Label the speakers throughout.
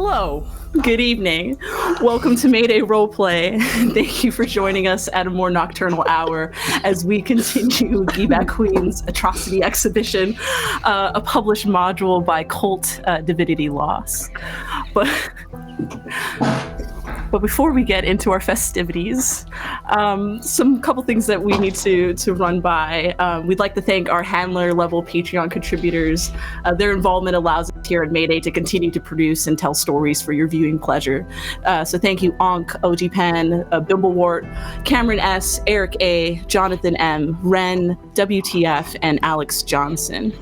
Speaker 1: Hello, good evening. Welcome to Mayday Roleplay. Thank you for joining us at a more nocturnal hour as we continue Geebat Queen's Atrocity Exhibition, a published module by KULT, Divinity Lost. But before we get into our festivities, some couple things that we need to run by. We'd like to thank our handler level Patreon contributors. Their involvement allows us here at Mayday to continue to produce and tell stories for your viewing pleasure. So thank you Onk, OG Pen, Bimblewart, Cameron S, Eric A, Jonathan M, Ren, WTF, and Alex Johnson.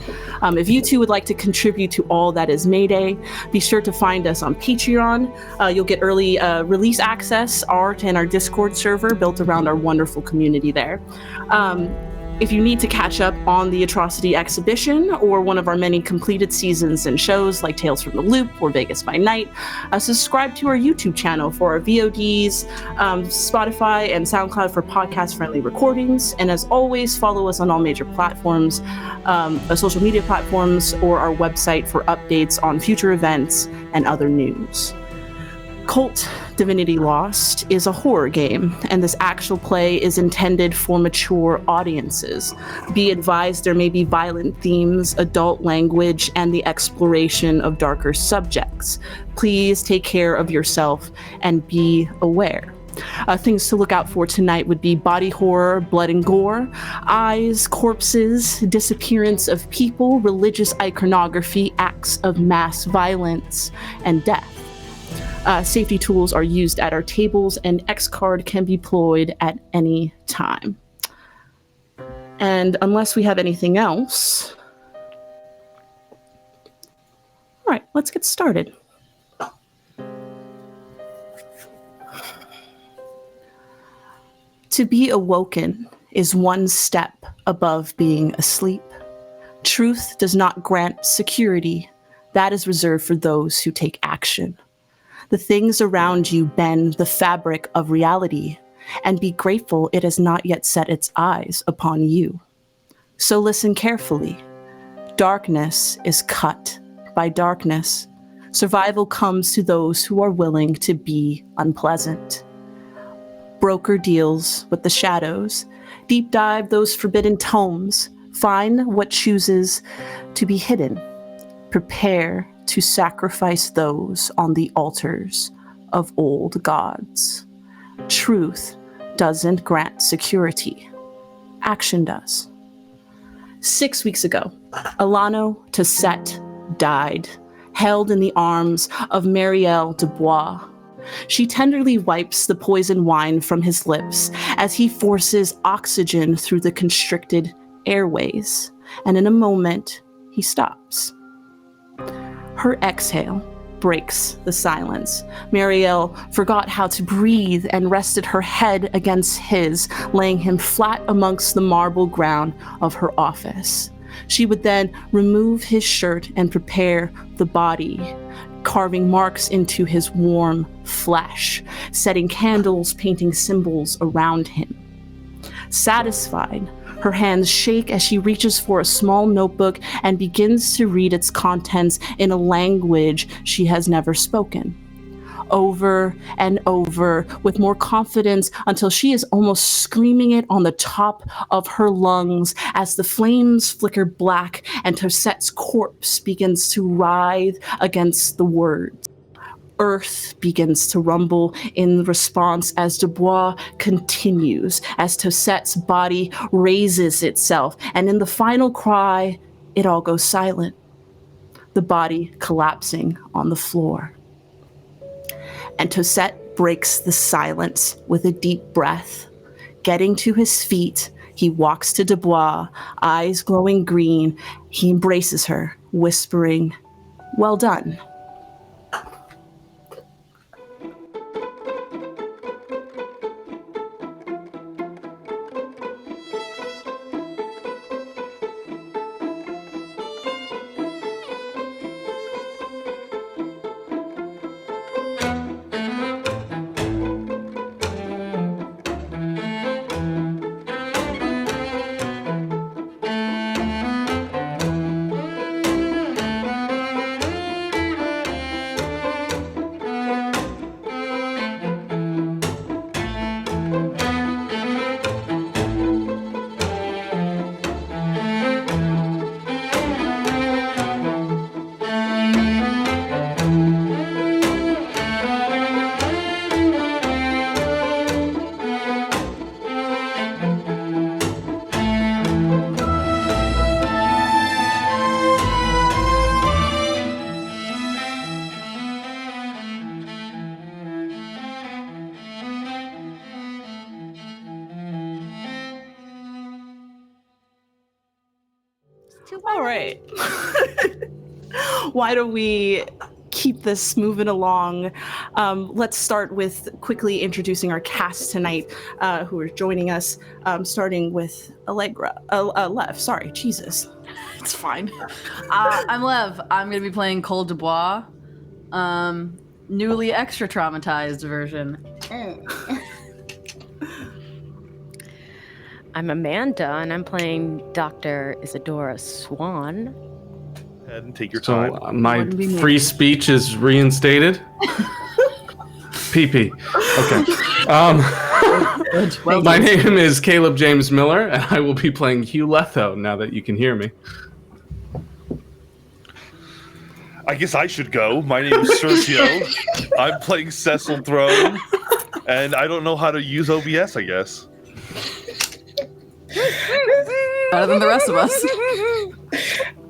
Speaker 1: If you too would like to contribute to all that is Mayday, be sure to find us on Patreon. You'll get early release access, art, and our Discord server built around our wonderful community there. If you need to catch up on the Atrocity Exhibition or one of our many completed seasons and shows like Tales from the Loop or Vegas by Night, subscribe to our YouTube channel for our VODs, Spotify and Soundcloud for podcast-friendly recordings, and as always, follow us on all major platforms, social media platforms, or our website for updates on future events and other news. KULT Divinity Lost is a horror game, and this actual play is intended for mature audiences. Be advised there may be violent themes, adult language, and the exploration of darker subjects. Please take care of yourself and be aware. Things to look out for tonight would be body horror, blood and gore, eyes, corpses, disappearance of people, religious iconography, acts of mass violence, and death. Safety tools are used at our tables, and X card can be deployed at any time. And unless we have anything else, all right, let's get started. To be awoken is one step above being asleep. Truth does not grant security. That is reserved for those who take action. The things around you bend the fabric of reality, and be grateful it has not yet set its eyes upon you. So listen carefully. Darkness is cut by darkness. Survival comes to those who are willing to be unpleasant. Broker deals with the shadows. Deep dive those forbidden tomes. Find what chooses to be hidden. Prepare to sacrifice those on the altars of old gods. Truth doesn't grant security. Action does. 6 weeks ago, Alano Tasset died, held in the arms of Marielle Dubois. She tenderly wipes the poison wine from his lips as he forces oxygen through the constricted airways, and in a moment, he stops. Her exhale breaks the silence. Marielle forgot how to breathe and rested her head against his, laying him flat amongst the marble ground of her office. She would then remove his shirt and prepare the body, carving marks into his warm flesh, setting candles, painting symbols around him. Satisfied, her hands shake as she reaches for a small notebook and begins to read its contents in a language she has never spoken. Over and over with more confidence until she is almost screaming it on the top of her lungs as the flames flicker black and Tosette's corpse begins to writhe against the words. Earth begins to rumble in response as Dubois continues, as Tosette's body raises itself, and in the final cry, it all goes silent, the body collapsing on the floor. And Tosette breaks the silence with a deep breath. Getting to his feet, he walks to Dubois, eyes glowing green. He embraces her, whispering, "Well done." All right. Why don't we keep this moving along? Let's start with quickly introducing our cast tonight who are joining us, starting with Allegra. Lev, sorry, Jesus.
Speaker 2: It's fine. I'm Lev. I'm going to be playing KULT Dubois, newly extra traumatized version.
Speaker 3: I'm Amanda, and I'm playing Dr. Isadora Swan.
Speaker 4: And take your time.
Speaker 5: So my free speech is reinstated. PP. Okay. My name is Caleb James Miller, and I will be playing Hugh Letho. Now that you can hear me.
Speaker 4: I guess I should go. My name is Sergio. I'm playing Cecil Throne, and I don't know how to use OBS, I guess.
Speaker 2: Better than the rest of us.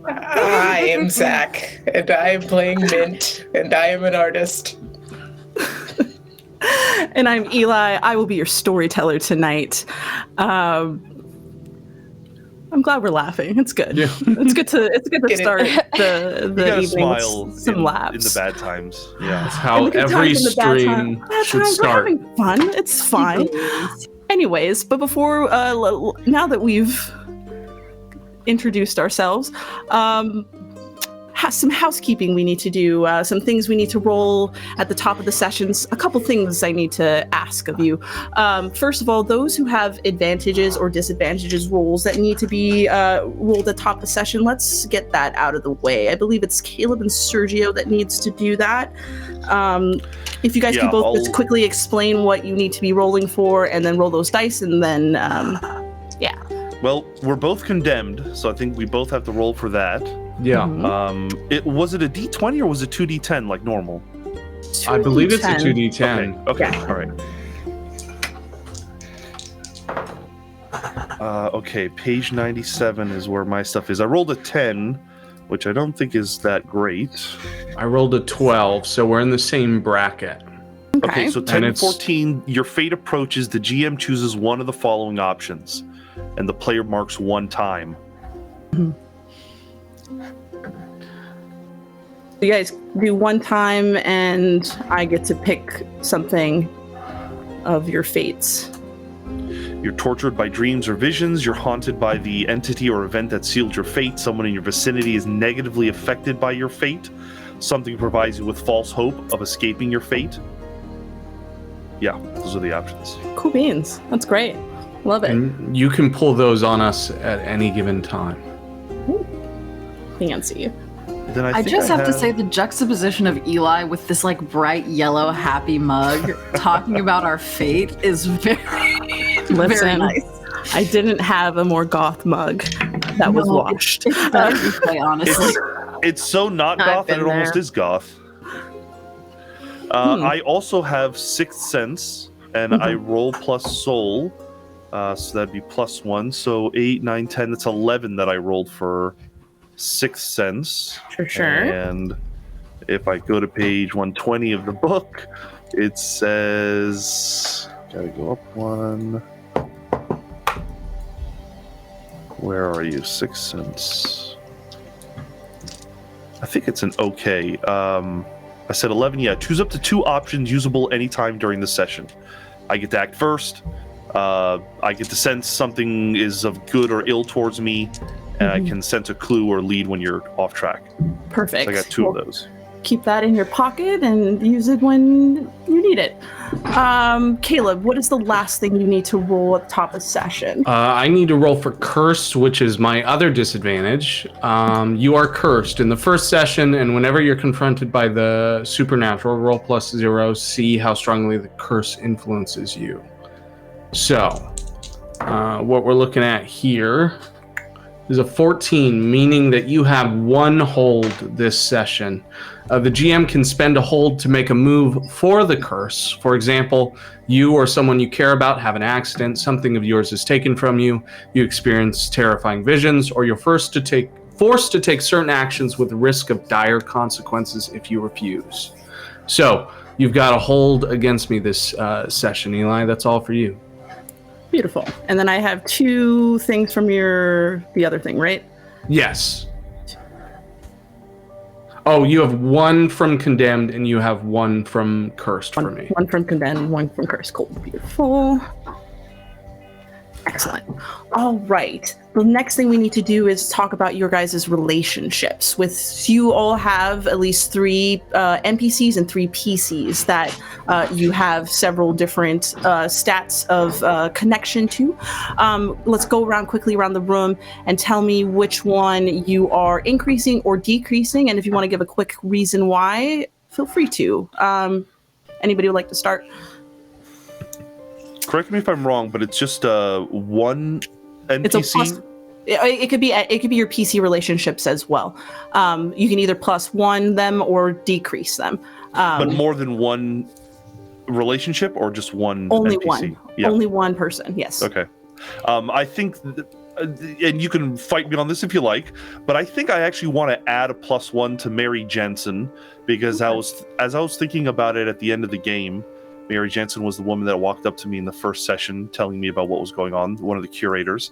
Speaker 6: I am Zach, and I am playing M.I.N.T, and I am an artist.
Speaker 1: And I'm Eli. I will be your storyteller tonight. I'm glad we're laughing. It's good. Yeah. It's good to start the evening with some laughs
Speaker 4: in the bad times. Yeah,
Speaker 5: that's how every stream should start.
Speaker 1: We're having fun. It's fine. Anyways, but before now that we've introduced ourselves, some housekeeping we need to do, some things we need to roll at the top of the sessions, a couple things I need to ask of you. First of all, those who have advantages or disadvantages rolls that need to be rolled at the top of the session, let's get that out of the way. I believe it's Caleb and Sergio that needs to do that. If you guys could both just quickly explain what you need to be rolling for and then roll those dice and then, yeah.
Speaker 4: Well, we're both condemned, so I think we both have to roll for that.
Speaker 5: Yeah.
Speaker 4: Was it a D20 or was it 2D10 like normal?
Speaker 5: I believe it's a 2D10.
Speaker 4: Okay. Yeah. All right. Okay, page 97 is where my stuff is. I rolled a 10, which I don't think is that great.
Speaker 5: I rolled a 12, so we're in the same bracket.
Speaker 4: Okay, so 10 and 14, your fate approaches, the GM chooses one of the following options, and the player marks one time.
Speaker 1: You guys do one time, and I get to pick something of your fates.
Speaker 4: You're tortured by dreams or visions. You're haunted by the entity or event that sealed your fate. Someone in your vicinity is negatively affected by your fate. Something provides you with false hope of escaping your fate. Yeah, those are the options.
Speaker 1: Cool beans. That's great. Love it.
Speaker 5: And you can pull those on us at any given time.
Speaker 1: Ooh. Fancy.
Speaker 4: Then
Speaker 2: I just have to say the juxtaposition of Eli with this like bright yellow happy mug talking about our fate is very nice.
Speaker 1: I didn't have a more goth mug that was washed.
Speaker 2: Honestly.
Speaker 4: It's so not goth that it almost is goth. I also have Sixth Sense, and I roll plus soul, so that'd be +1. So 8, 9, 10. That's 11 that I rolled for Sixth Sense.
Speaker 1: For sure.
Speaker 4: And if I go to page 120 of the book, it says, gotta go up one. Where are you? Sixth Sense. I think it's an okay. I said 11. Yeah, choose up to 2 options usable anytime during the session. I get to act first. I get to sense something is of good or ill towards me, and I can sense a clue or lead when you're off track.
Speaker 1: Perfect.
Speaker 4: So I got 2 of those.
Speaker 1: Keep that in your pocket and use it when you need it. Caleb, what is the last thing you need to roll at the top of session?
Speaker 5: I need to roll for Cursed, which is my other disadvantage. You are cursed in the first session, and whenever you're confronted by the supernatural, roll +0, see how strongly the curse influences you. So, what we're looking at here is a 14, meaning that you have 1 hold this session. The GM can spend a hold to make a move for the curse. For example, you or someone you care about have an accident, something of yours is taken from you, you experience terrifying visions, or you're forced to take certain actions with risk of dire consequences if you refuse. So, you've got a hold against me this session, Eli. That's all for you.
Speaker 1: Beautiful. And then I have 2 things from the other thing, right?
Speaker 5: Yes. Oh, you have one from condemned, and you have one from cursed for me.
Speaker 1: One from condemned, one from cursed. Cool. Beautiful. Excellent. All right. The next thing we need to do is talk about your guys' relationships. You all have at least 3 NPCs and 3 PCs that you have several different stats of connection to. Let's go quickly around the room and tell me which one you are increasing or decreasing. And if you want to give a quick reason why, feel free to. Anybody would like to start?
Speaker 4: Correct me if I'm wrong, but it's just one NPC.
Speaker 1: It's a plus. It could be your PC relationships as well. You can either +1 them or decrease them.
Speaker 4: But more than one relationship, or just one?
Speaker 1: Only
Speaker 4: NPC?
Speaker 1: one.
Speaker 4: Yeah.
Speaker 1: Only one person. Yes.
Speaker 4: Okay. I think, and you can fight me on this if you like, but I think I actually want to add a +1 to Mary Jensen, because as I was thinking about it at the end of the game, Mary Jensen was the woman that walked up to me in the first session telling me about what was going on, one of the curators.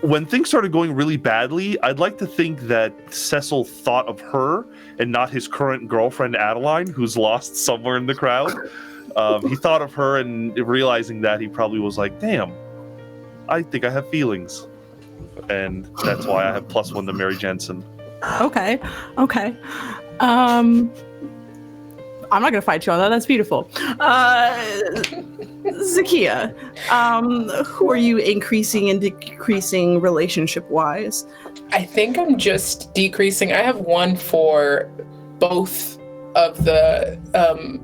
Speaker 4: When things started going really badly, I'd like to think that Cecil thought of her and not his current girlfriend, Adeline, who's lost somewhere in the crowd. He thought of her, and realizing that, he probably was like, damn, I think I have feelings. And that's why I have +1 to Mary Jensen.
Speaker 1: Okay. I'm not going to fight you on that. That's beautiful. Zakiya, who are you increasing and decreasing relationship-wise?
Speaker 6: I think I'm just decreasing. I have 1 for both of the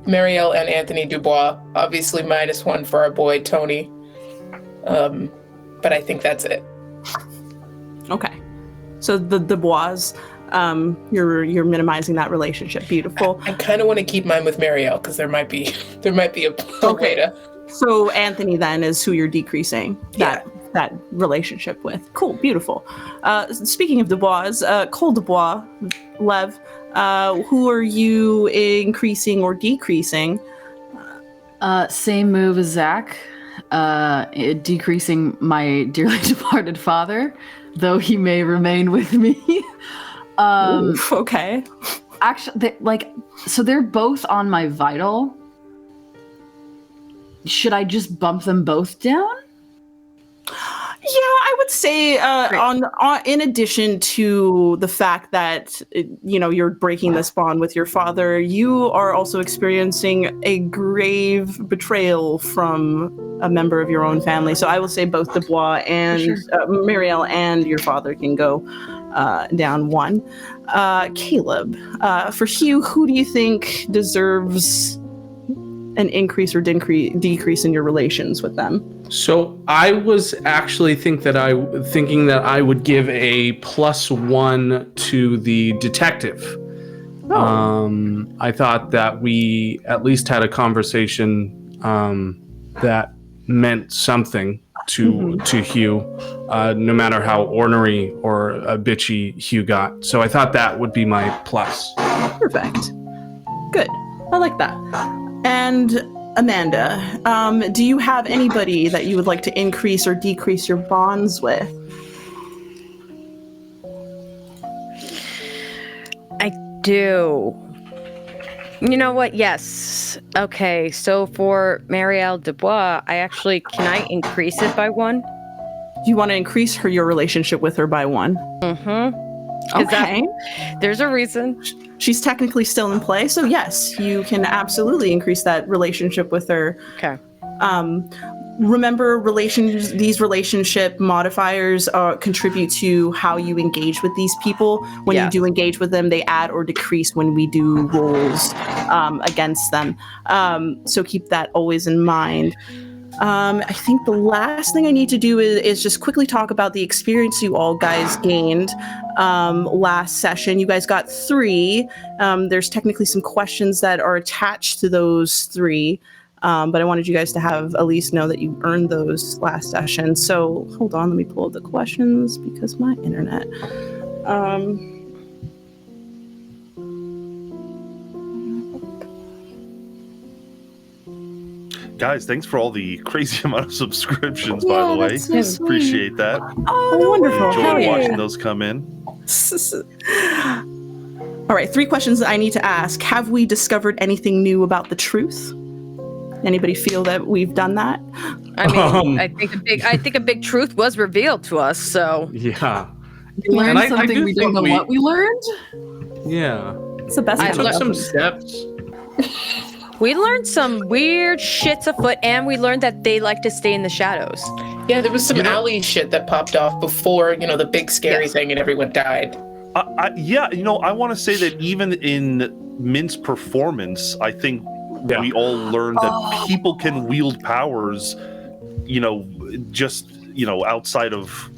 Speaker 6: Marielle and Anthony Dubois. Obviously, -1 for our boy Tony. But I think that's it.
Speaker 1: Okay. So the Dubois, you're minimizing that relationship. Beautiful.
Speaker 6: I kind of want to keep mine with Marielle, because there might be a way to.
Speaker 1: So Anthony then is who you're decreasing that relationship with. Cool, beautiful. Speaking of Dubois, Cole Dubois, Lev, who are you increasing or decreasing?
Speaker 2: Same move as Zach, decreasing my dearly departed father, though he may remain with me.
Speaker 1: Oof, okay.
Speaker 2: Actually, so they're both on my vital. Should I just bump them both down?
Speaker 1: Yeah, I would say on in addition to the fact that you're breaking this bond with your father, you are also experiencing a grave betrayal from a member of your own family. So I will say both Dubois and Marielle and your father can go down 1. Caleb, for Hugh, who do you think deserves an increase or decrease in your relations with them?
Speaker 5: So I was actually thinking that I would give a +1 to the detective.
Speaker 1: Oh.
Speaker 5: I thought that we at least had a conversation that meant something to Hugh, no matter how ornery or bitchy Hugh got. So I thought that would be my plus.
Speaker 1: Perfect. Good. I like that. And Amanda, do you have anybody that you would like to increase or decrease your bonds with?
Speaker 3: I do. You know what? Yes. Okay. So for Marielle Dubois, can I increase it by 1?
Speaker 1: Do you want to increase your relationship with her by 1?
Speaker 3: Mm-hmm.
Speaker 1: Okay.
Speaker 3: There's a reason.
Speaker 1: She's technically still in play, so yes, you can absolutely increase that relationship with her.
Speaker 3: Okay.
Speaker 1: Remember, these relationship modifiers contribute to how you engage with these people. When you do engage with them, they add or decrease when we do rolls against them. So keep that always in mind. I think the last thing I need to do is just quickly talk about the experience you all guys gained last session. You guys got 3. There's technically some questions that are attached to those 3, but I wanted you guys to at least know that you earned those last session. So hold on, let me pull up the questions because my internet.
Speaker 4: Guys, thanks for all the crazy amount of subscriptions, by the way.
Speaker 1: that's so sweet.
Speaker 4: Appreciate that.
Speaker 1: Oh, no wonderful.
Speaker 4: Enjoy
Speaker 1: Hell yeah.
Speaker 4: watching those come in.
Speaker 1: All right, 3 questions that I need to ask. Have we discovered anything new about the truth? Anybody feel that we've done that?
Speaker 3: I mean, I think a big truth was revealed to us. So
Speaker 5: Yeah.
Speaker 2: We learned
Speaker 5: And I
Speaker 2: something
Speaker 5: do
Speaker 2: we don't
Speaker 5: think
Speaker 2: know what we learned.
Speaker 5: Yeah.
Speaker 1: It's the best
Speaker 3: I
Speaker 1: kind
Speaker 5: Took
Speaker 1: of
Speaker 5: some
Speaker 1: episode.
Speaker 5: steps.
Speaker 3: we learned some weird shits afoot, and we learned that they like to stay in the shadows.
Speaker 6: Yeah, there was some alley shit that popped off before, the big scary thing and everyone died.
Speaker 4: I want to say that even in M.I.N.T's performance, I think we all learned that people can wield powers, outside of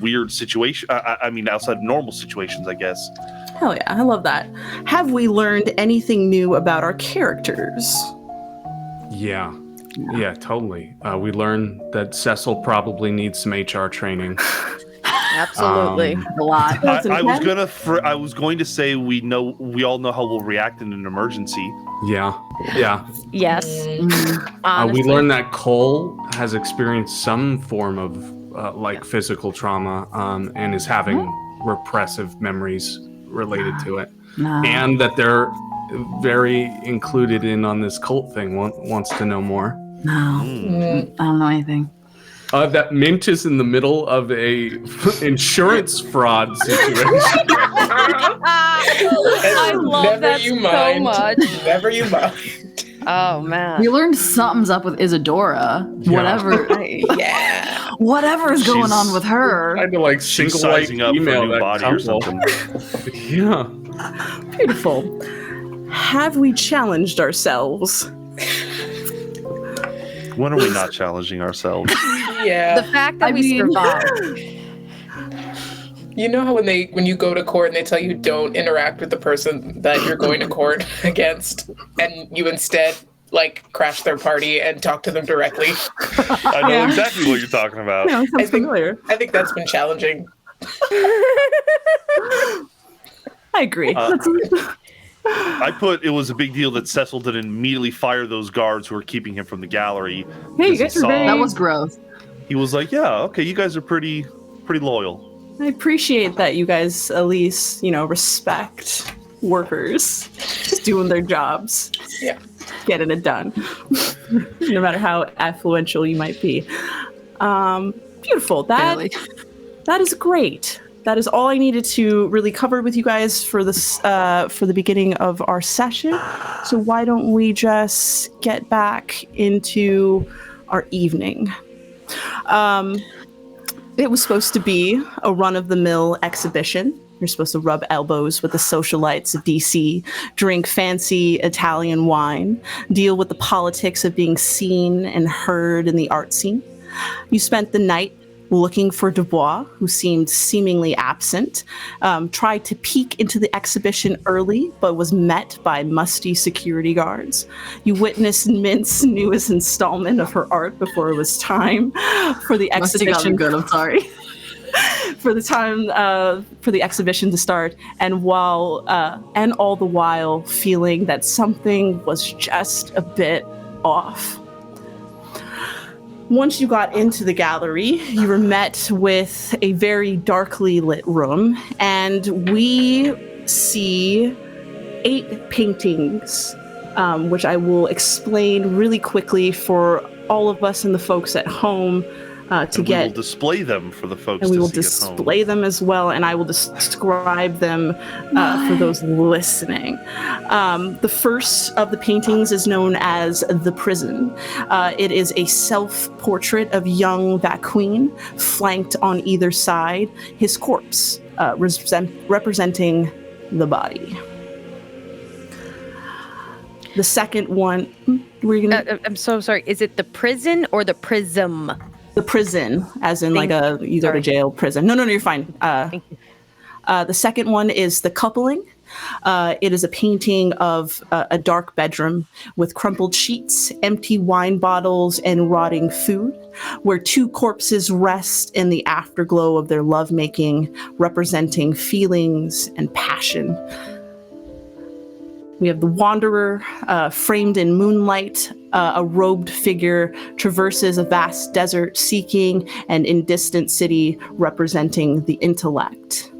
Speaker 4: weird situations. I mean, outside of normal situations, I guess.
Speaker 1: Hell yeah, I love that. Have we learned anything new about our characters?
Speaker 5: Yeah. Yeah, totally. We learned that Cecil probably needs some HR training.
Speaker 3: Absolutely.
Speaker 2: A lot.
Speaker 4: I was going to say we all know how we'll react in an emergency.
Speaker 5: Yeah.
Speaker 3: Yes.
Speaker 4: Mm.
Speaker 5: We
Speaker 3: Honestly.
Speaker 5: learned that Cole has experienced some form of physical trauma and is having repressive memories related to it.
Speaker 2: No.
Speaker 5: And that they're very included in on this cult thing, wants to know more.
Speaker 2: No.
Speaker 4: Mm.
Speaker 2: I don't know anything.
Speaker 5: That M.I.N.T is in the middle of a insurance fraud situation.
Speaker 3: I love that so much.
Speaker 6: Never you mind.
Speaker 3: Oh man.
Speaker 2: We learned something's up with Isadora.
Speaker 5: Yeah.
Speaker 2: Whatever.
Speaker 6: Yeah.
Speaker 2: Whatever is going
Speaker 4: She's-
Speaker 2: on with her.
Speaker 5: Kind of like
Speaker 4: She's
Speaker 5: single white
Speaker 4: sizing up for a
Speaker 5: email
Speaker 4: new
Speaker 5: that
Speaker 4: body or
Speaker 5: couple.
Speaker 4: something.
Speaker 5: Yeah.
Speaker 1: Beautiful. Have we challenged ourselves?
Speaker 4: When are we not challenging ourselves?
Speaker 6: Yeah.
Speaker 3: The fact that we survived.
Speaker 6: You know how when you go to court and they tell you don't interact with the person that you're going to court against, and you instead crash their party and talk to them directly?
Speaker 4: I know exactly what you're talking about.
Speaker 1: Yeah, sounds familiar.
Speaker 6: I think that's been challenging.
Speaker 1: I agree.
Speaker 4: I put it was a big deal that Cecil didn't immediately fire those guards who were keeping him from the gallery.
Speaker 1: Hey, you
Speaker 4: because he
Speaker 1: guys are
Speaker 4: saw-
Speaker 1: very-
Speaker 2: That was growth.
Speaker 4: He was like, "Yeah, okay, you guys are pretty loyal."
Speaker 1: I appreciate that you guys at least, respect workers just doing their jobs.
Speaker 6: Yeah.
Speaker 1: Getting it done. No matter how affluential you might be. Beautiful.
Speaker 2: Barely.
Speaker 1: That is great. That is all I needed to really cover with you guys for this for the beginning of our session. So why don't we just get back into our evening? It was supposed to be a run-of-the-mill exhibition. You're supposed to rub elbows with the socialites of DC, drink fancy Italian wine, deal with the politics of being seen and heard in the art scene. You spent the night looking for Dubois, who seemed seemingly absent, tried to peek into the exhibition early, but was met by musty security guards. You witnessed M.I.N.T's newest installment of her art before it was time for the
Speaker 2: Must have gotten
Speaker 1: exhibition.
Speaker 2: good. I'm sorry.
Speaker 1: For the exhibition to start, and all the while feeling that something was just a bit off. Once you got into the gallery, you were met with a very darkly lit room, and we see 8 paintings, which I will explain really quickly for all of us and the folks at home
Speaker 4: We will display them for the folks
Speaker 1: and we
Speaker 4: to
Speaker 1: will
Speaker 4: see at home.
Speaker 1: display them as well, and I will describe them for those listening. The first of the paintings is known as The Prison. It is a self-portrait of young Vacuin, flanked on either side, his corpse representing the body. The second one, were you gonna?
Speaker 3: I'm so sorry. Is it the prison or the prism?
Speaker 1: The prison, as in you go to
Speaker 3: Sorry.
Speaker 1: jail, prison. No, you're fine.
Speaker 3: Thank you.
Speaker 1: The second one is The Coupling. It is a painting of a dark bedroom with crumpled sheets, empty wine bottles, and rotting food, where 2 corpses rest in the afterglow of their lovemaking, representing feelings and passion. We have the Wanderer, framed in moonlight. A robed figure traverses a vast desert, seeking an indistant city representing the intellect.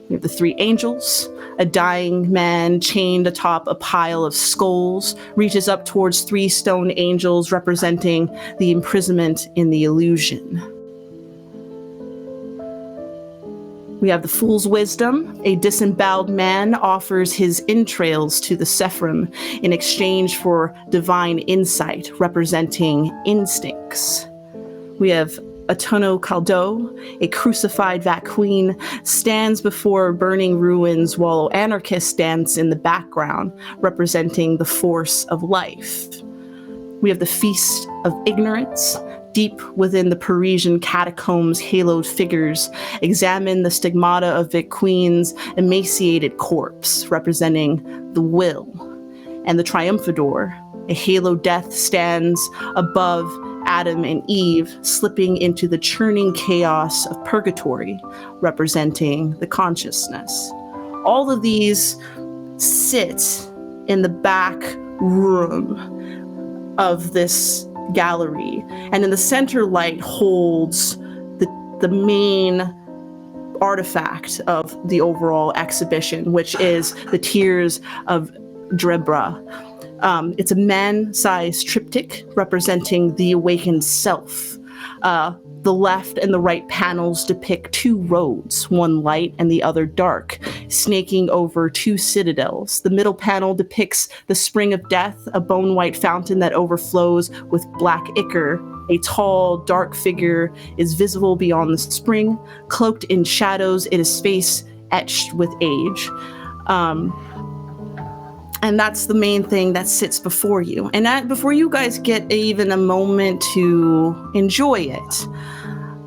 Speaker 1: We have the three angels. A dying man chained atop a pile of skulls reaches up towards three stone angels representing the imprisonment in the illusion. We have the Fool's Wisdom. A disemboweled man offers his entrails to the Sephrim in exchange for divine insight, representing instincts. We have Atono Caldo, a crucified Vaqueen, stands before burning ruins while anarchists dance in the background, representing the force of life. We have the Feast of Ignorance. Deep within the Parisian catacombs, haloed figures examine the stigmata of Vaqueen's emaciated corpse, representing the will. And the Triumphador, a halo death, stands above Adam and Eve, slipping into the churning chaos of purgatory, representing the consciousness. All of these sit in the back room of this gallery, and in the center light holds the main artifact of the overall exhibition, which is the Tears of Drebra. It's a man-sized triptych representing the awakened self. The left and the right panels depict two roads, one light and the other dark, snaking over two citadels. The middle panel depicts the spring of death, a bone-white fountain that overflows with black ichor. A tall, dark figure is visible beyond the spring. Cloaked in shadows, it is face etched with age. And that's the main thing that sits before you. And that, before you guys get even a moment to enjoy it,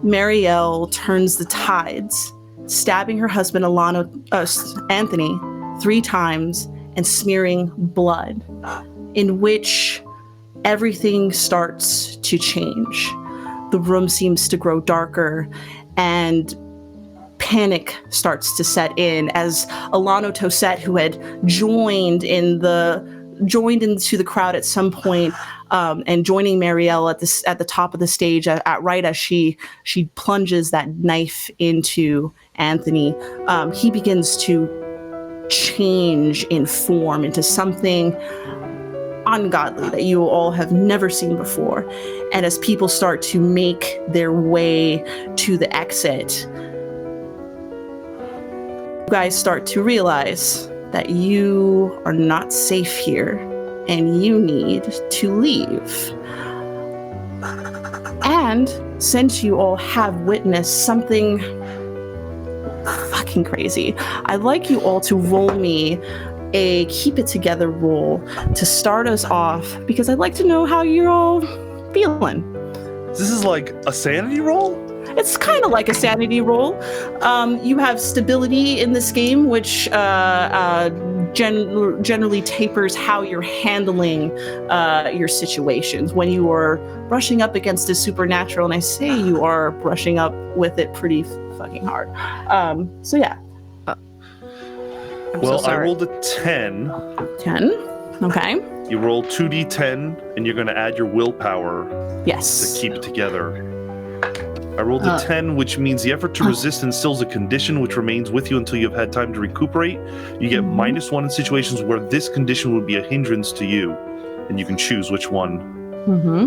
Speaker 1: Marielle turns the tides, stabbing her husband Anthony 3 times and smearing blood, in which everything starts to change. The room seems to grow darker, and panic starts to set in as Alano Toset, who had joined into the crowd at some point, and joining Marielle at the top of the stage right as she plunges that knife into Anthony, he begins to change in form into something ungodly that you all have never seen before. And as people start to make their way to the exit, you guys start to realize that you are not safe here and you need to leave. And since you all have witnessed something fucking crazy, I'd like you all to roll me a keep it together roll to start us off, because I'd like to know how you're all feeling.
Speaker 4: This is like a sanity roll?
Speaker 1: It's kind of like a sanity roll. You have stability in this game, which generally tapers how you're handling your situations. When you are brushing up against a supernatural, and I say you are brushing up with it pretty fucking hard. So yeah.
Speaker 4: Well, I rolled a 10.
Speaker 1: 10? Okay.
Speaker 4: You roll 2d10, and you're going to add your willpower
Speaker 1: Yes.
Speaker 4: to keep it together. I rolled a 10, which means the effort to resist instills a condition which remains with you until you have had time to recuperate. You get -1 in situations where this condition would be a hindrance to you, and you can choose which one.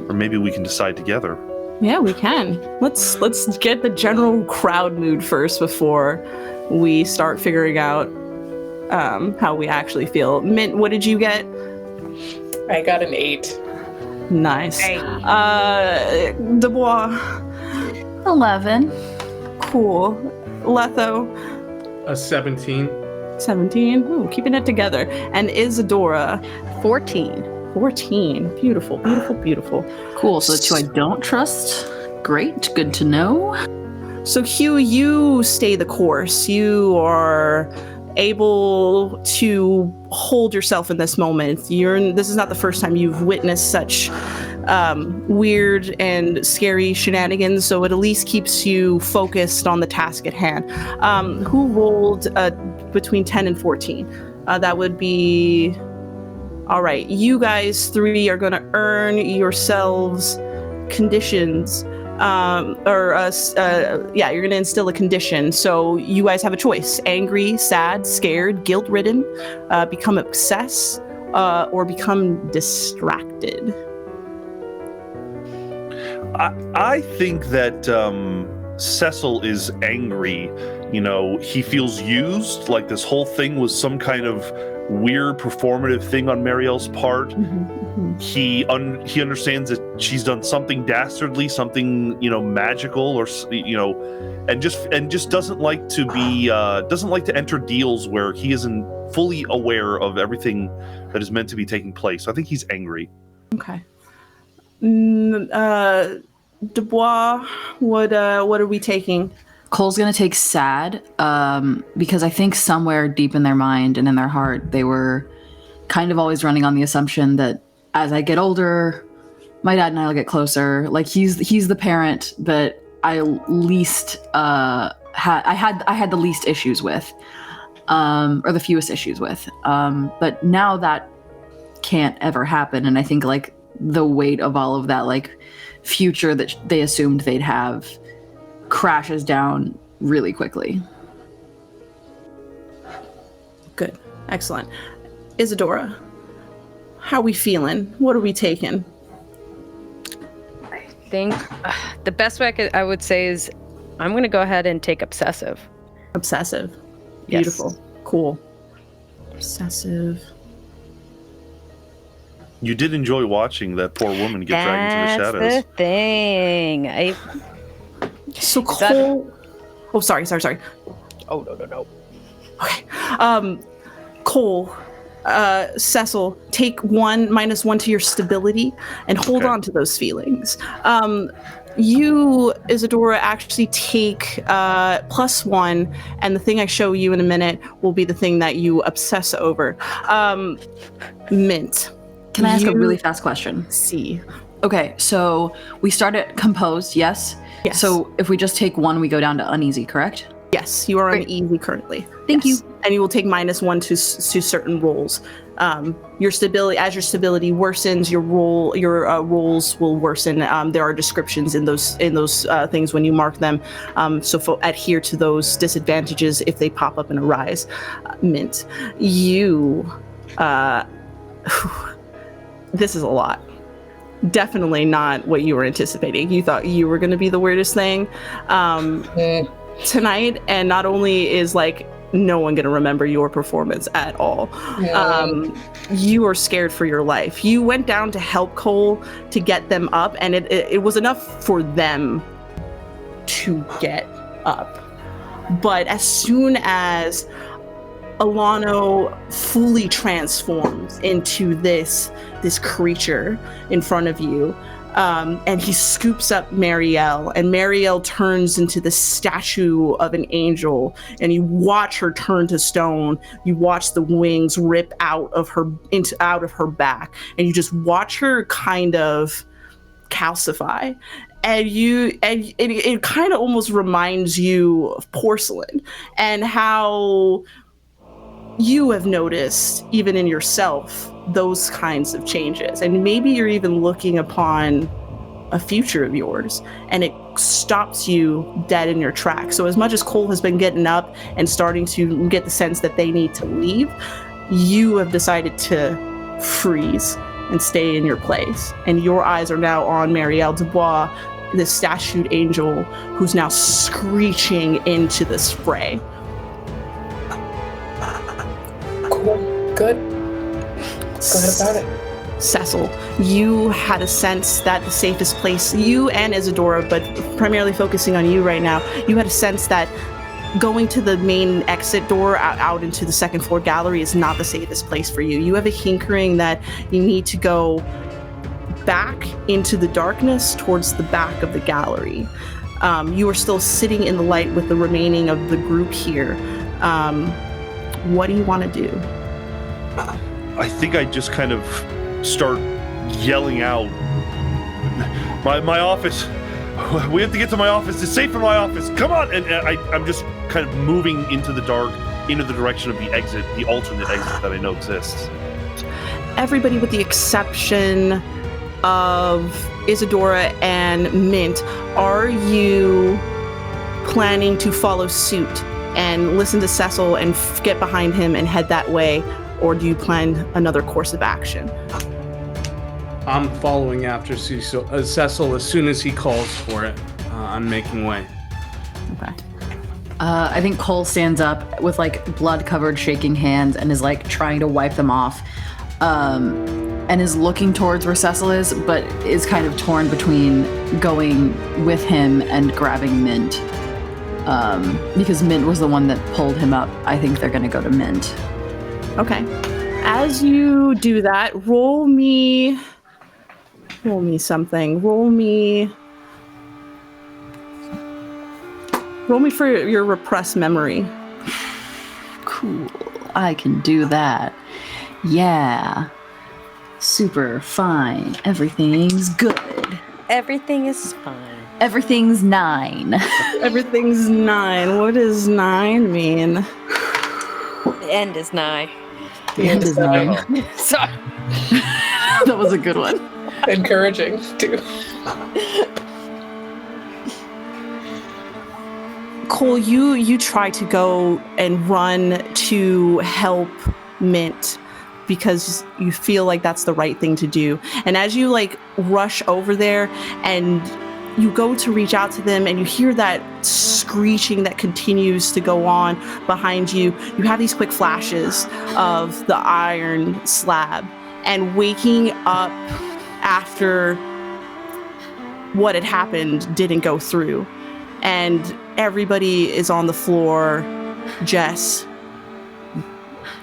Speaker 4: Or maybe we can decide together.
Speaker 1: Yeah, we can. Let's get the general crowd mood first before we start figuring out how we actually feel. Mint, what did you get?
Speaker 6: I got an 8.
Speaker 1: Nice. Dubois.
Speaker 2: 11.
Speaker 1: Cool. Letho.
Speaker 5: A 17.
Speaker 1: 17. Ooh, keeping it together. And Isadora.
Speaker 3: 14.
Speaker 1: 14. Beautiful, beautiful, beautiful.
Speaker 2: Cool. So the two I don't trust. Great. Good to know.
Speaker 1: So Hugh, you stay the course. You are able to hold yourself in this moment. This is not the first time you've witnessed such weird and scary shenanigans, so it at least keeps you focused on the task at hand. Who rolled between 10 and 14? That would be... All right, you guys 3 are going to earn yourselves conditions. You're going to instill a condition. So you guys have a choice: angry, sad, scared, guilt-ridden, become obsessed, or become distracted.
Speaker 4: I think that Cecil is angry. You know, he feels used, like this whole thing was some kind of weird performative thing on Marielle's part.
Speaker 1: Mm-hmm.
Speaker 4: He understands that she's done something dastardly, something, magical, or and just doesn't like to be doesn't like to enter deals where he isn't fully aware of everything that is meant to be taking place. I think he's angry.
Speaker 1: Okay. Dubois, what are we taking?
Speaker 2: Cole's gonna take sad, because I think somewhere deep in their mind and in their heart, they were kind of always running on the assumption that as I get older, my dad and I will get closer. Like he's the parent that I least I had the least issues with, or the fewest issues with. But now that can't ever happen, and I think like the weight of all of that like future that they assumed they'd have crashes down really quickly.
Speaker 1: Good. Excellent. Isadora, how are we feeling? What are we taking?
Speaker 3: I think the best way I would say is I'm going to go ahead and take obsessive.
Speaker 1: Obsessive.
Speaker 3: Yes.
Speaker 1: Beautiful. Cool. Obsessive.
Speaker 4: You did enjoy watching that poor woman get dragged into the shadows.
Speaker 3: That's the thing.
Speaker 1: So Cole... Oh, sorry.
Speaker 3: Oh, no.
Speaker 1: Okay. Cole, Cecil, take -1 to your stability and hold on to those feelings. You, Isadora, actually take +1, and the thing I show you in a minute will be the thing that you obsess over. M.I.N.T.
Speaker 2: Can I ask a really fast question?
Speaker 1: See.
Speaker 2: Okay, so we start at composed, yes?
Speaker 1: Yes.
Speaker 2: So if we just take 1, we go down to uneasy, correct?
Speaker 1: Yes, you are
Speaker 2: Great.
Speaker 1: on easy currently.
Speaker 2: Thank you.
Speaker 1: And you will take -1 to certain rolls. Your stability worsens, your rolls will worsen. There are descriptions in those things when you mark them. Adhere to those disadvantages if they pop up and arise. M.I.N.T. You, this is a lot. Definitely not what you were anticipating. You thought you were going to be the weirdest thing tonight, and not only is like no one going to remember your performance at all. You are scared for your life. You went down to help Cole to get them up, and it was enough for them to get up. But as soon as Alano fully transforms into this creature in front of you, and he scoops up Marielle, and Marielle turns into the statue of an angel, and you watch her turn to stone. You watch the wings rip out of her back, and you just watch her kind of calcify. And it kind of almost reminds you of porcelain, and how you have noticed, even in yourself, those kinds of changes. And maybe you're even looking upon a future of yours, and it stops you dead in your tracks. So as much as Cole has been getting up and starting to get the sense that they need to leave, you have decided to freeze and stay in your place. And your eyes are now on Marielle Dubois, this statued angel who's now screeching into the spray. Good about it. Cecil, you had a sense that the safest place, you and Isadora, but primarily focusing on you right now, you had a sense that going to the main exit door out into the second floor gallery is not the safest place for you. You have a hankering that you need to go back into the darkness towards the back of the gallery. You are still sitting in the light with the remaining of the group here. What do you want to do?
Speaker 4: I think I just kind of start yelling out, my office. We have to get to my office. It's safe in my office. Come on. And I'm just kind of moving into the dark, into the direction of the exit, the alternate exit that I know exists.
Speaker 1: Everybody with the exception of Isadora and M.I.N.T, are you planning to follow suit and listen to Cecil and get behind him and head that way, or do you plan another course of action?
Speaker 5: I'm following after Cecil as soon as he calls for it. I'm making way.
Speaker 1: Okay.
Speaker 2: I think Cole stands up with like blood-covered, shaking hands and is like trying to wipe them off, and is looking towards where Cecil is, but is kind of torn between going with him and grabbing M.I.N.T. Because M.I.N.T was the one that pulled him up. I think they're going to go to M.I.N.T.
Speaker 1: Okay. As you do that, roll me something. Roll me for your repressed memory.
Speaker 2: Cool. I can do that. Yeah. Super fine. Everything's good.
Speaker 3: Everything is fine.
Speaker 2: Everything's 9.
Speaker 1: Everything's 9. What does 9 mean?
Speaker 3: The end is nigh.
Speaker 5: The end is 9.
Speaker 3: Sorry.
Speaker 2: That was a good one.
Speaker 6: Encouraging, too.
Speaker 1: Cole, you try to go and run to help M.I.N.T because you feel like that's the right thing to do. And as you like rush over there and you go to reach out to them and you hear that screeching that continues to go on behind you, you have these quick flashes of the iron slab and waking up after what had happened didn't go through. And everybody is on the floor, Jess,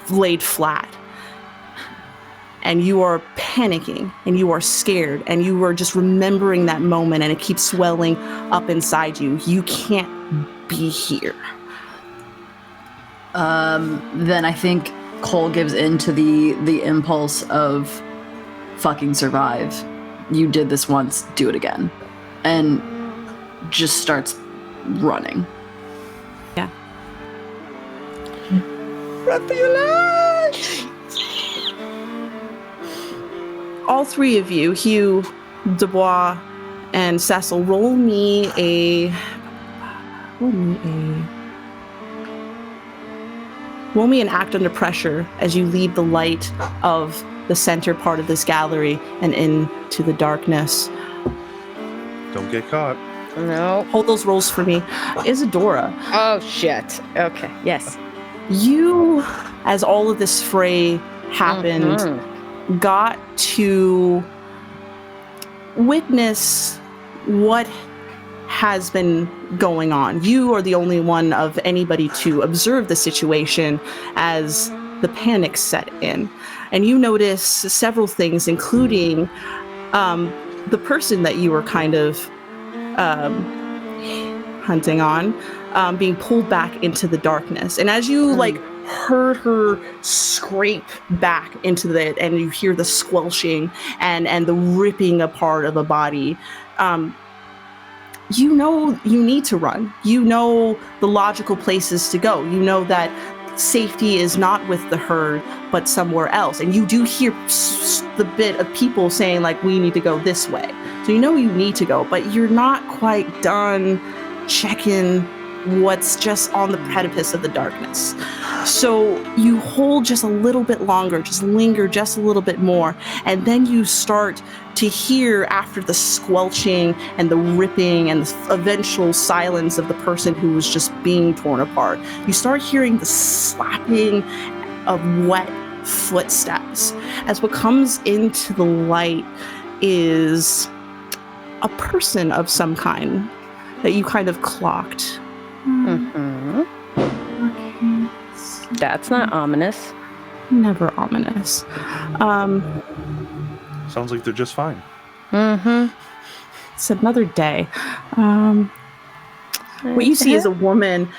Speaker 1: laid flat. And you are panicking and you are scared and you are just remembering that moment and it keeps swelling up inside you. You can't be here.
Speaker 2: Then I think Cole gives in to the impulse of fucking survive. You did this once, do it again. And just starts running.
Speaker 1: Yeah.
Speaker 6: Run for your life!
Speaker 1: All three of you, Hugh, Dubois, and Cecil, roll me an act under pressure as you leave the light of the center part of this gallery and into the darkness.
Speaker 4: Don't get caught.
Speaker 3: No.
Speaker 1: Hold those rolls for me. Isadora,
Speaker 3: Oh, shit. Okay. Yes.
Speaker 1: you, as all of this fray happened, got to witness what has been going on. You are the only one of anybody to observe the situation as the panic set in. And you notice several things, including the person that you were kind of hunting on, being pulled back into the darkness. And as you heard her scrape back into it, and you hear the squelching and the ripping apart of a body, you know you need to run. You know the logical places to go. You know that safety is not with the herd, but somewhere else. And you do hear the bit of people saying, like, we need to go this way. So you know you need to go, but you're not quite done checking what's just on the precipice of the darkness. So you hold just a little bit longer, just linger just a little bit more, and then you start to hear, after the squelching and the ripping and the eventual silence of the person who was just being torn apart, you start hearing the slapping of wet footsteps as what comes into the light is a person of some kind that you kind of clocked.
Speaker 3: That's not ominous.
Speaker 1: Never ominous.
Speaker 4: Sounds like they're just fine.
Speaker 1: It's another day. What you see is a woman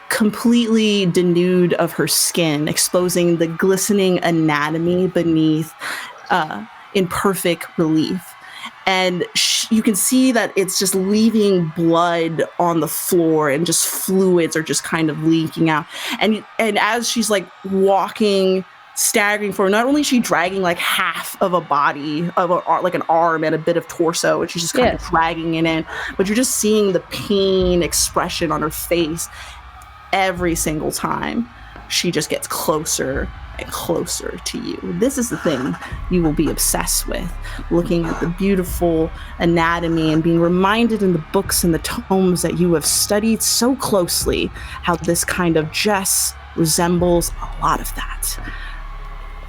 Speaker 1: completely denuded of her skin, exposing the glistening anatomy beneath in perfect relief. and you can see that it's just leaving blood on the floor, and just fluids are just kind of leaking out. And as she's like walking, staggering forward, not only is she dragging like half of a body, like an arm and a bit of torso, and she's just kind of dragging it in, but you're just seeing the pain expression on her face every single time she just gets closer and closer to you. This is the thing you will be obsessed with, looking at the beautiful anatomy and being reminded in the books and the tomes that you have studied so closely how this kind of just resembles a lot of that.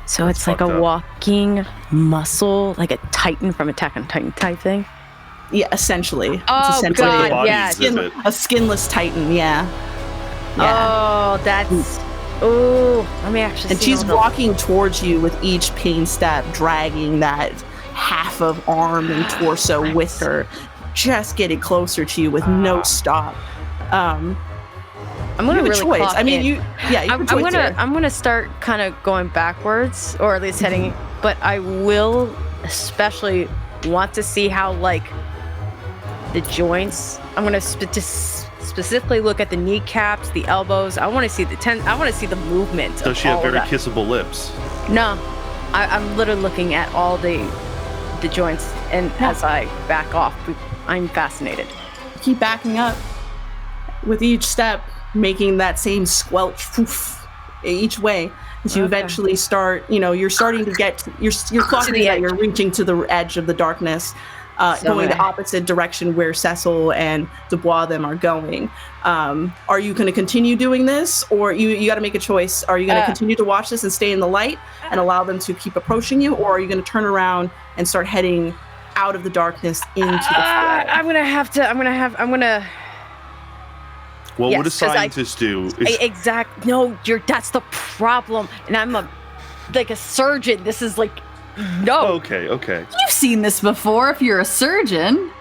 Speaker 3: So it's like a walking muscle, like a Titan from Attack on Titan type thing?
Speaker 1: Yeah, essentially.
Speaker 3: Oh,
Speaker 1: it's essentially
Speaker 3: God, yeah.
Speaker 1: a skinless Titan, yeah.
Speaker 3: Oh, that's... Oh, let me actually
Speaker 1: and
Speaker 3: see.
Speaker 1: And she's walking towards you with each pain step, dragging that half of arm and torso with her, just getting closer to you with no stop.
Speaker 3: I'm gonna really
Speaker 1: choice.
Speaker 3: clock
Speaker 1: I mean,
Speaker 3: in. I'm gonna start kind of going backwards, or at least heading. But I will especially want to see how like the joints. I'm gonna just specifically look at the kneecaps, the elbows. I want to see I want to see the movement.
Speaker 4: Does she have very kissable lips?
Speaker 3: No, I'm literally looking at all the joints, and as I back off, I'm fascinated.
Speaker 1: Keep backing up with each step, making that same squelch each way as you eventually start. You're starting to get you're clocking that you're reaching to the edge of the darkness. Going the opposite direction where Cecil and Dubois them are going. Are you going to continue doing this, or you got to make a choice? Are you going to continue to watch this and stay in the light and allow them to keep approaching you, or are you going to turn around and start heading out of the darkness into the fray?
Speaker 3: I'm gonna.
Speaker 4: Well, what do scientists do?
Speaker 3: No, that's the problem, and I'm like a surgeon. This is like. No.
Speaker 4: Okay.
Speaker 2: You've seen this before if you're a surgeon.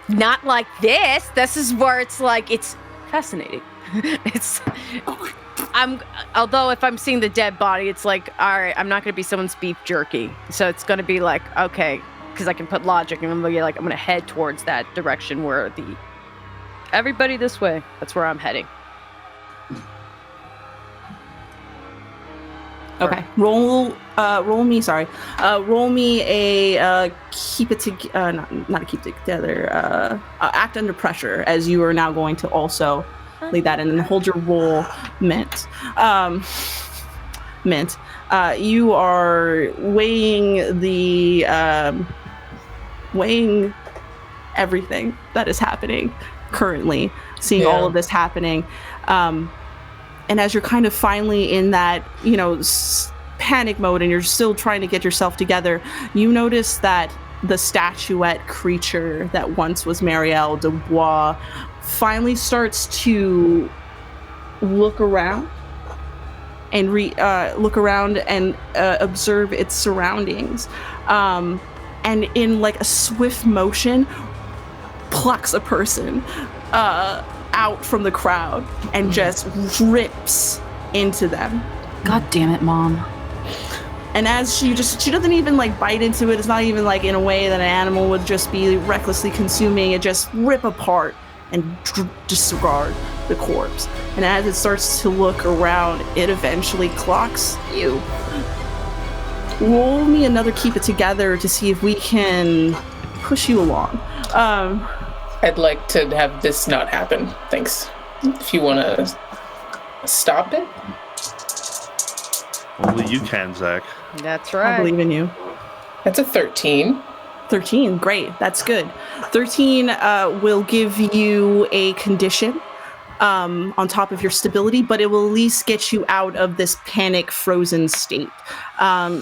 Speaker 3: Not like this. This is where it's like, it's fascinating. Although if I'm seeing the dead body, it's like, all right, I'm not going to be someone's beef jerky. So it's going to be like, okay, because I can put logic, and I'm going to head towards that direction where everybody this way. That's where I'm heading.
Speaker 1: Okay, roll me a keep it together, not a keep it together, act under pressure, as you are now going to also lead that, and then hold your roll, M.I.N.T. M.I.N.T. You are weighing everything that is happening currently, seeing all of this happening. And as you're kind of finally in that, panic mode, and you're still trying to get yourself together, you notice that the statuette creature that once was Marielle Dubois finally starts to look around and observe its surroundings, and in like a swift motion plucks a person out from the crowd and just rips into them.
Speaker 2: God damn it, Mom.
Speaker 1: And as she doesn't even like bite into it. It's not even like in a way that an animal would just be recklessly consuming. It just rip apart and disregard the corpse. And as it starts to look around, it eventually clocks you. Roll me another keep it together to see if we can push you along.
Speaker 6: I'd like to have this not happen. Thanks. If you want to stop it.
Speaker 4: Only you can, Zach.
Speaker 3: That's right.
Speaker 1: I believe in you.
Speaker 6: That's a 13.
Speaker 1: 13, great. That's good. 13 will give you a condition on top of your stability, but it will at least get you out of this panic frozen state.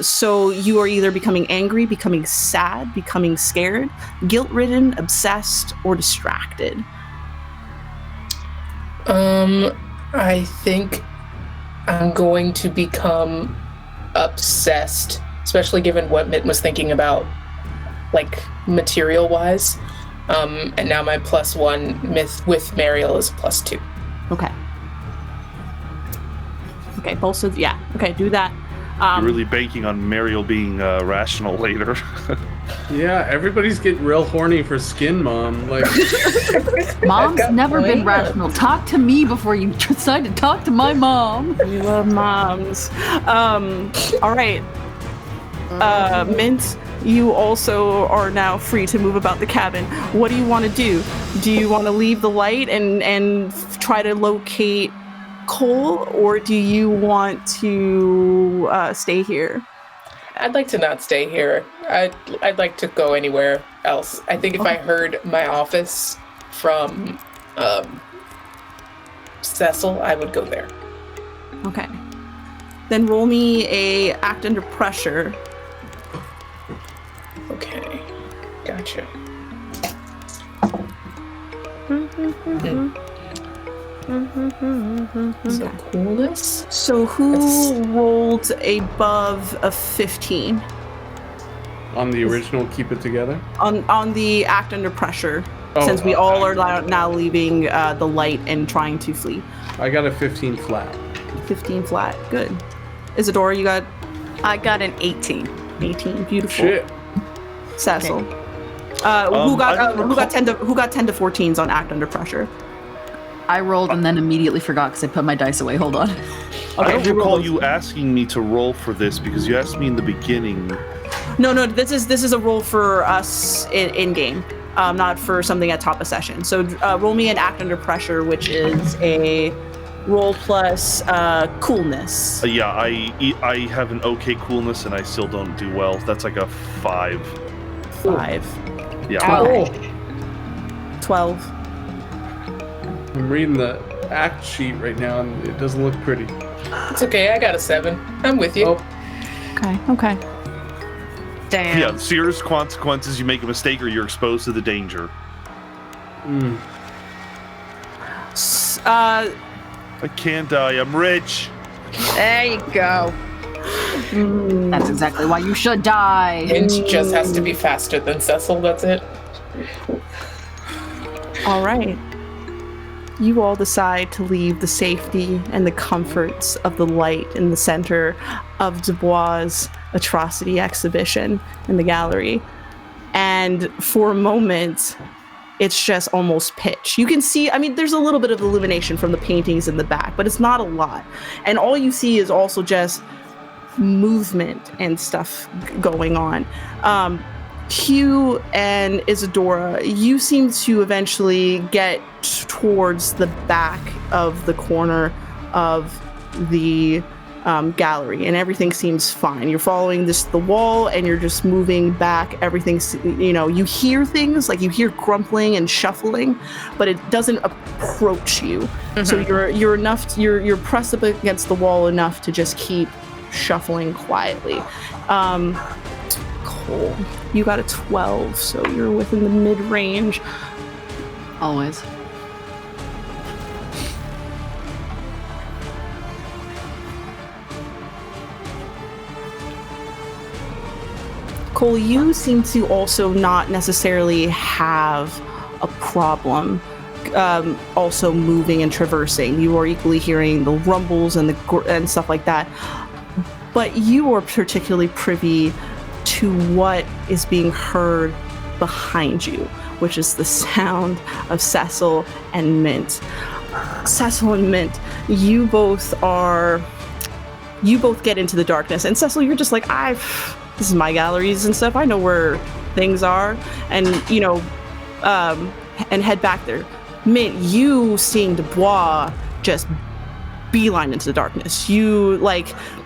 Speaker 1: So you are either becoming angry, becoming sad, becoming scared, guilt-ridden, obsessed, or distracted.
Speaker 6: I think I'm going to become obsessed, especially given what Mitt was thinking about, like, material-wise. And now my +1 with Mariel is +2.
Speaker 1: Okay. Okay, both sides, yeah. Okay, do that.
Speaker 4: You're really banking on Mariel being rational later.
Speaker 5: Yeah, everybody's getting real horny for skin, Mom. Like,
Speaker 2: Mom's
Speaker 6: got
Speaker 2: never been
Speaker 6: plans.
Speaker 2: rational. Talk to me before you decide to talk to my mom.
Speaker 1: We love moms. All right. Mint, you also are now free to move about the cabin. What do you want to do? Do you want to leave the light and try to locate Cole, or do you want to stay here?
Speaker 6: I'd like to not stay here. I'd like to go anywhere else. I think if I heard my office from Cecil, I would go there.
Speaker 1: Okay. Then roll me a act under pressure.
Speaker 6: Okay. Gotcha. So coolness.
Speaker 1: So who rolled above a 15
Speaker 5: on the original Keep It Together?
Speaker 1: on the act under pressure?
Speaker 5: Oh,
Speaker 1: Since we all are now leaving the light and trying to flee.
Speaker 5: I got a 15 flat.
Speaker 1: 15 flat. Good. Isadora, you got
Speaker 3: I got an 18.
Speaker 1: 18. Beautiful.
Speaker 5: Shit.
Speaker 1: Cecil.
Speaker 4: I
Speaker 1: Who
Speaker 4: don't
Speaker 1: got 10 to 14s on act under pressure?
Speaker 2: I rolled and then immediately forgot because I put my dice away. Hold on.
Speaker 4: I don't
Speaker 1: you roll
Speaker 4: recall
Speaker 1: those.
Speaker 4: you asking me to roll for this because you asked me in the beginning.
Speaker 1: No. This is a roll for us in game, not for something at top of session. So roll me an act under pressure, which is a roll plus coolness.
Speaker 4: Yeah, I have an okay coolness and I still don't do well. That's like a 5.
Speaker 1: 5.
Speaker 4: Yeah.
Speaker 1: 12.
Speaker 5: I'm reading the act sheet right now, and it doesn't look pretty.
Speaker 6: It's okay. I got a 7. I'm with you.
Speaker 5: Oh,
Speaker 1: Okay.
Speaker 3: Damn.
Speaker 4: Yeah, serious consequences. You make a mistake or you're exposed to the danger. I can't die. I'm rich.
Speaker 3: There you go.
Speaker 2: That's exactly why you should die.
Speaker 6: Minch just has to be faster than Cecil. That's it.
Speaker 1: All right. You all decide to leave the safety and the comforts of the light in the center of Dubois' Atrocity Exhibition in the gallery. And for a moment, it's just almost pitch. You can see, there's a little bit of illumination from the paintings in the back, but it's not a lot. And all you see is also just movement and stuff going on. Hugh and Isadora, you seem to eventually get towards the back of the corner of the gallery, and everything seems fine. You're following the wall, and you're just moving back. Everything's, you hear things, like you hear grumbling and shuffling, but it doesn't approach you. Mm-hmm. So you're pressed up against the wall enough to just keep shuffling quietly. Cole, you got a 12, so you're within the mid-range.
Speaker 2: Always.
Speaker 1: Cole, you seem to also not necessarily have a problem also moving and traversing. You are equally hearing the rumbles and and stuff like that. But you are particularly privy to what is being heard behind you, which is the sound of Cecil and M.I.N.T. Cecil and M.I.N.T, you both get into the darkness, and Cecil, you're just like, this is my galleries and stuff. I know where things are, and and head back there. M.I.N.T, you seeing Dubois just beeline into the darkness.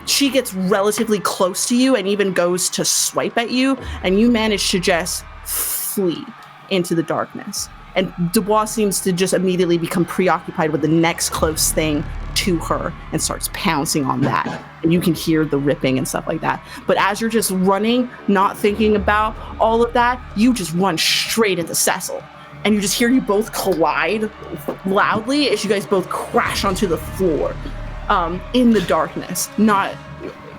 Speaker 1: She gets relatively close to you and even goes to swipe at you, and you manage to just flee into the darkness. And Dubois seems to just immediately become preoccupied with the next close thing to her and starts pouncing on that. And you can hear the ripping and stuff like that. But as you're just running, not thinking about all of that, you just run straight into Cecil. And you just hear you both collide loudly as you guys both crash onto the floor in the darkness. Not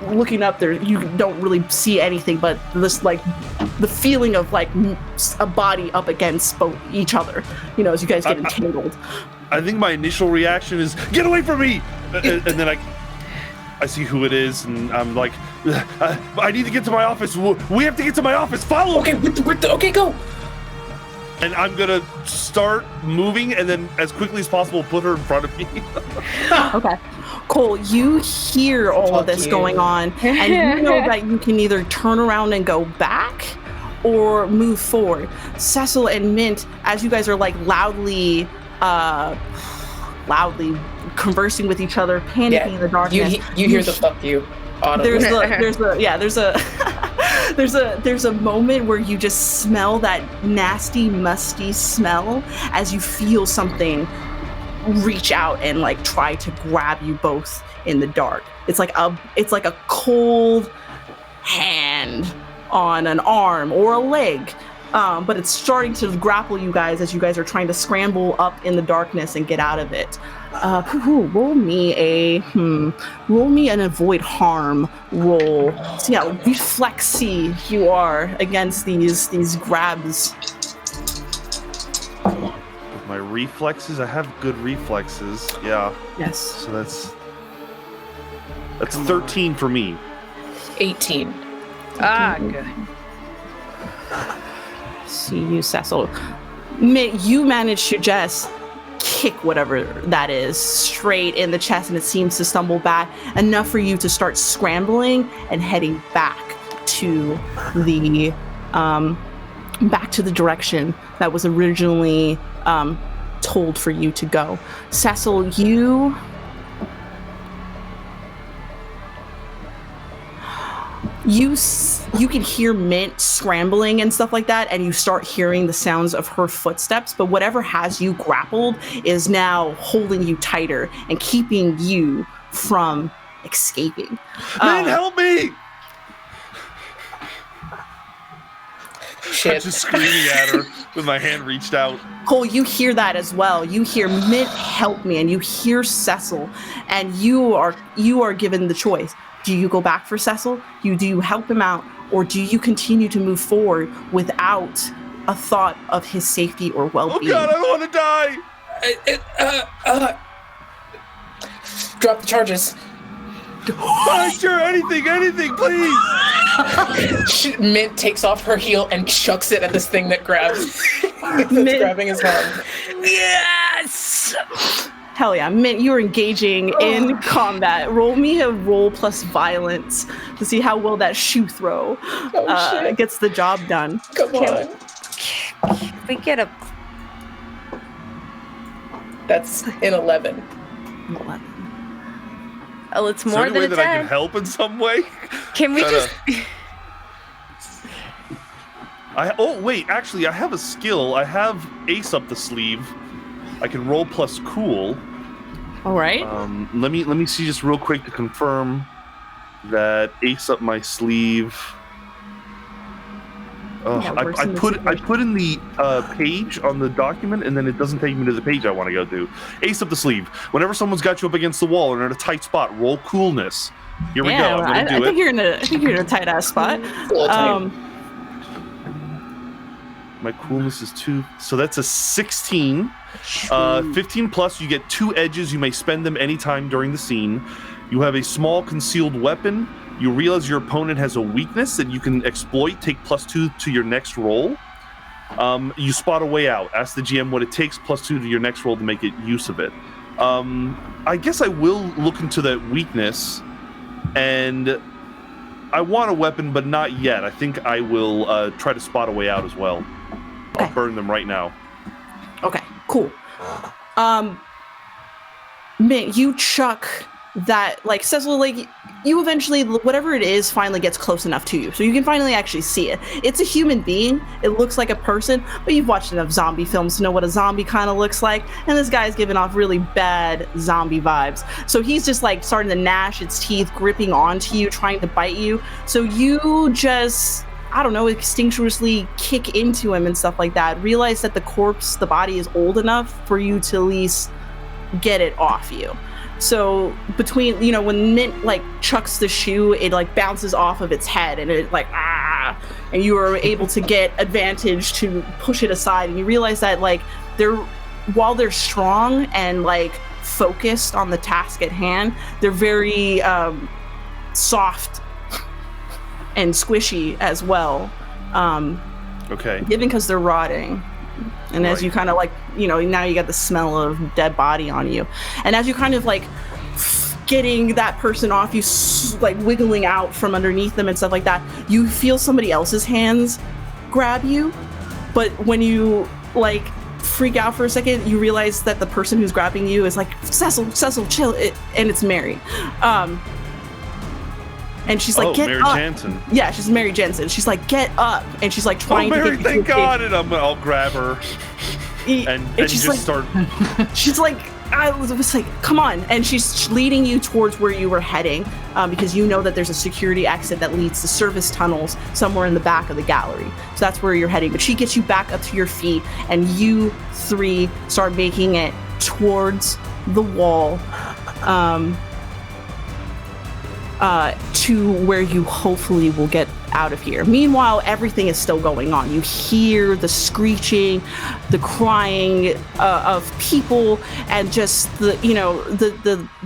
Speaker 1: looking up there, you don't really see anything but this, the feeling of a body up against each other, as you guys get entangled.
Speaker 4: I think my initial reaction is, get away from me! And then I see who it is, and I'm like, I need to get to my office. We have to get to my office. Follow me.
Speaker 6: Okay, go.
Speaker 4: And I'm gonna start moving, and then as quickly as possible, put her in front of me.
Speaker 1: Okay. Cole, you hear all of this going on, and you know that you can either turn around and go back or move forward. Cecil and M.I.N.T, as you guys are like loudly conversing with with other, panicking in the darkness.
Speaker 6: You hear the fuck you.
Speaker 1: There's a moment where you just smell that nasty, musty smell as you feel something reach out and like try to grab you both in the dark. It's like a cold hand on an arm or a leg, but it's starting to grapple you guys as you guys are trying to scramble up in the darkness and get out of it. Roll me an avoid harm roll. See how reflexy you are against these grabs.
Speaker 4: With my reflexes, I have good reflexes. Yeah.
Speaker 1: Yes.
Speaker 4: So that's 13 for me.
Speaker 6: 18.
Speaker 3: Good.
Speaker 1: See you, Cecil. You managed to just kick whatever that is straight in the chest, and it seems to stumble back enough for you to start scrambling and heading back to the direction that was originally told for you to go. Cecil, you can hear M.I.N.T scrambling and stuff like that, and you start hearing the sounds of her footsteps, but whatever has you grappled is now holding you tighter and keeping you from escaping.
Speaker 4: Man, help me!
Speaker 6: Shit.
Speaker 4: I'm just screaming at her with my hand reached out.
Speaker 1: Cole, you hear that as well. You hear M.I.N.T help me, and you hear Cecil, and you are given the choice. Do you go back for Cecil? Do you help him out? Or do you continue to move forward without a thought of his safety or well-being?
Speaker 4: Oh God, I want to die!
Speaker 6: Drop the charges.
Speaker 4: Sure, anything, please!
Speaker 6: M.I.N.T takes off her heel and chucks it at this thing that grabs. That's grabbing his arm.
Speaker 3: Yes!
Speaker 1: Hell yeah, M.I.N.T, you're engaging in combat. Roll me a roll plus violence to see how well that shoe throw gets the job done.
Speaker 6: Come on.
Speaker 3: We get a...
Speaker 6: That's an 11.
Speaker 1: 11.
Speaker 3: Oh, it's
Speaker 4: Is there
Speaker 3: more
Speaker 4: any
Speaker 3: than
Speaker 4: way
Speaker 3: a
Speaker 4: that I
Speaker 3: 10.
Speaker 4: can help in some way?
Speaker 3: Can we just...
Speaker 4: Actually, I have a skill. I have Ace up the sleeve. I can roll plus cool.
Speaker 1: All right.
Speaker 4: Let me see just real quick to confirm that Ace up my sleeve. I put in the page on the document, and then it doesn't take me to the page I want to go to. Ace up the sleeve. Whenever someone's got you up against the wall and are in a tight spot, roll coolness. Here we go. I'm gonna do it.
Speaker 1: I think you're in a tight ass spot.
Speaker 4: My coolness is 2, so that's a 16. 15 plus, you get 2 edges. You may spend them anytime during the scene. You have a small concealed weapon. You realize your opponent has a weakness that you can exploit. Take +2 to your next roll. You spot a way out. Ask the GM what it takes, +2 to your next roll to make it use of it. I guess I will look into that weakness, and I want a weapon, but not yet. I think I will try to spot a way out as well.
Speaker 1: Okay.
Speaker 4: I'll burn them right now.
Speaker 1: Okay, cool. Man, you chuck that, like, Cecil, like, you eventually, whatever it is, finally gets close enough to you. So you can finally actually see it. It's a human being. It looks like a person, but you've watched enough zombie films to know what a zombie kind of looks like. And this guy's giving off really bad zombie vibes. So he's just, like, starting to gnash its teeth, gripping onto you, trying to bite you. So you just, I don't know, instinctually kick into him and stuff like that. Realize that the body is old enough for you to at least get it off you. So between, when M.I.N.T like chucks the shoe, it like bounces off of its head and it like, and you are able to get advantage to push it aside. And you realize that like while they're strong and like focused on the task at hand. They're very soft and squishy as well.
Speaker 4: Okay.
Speaker 1: Given because they're rotting. And as you kind of like, now you got the smell of dead body on you. And as you kind of like getting that person off, you like wiggling out from underneath them and stuff like that, you feel somebody else's hands grab you. But when you like freak out for a second, you realize that the person who's grabbing you is like, Cecil, chill. And it's Mary. And she's like, get
Speaker 4: Mary
Speaker 1: up.
Speaker 4: Jansen.
Speaker 1: Yeah, she's Mary Jensen. She's like, get up. And she's like trying to
Speaker 4: Mary,
Speaker 1: get
Speaker 4: thank God. And I'll grab her. And
Speaker 1: she's
Speaker 4: just
Speaker 1: like,
Speaker 4: start.
Speaker 1: She's like, I was like, come on. And she's leading you towards where you were heading because you know that there's a security exit that leads to service tunnels somewhere in the back of the gallery. So that's where you're heading. But she gets you back up to your feet and you three start making it towards the wall to where you hopefully will get out of here. Meanwhile, everything is still going on. You hear the screeching, the crying of people, and just the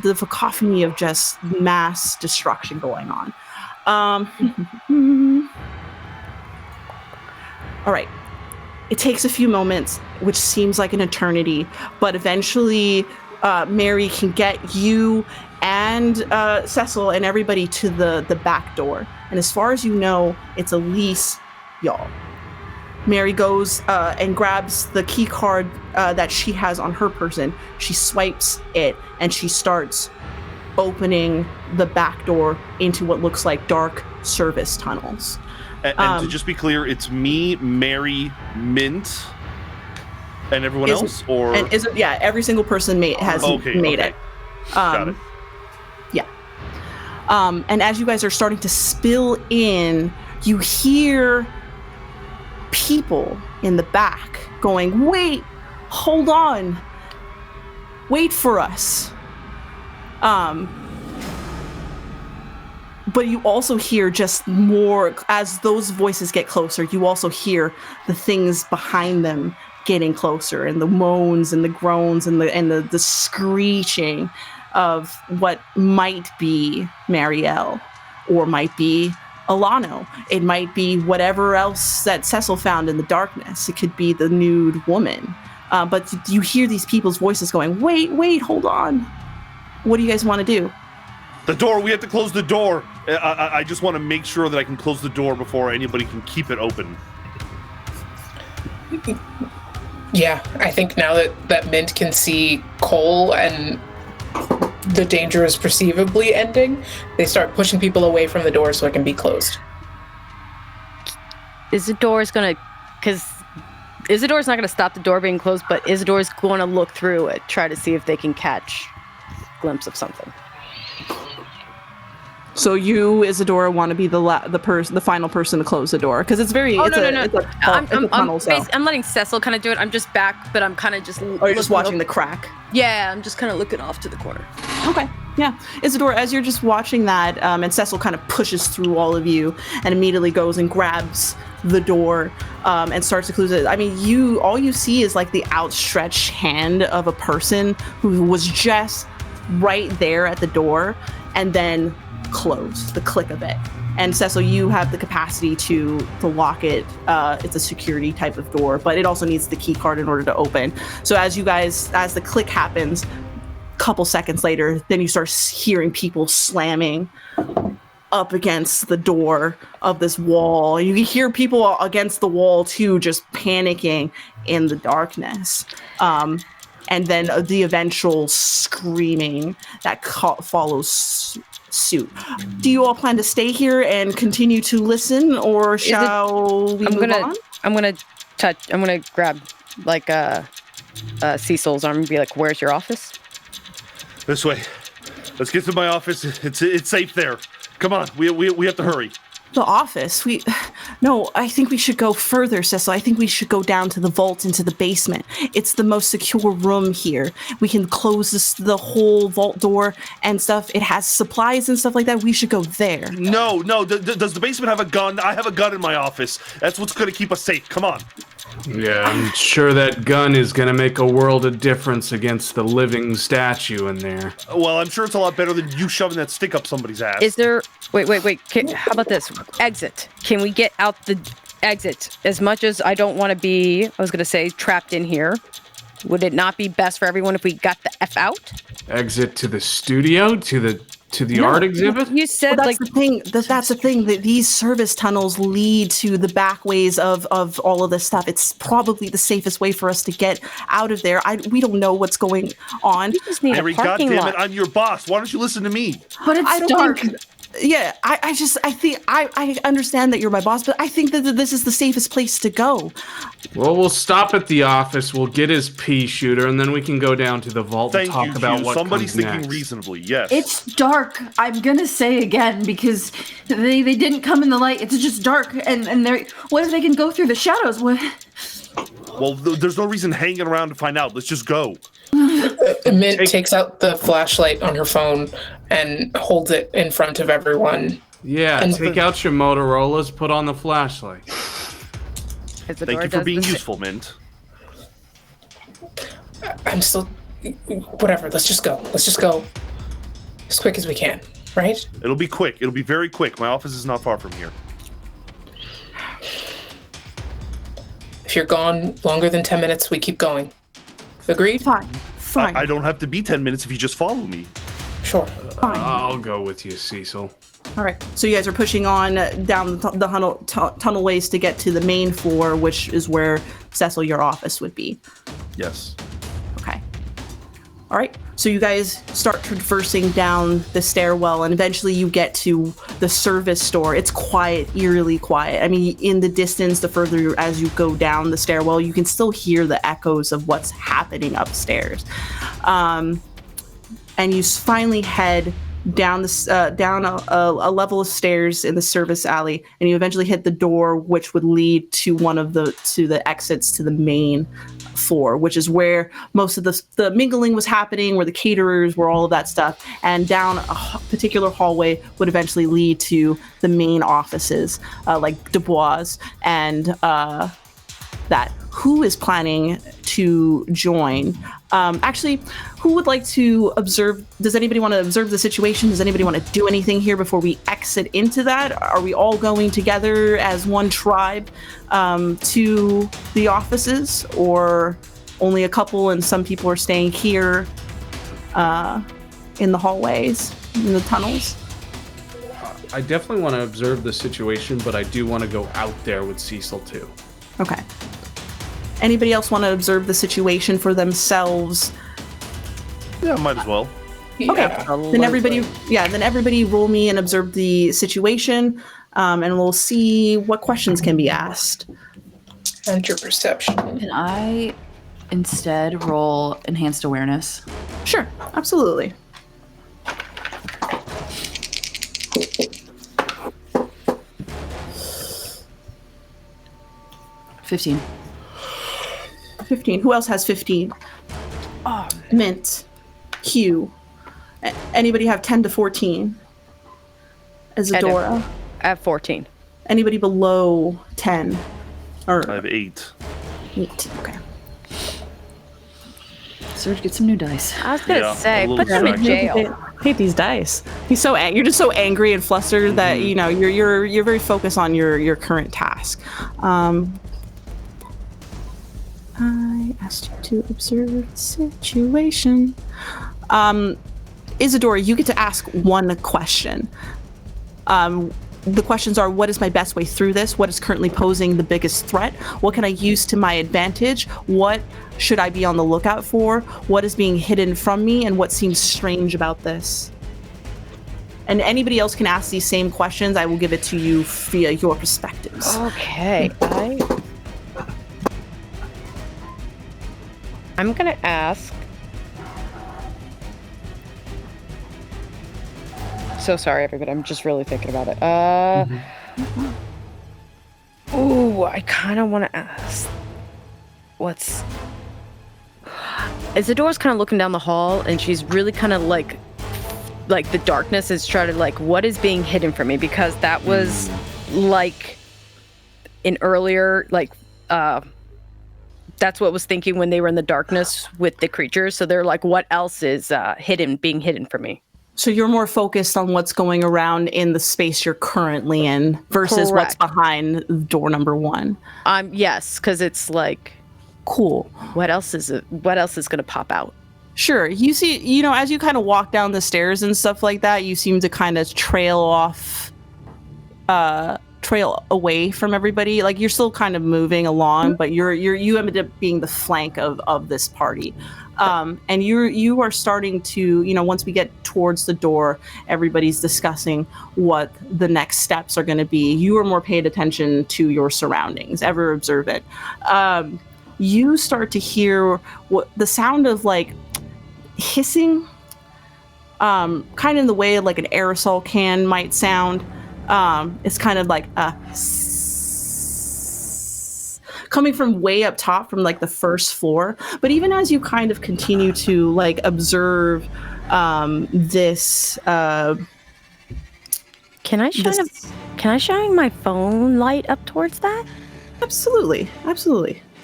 Speaker 1: cacophony of just mass destruction going on. All right. It takes a few moments, which seems like an eternity, but eventually Mary can get you and Cecil and everybody to the back door. And as far as you know, it's Elise, y'all. Mary goes and grabs the key card that she has on her person. She swipes it and she starts opening the back door into what looks like dark service tunnels.
Speaker 4: And to just be clear, it's me, Mary, M.I.N.T, and everyone else? Or
Speaker 1: every single person has made it.
Speaker 4: Got it.
Speaker 1: Yeah. And as you guys are starting to spill in, you hear people in the back going, wait, hold on, wait for us. But you also hear just more, as those voices get closer, you also hear the things behind them getting closer, and the moans and the groans and the screeching of what might be Marielle, or might be Alano. It might be whatever else that Cecil found in the darkness. It could be the nude woman. But you hear these people's voices going, wait, hold on. What do you guys want to do?
Speaker 4: The door, we have to close the door. I just want to make sure that I can close the door before anybody can keep it open.
Speaker 6: Yeah, I think now that M.I.N.T can see Cole and the danger is perceivably ending, they start pushing people away from the door so it can be closed.
Speaker 3: Isadora's not going to stop the door being closed, but Isadora's going to look through it, try to see if they can catch a glimpse of something.
Speaker 1: So you, Isadora, want to be the final person to close the door, because it's very.
Speaker 3: No.
Speaker 1: I'm
Speaker 3: letting Cecil kind of do it. I'm just back, but I'm kind of just.
Speaker 1: Or you're just watching the crack.
Speaker 3: Yeah, I'm just kind of looking off to the corner.
Speaker 1: Okay, yeah, Isadora, as you're just watching that, and Cecil kind of pushes through all of you and immediately goes and grabs the door and starts to close it. I mean, all you see is like the outstretched hand of a person who was just right there at the door, and then close, the click of it. And Cecil, you have the capacity to lock it. It's a security type of door, but it also needs the key card in order to open. So as the click happens, a couple seconds later, then you start hearing people slamming up against the door of this wall. You hear people against the wall too, just panicking in the darkness. And then the eventual screaming that follows suit. Do you all plan to stay here and continue to listen, or shall we move on?
Speaker 3: I'm gonna grab like Cecil's arm and be like, "Where's your office?"
Speaker 4: This way. Let's get to my office. It's safe there. Come on, we have to hurry.
Speaker 1: The office? No, I think we should go further, Cecil. I think we should go down to the vault into the basement. It's the most secure room here. We can close the whole vault door and stuff. It has supplies and stuff like that. We should go there.
Speaker 4: No. Does the basement have a gun? I have a gun in my office. That's what's going to keep us safe. Come on.
Speaker 5: Yeah, I'm sure that gun is gonna make a world of difference against the living statue in there.
Speaker 4: Well, I'm sure it's a lot better than you shoving that stick up somebody's ass.
Speaker 3: Is there... Wait. How about this? Exit. Can we get out the exit? As much as I don't want to be, I was going to say, trapped in here, would it not be best for everyone if we got the F out?
Speaker 5: Exit to the studio? To the art exhibit?
Speaker 3: You said,
Speaker 1: That's the thing. That's the thing. That these service tunnels lead to the back ways of all of this stuff. It's probably the safest way for us to get out of there. We don't know what's going on.
Speaker 3: We just need
Speaker 4: Mary,
Speaker 3: a parking
Speaker 4: goddamn
Speaker 3: lot.
Speaker 4: it, I'm your boss. Why don't you listen to me?
Speaker 2: But it's
Speaker 1: I don't
Speaker 2: dark.
Speaker 1: think. Yeah, I think I understand that you're my boss, but I think that this is the safest place to go.
Speaker 5: Well, we'll stop at the office, we'll get his pea shooter, and then we can go down to the vault
Speaker 4: Thank
Speaker 5: and talk
Speaker 4: you,
Speaker 5: about
Speaker 4: Hugh.
Speaker 5: what
Speaker 4: Somebody's
Speaker 5: comes
Speaker 4: thinking
Speaker 5: next.
Speaker 4: reasonably, yes.
Speaker 2: It's dark. I'm gonna say again because they didn't come in the light. It's just dark, and they're. What if they can go through the shadows? What?
Speaker 4: Well, there's no reason hanging around to find out. Let's just go.
Speaker 6: M.I.N.T takes out the flashlight on her phone and holds it in front of everyone.
Speaker 5: Yeah,
Speaker 6: And
Speaker 5: take out your Motorola's, put on the flashlight.
Speaker 4: Thank you for being useful, M.I.N.T.
Speaker 6: I'm still... Whatever, let's just go. Let's just go as quick as we can, right?
Speaker 4: It'll be quick. It'll be very quick. My office is not far from here.
Speaker 6: If you're gone longer than 10 minutes, we keep going. Agreed?
Speaker 1: Fine.
Speaker 4: I don't have to be 10 minutes if you just follow me.
Speaker 6: Sure.
Speaker 1: Fine.
Speaker 5: I'll go with you, Cecil.
Speaker 1: All right. So you guys are pushing on down the tunnel ways to get to the main floor, which is where, Cecil, your office would be.
Speaker 4: Yes.
Speaker 1: Okay. All right. So you guys start traversing down the stairwell, and eventually you get to the service store. It's quiet, eerily quiet. I mean, in the distance, the further as you go down the stairwell, you can still hear the echoes of what's happening upstairs. And you finally head down a level of stairs in the service alley, and you eventually hit the door, which would lead to one of the exits to the main floor, which is where most of the mingling was happening, where the caterers were, all of that stuff. And down a particular hallway would eventually lead to the main offices, like Dubois and that. Who is planning to join? Actually, who would like to observe? Does anybody want to observe the situation? Does anybody want to do anything here before we exit into that? Are we all going together as one tribe to the offices, or only a couple and some people are staying here in the hallways, in the tunnels?
Speaker 5: I definitely want to observe the situation, but I do want to go out there with Cecil too.
Speaker 1: Okay. Anybody else want to observe the situation for themselves?
Speaker 4: Yeah, might as well.
Speaker 1: Okay. Then everybody roll me and observe the situation, and we'll see what questions can be asked.
Speaker 6: And your perception.
Speaker 2: Can I instead roll enhanced awareness?
Speaker 1: Sure, absolutely.
Speaker 2: $15.
Speaker 1: 15. Who else has 15? Oh, M.I.N.T. Hugh. Anybody have 10 to 14? Isadora.
Speaker 3: I have 14.
Speaker 1: Anybody below 10? Or
Speaker 4: I have 8.
Speaker 1: 8. Okay.
Speaker 2: Serge, get some new dice.
Speaker 3: I was gonna
Speaker 4: Yeah, a
Speaker 3: say,
Speaker 4: little
Speaker 3: put them in
Speaker 4: distracted.
Speaker 3: jail.
Speaker 1: I hate these dice. He's so you're just so angry and flustered that you're very focused on your current task. I asked you to observe the situation. Isadora, you get to ask one question. The questions are: what is my best way through this? What is currently posing the biggest threat? What can I use to my advantage? What should I be on the lookout for? What is being hidden from me? And what seems strange about this? And anybody else can ask these same questions. I will give it to you via your perspectives.
Speaker 3: Okay, I'm gonna ask. So sorry, everybody. I'm just really thinking about it. Ooh, I kind of want to ask. Isadora's kind of looking down the hall, and she's really kind of like the darkness is trying to like, what is being hidden from me? Because that was like an earlier That's what was thinking when they were in the darkness with the creatures. So they're like, what else is being hidden from me?
Speaker 1: So you're more focused on what's going around in the space you're currently in versus what's
Speaker 3: Correct.
Speaker 1: behind door number 1.
Speaker 3: Yes, because it's like,
Speaker 1: Cool.
Speaker 3: what else is going to pop out?
Speaker 1: Sure. You see, as you kind of walk down the stairs and stuff like that, you seem to kind of trail away from everybody. Like you're still kind of moving along, but you ended up being the flank of this party. And you are starting to, once we get towards the door, everybody's discussing what the next steps are going to be. You are more paid attention to your surroundings, ever observant. You start to hear what the sound of like hissing, kind of in the way like an aerosol can might sound. It's kind of like a coming from way up top from like the first floor. But even as you kind of continue to like observe this,
Speaker 3: Can I shine my phone light up towards that?
Speaker 1: absolutely.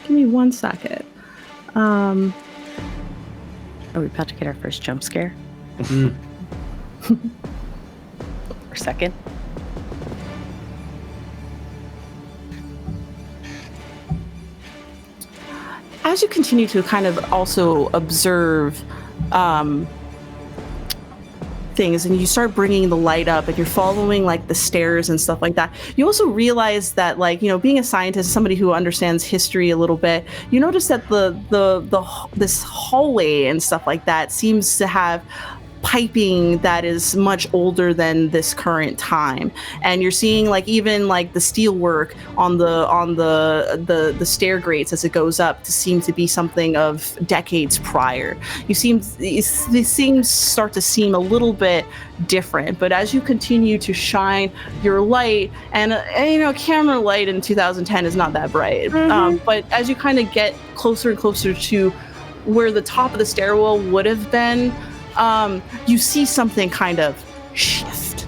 Speaker 1: Give me 1 second.
Speaker 3: Are we about to get our first jump scare? Or second?
Speaker 1: As you continue to kind of also observe things and you start bringing the light up and you're following like the stairs and stuff like that, you also realize that like, being a scientist, somebody who understands history a little bit, you notice that this hallway and stuff like that seems to have piping that is much older than this current time, and you're seeing like even like the steel work on the stair grates as it goes up to seem to be something of decades prior. These things start to seem a little bit different, but as you continue to shine your light, and camera light in 2010 is not that bright, but as you kind of get closer and closer to where the top of the stairwell would have been, you see something kind of shift.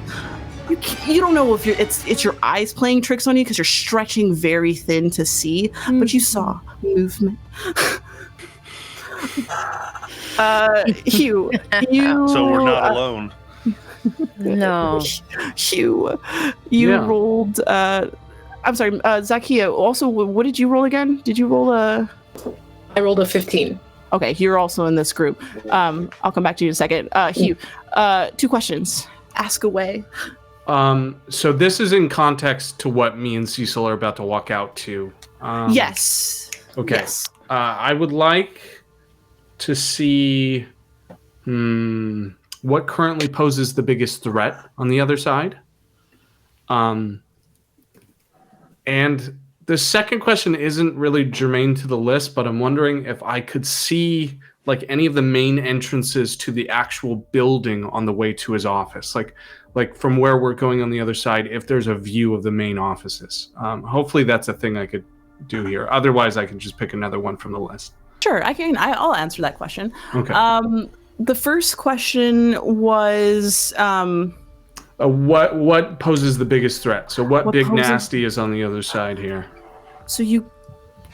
Speaker 1: You don't know if it's your eyes playing tricks on you because you're stretching very thin to see, but you saw movement. Hugh,
Speaker 4: So we're not alone.
Speaker 3: No.
Speaker 1: Hugh, you rolled. I'm sorry, Zakiya. Also, what did you roll again? Did you roll a?
Speaker 6: I rolled a 15.
Speaker 1: Okay, you're also in this group. I'll come back to you in a second. Hugh, 2 questions. Ask away.
Speaker 5: So this is in context to what me and Cecil are about to walk out to.
Speaker 1: Yes.
Speaker 5: Okay.
Speaker 1: Yes.
Speaker 5: I would like to see what currently poses the biggest threat on the other side. And the second question isn't really germane to the list, but I'm wondering if I could see like any of the main entrances to the actual building on the way to his office, like from where we're going on the other side, if there's a view of the main offices. Hopefully that's a thing I could do here. Otherwise, I can just pick another one from the list.
Speaker 1: Sure, I'll answer that question.
Speaker 5: Okay.
Speaker 1: The first question was
Speaker 5: what poses the biggest threat? So what big nasty is on the other side here?
Speaker 1: So you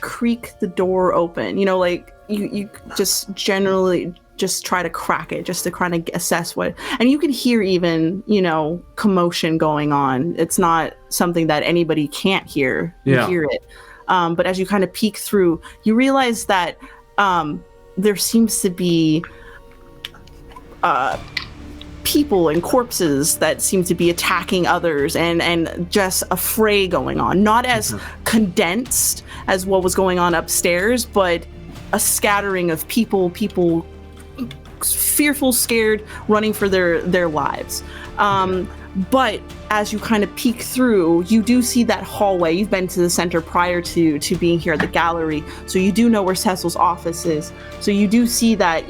Speaker 1: creak the door open, like you just generally just try to crack it just to kind of assess what, and you can hear even, commotion going on. It's not something that anybody can't hear. You hear it. But as you kind of peek through, you realize that there seems to be people and corpses that seem to be attacking others, and just a fray going on, not as condensed as what was going on upstairs, but a scattering of people fearful, scared, running for their lives. But as you kind of peek through, you do see that hallway. You've been to the center prior to being here at the gallery, so you do know where Cecil's office is. So you do see that,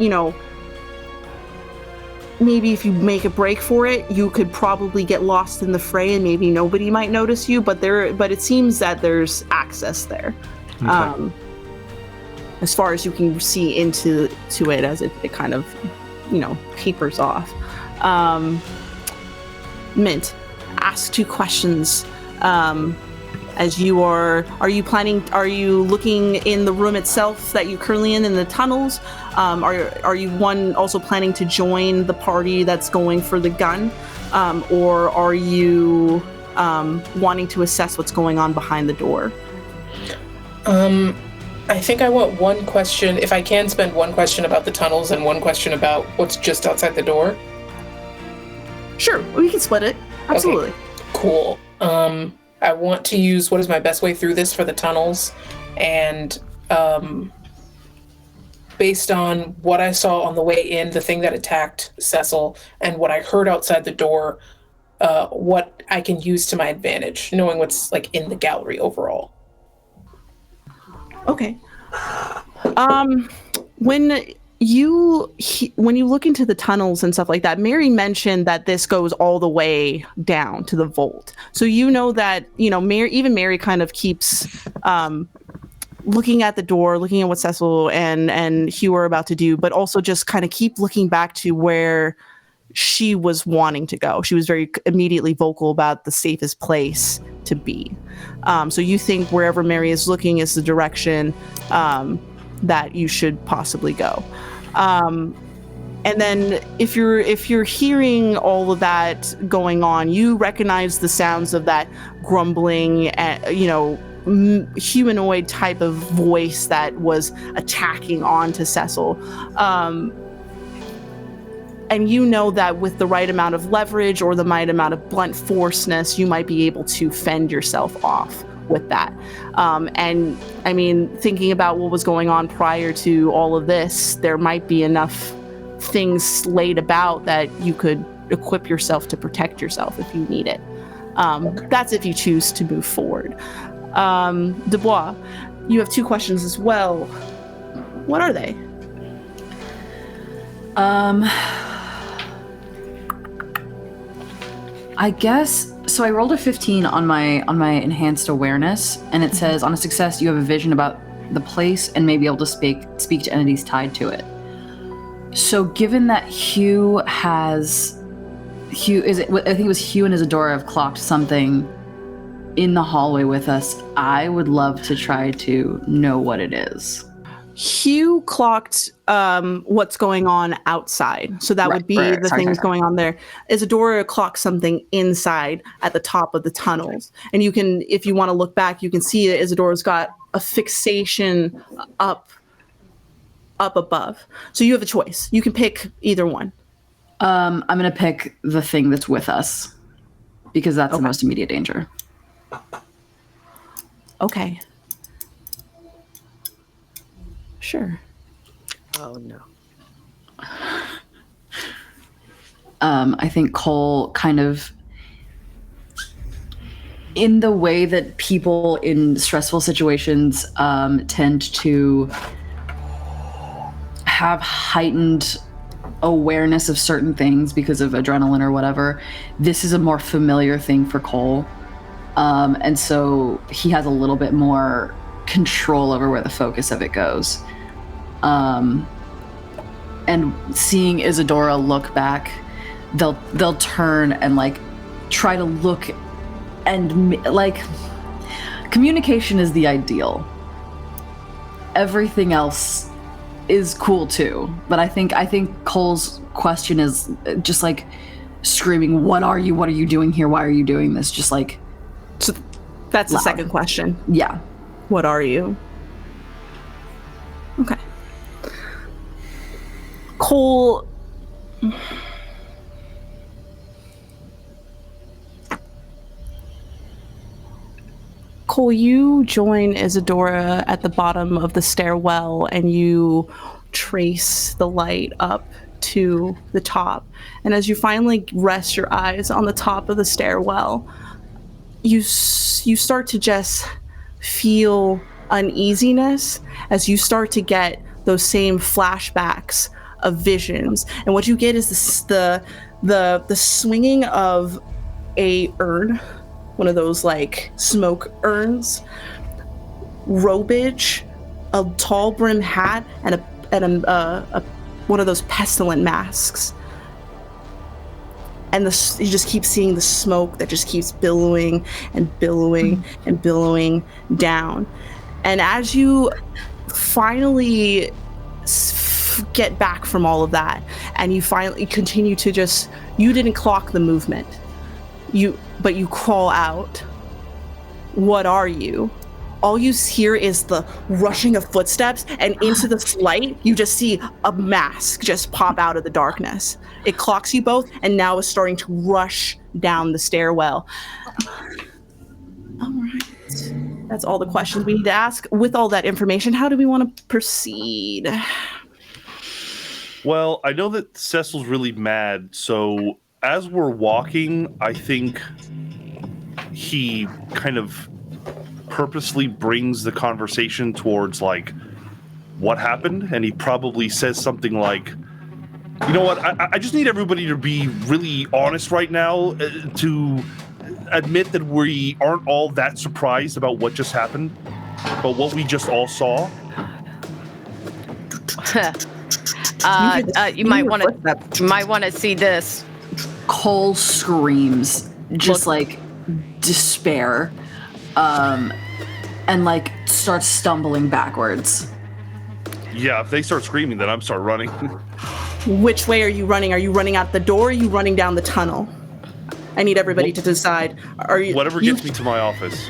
Speaker 1: maybe if you make a break for it, you could probably get lost in the fray and maybe nobody might notice you, but it seems that there's access there.
Speaker 5: Okay.
Speaker 1: As far as you can see into it as it kind of, tapers off. M.I.N.T, ask 2 questions, and as you are you looking in the room itself that you're currently in the tunnels? Are you also planning to join the party that's going for the gun? Or are you wanting to assess what's going on behind the door?
Speaker 6: I think I want one question, if I can spend one question about the tunnels and one question about what's just outside the door.
Speaker 1: Sure, we can split it. Absolutely.
Speaker 6: Okay, cool. I want to use what is my best way through this for the tunnels, and based on what I saw on the way in, the thing that attacked Cecil, and what I heard outside the door, what I can use to my advantage, knowing what's like in the gallery overall.
Speaker 1: Okay. When you look into the tunnels and stuff like that, Mary mentioned that this goes all the way down to the vault. So you know that, Mary kind of keeps looking at the door, looking at what Cecil and Hugh are about to do, but also just kind of keep looking back to where she was wanting to go. She was very immediately vocal about the safest place to be. So you think wherever Mary is looking is the direction that you should possibly go. And then if you're hearing all of that going on, you recognize the sounds of that grumbling, humanoid type of voice that was attacking onto Cecil. And you know that with the right amount of leverage or the right amount of blunt forceness, you might be able to fend yourself off with that. And I mean, thinking about what was going on prior to all of this, there might be enough things laid about that you could equip yourself to protect yourself if you need it. That's if you choose to move forward. Dubois, you have 2 questions as well. What are they?
Speaker 2: I guess so. I rolled a 15 on my enhanced awareness, and it says on a success you have a vision about the place and may be able to speak to entities tied to it. So given that Hugh, I think it was Hugh and Isadora have clocked something in the hallway with us, I would love to try to know what it is.
Speaker 1: Hugh clocked what's going on outside. So that would be the things going on there. Isadora clocked something inside at the top of the tunnels. And you can, if you want to look back, you can see that Isadora's got a fixation up above. So you have a choice. You can pick either one.
Speaker 2: I'm going to pick the thing that's with us because that's the most immediate danger.
Speaker 1: Okay. Sure.
Speaker 3: Oh no.
Speaker 2: I think Cole kind of, in the way that people in stressful situations tend to have heightened awareness of certain things because of adrenaline or whatever, this is a more familiar thing for Cole. And so he has a little bit more control over where the focus of it goes. And seeing Isadora look back, they'll turn and like try to look, and like communication is the ideal. Everything else is cool too, but I think Cole's question is just like screaming, "What are you? What are you doing here? Why are you doing this?" Just like.
Speaker 1: So that's
Speaker 2: loud.
Speaker 1: The second question.
Speaker 2: Yeah.
Speaker 1: What are you? Okay. Cole. Cole, you join Isadora at the bottom of the stairwell and you trace the light up to the top. And as you finally rest your eyes on the top of the stairwell, you start to just feel uneasiness as you start to get those same flashbacks of visions. And what you get is the swinging of a urn, one of those like smoke urns, robage, a tall brim hat, and a one of those pestilent masks. and you just keep seeing the smoke that just keeps billowing and billowing and billowing down. And as you finally get back from all of that, and you finally continue to you didn't clock the movement, but you crawl out. What are you? All you hear is the rushing of footsteps, and into the light, you just see a mask just pop out of the darkness. It clocks you both, and now is starting to rush down the stairwell. All right. That's all the questions we need to ask. With all that information, how do we want to proceed?
Speaker 4: Well, I know that Cecil's really mad, so as we're walking, I think he kind of purposely brings the conversation towards, like, what happened, and he probably says something like, you know what, I just need everybody to be really honest right now, to admit that we aren't all that surprised about what just happened, but what we just all saw.
Speaker 3: You might want to see this.
Speaker 2: Cole screams, just like despair, and like starts stumbling backwards.
Speaker 4: Yeah, if they start screaming, then I'm start running.
Speaker 1: Which way are you running? Are you running out the door, or are you running down the tunnel? I need everybody to decide. Are you
Speaker 4: whatever gets me to my office?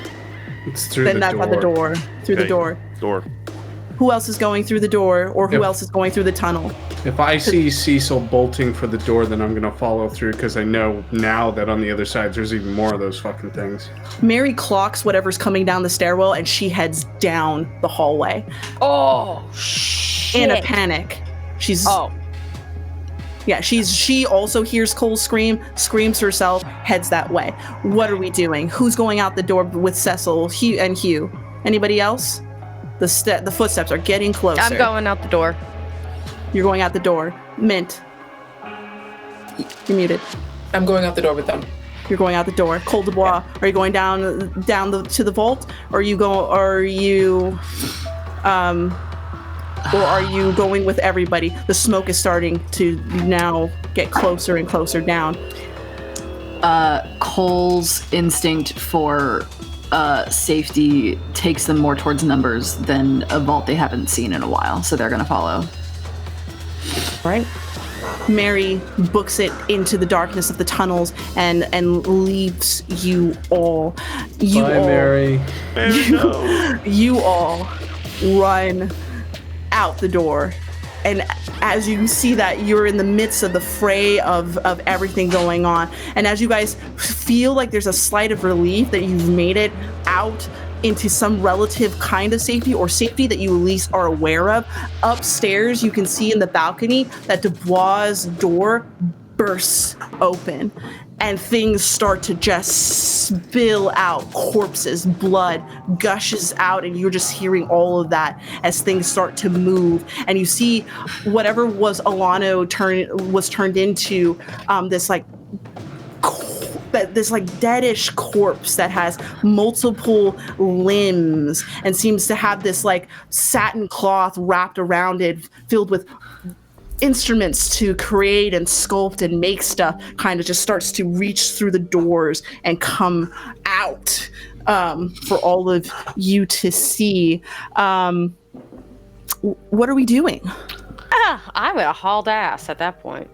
Speaker 5: It's through
Speaker 1: then
Speaker 5: the
Speaker 1: that's
Speaker 5: door.
Speaker 1: at the door. Through the door.
Speaker 4: Door.
Speaker 1: Who else is going through the door, or who else is going through the tunnel?
Speaker 5: If I see Cecil bolting for the door, then I'm gonna follow through, because I know now that on the other side there's even more of those fucking things.
Speaker 1: Mary clocks whatever's coming down the stairwell, and she heads down the hallway.
Speaker 3: Oh, shit.
Speaker 1: In a panic. She also hears Cole screams herself, heads that way. What are we doing? Who's going out the door with Cecil, Hugh? Anybody else? The footsteps are getting closer.
Speaker 3: I'm going out the door.
Speaker 1: You're going out the door. Mint. You're muted.
Speaker 6: I'm going out the door with them.
Speaker 1: You're going out the door. Cole Dubois, are you going down to the vault? Or are you going with everybody? The smoke is starting to now get closer and closer down.
Speaker 2: Cole's instinct for safety takes them more towards numbers than a vault they haven't seen in a while, so they're going to follow.
Speaker 1: Right. Mary books it into the darkness of the tunnels and leaves you all.
Speaker 5: Bye, Mary.
Speaker 1: You all run out the door. And as you see that, you're in the midst of the fray of everything going on. And as you guys feel like there's a slight of relief that you've made it out into some relative kind of safety, or safety that you at least are aware of, upstairs you can see in the balcony that Dubois' door bursts open. And things start to just spill out. Corpses, blood gushes out, and you're just hearing all of that as things start to move. And you see whatever was Alano turned into this deadish corpse that has multiple limbs and seems to have this like satin cloth wrapped around it, filled with instruments to create and sculpt and make stuff, kind of just starts to reach through the doors and come out for all of you to see. What are we doing?
Speaker 3: I would have hauled ass at that point.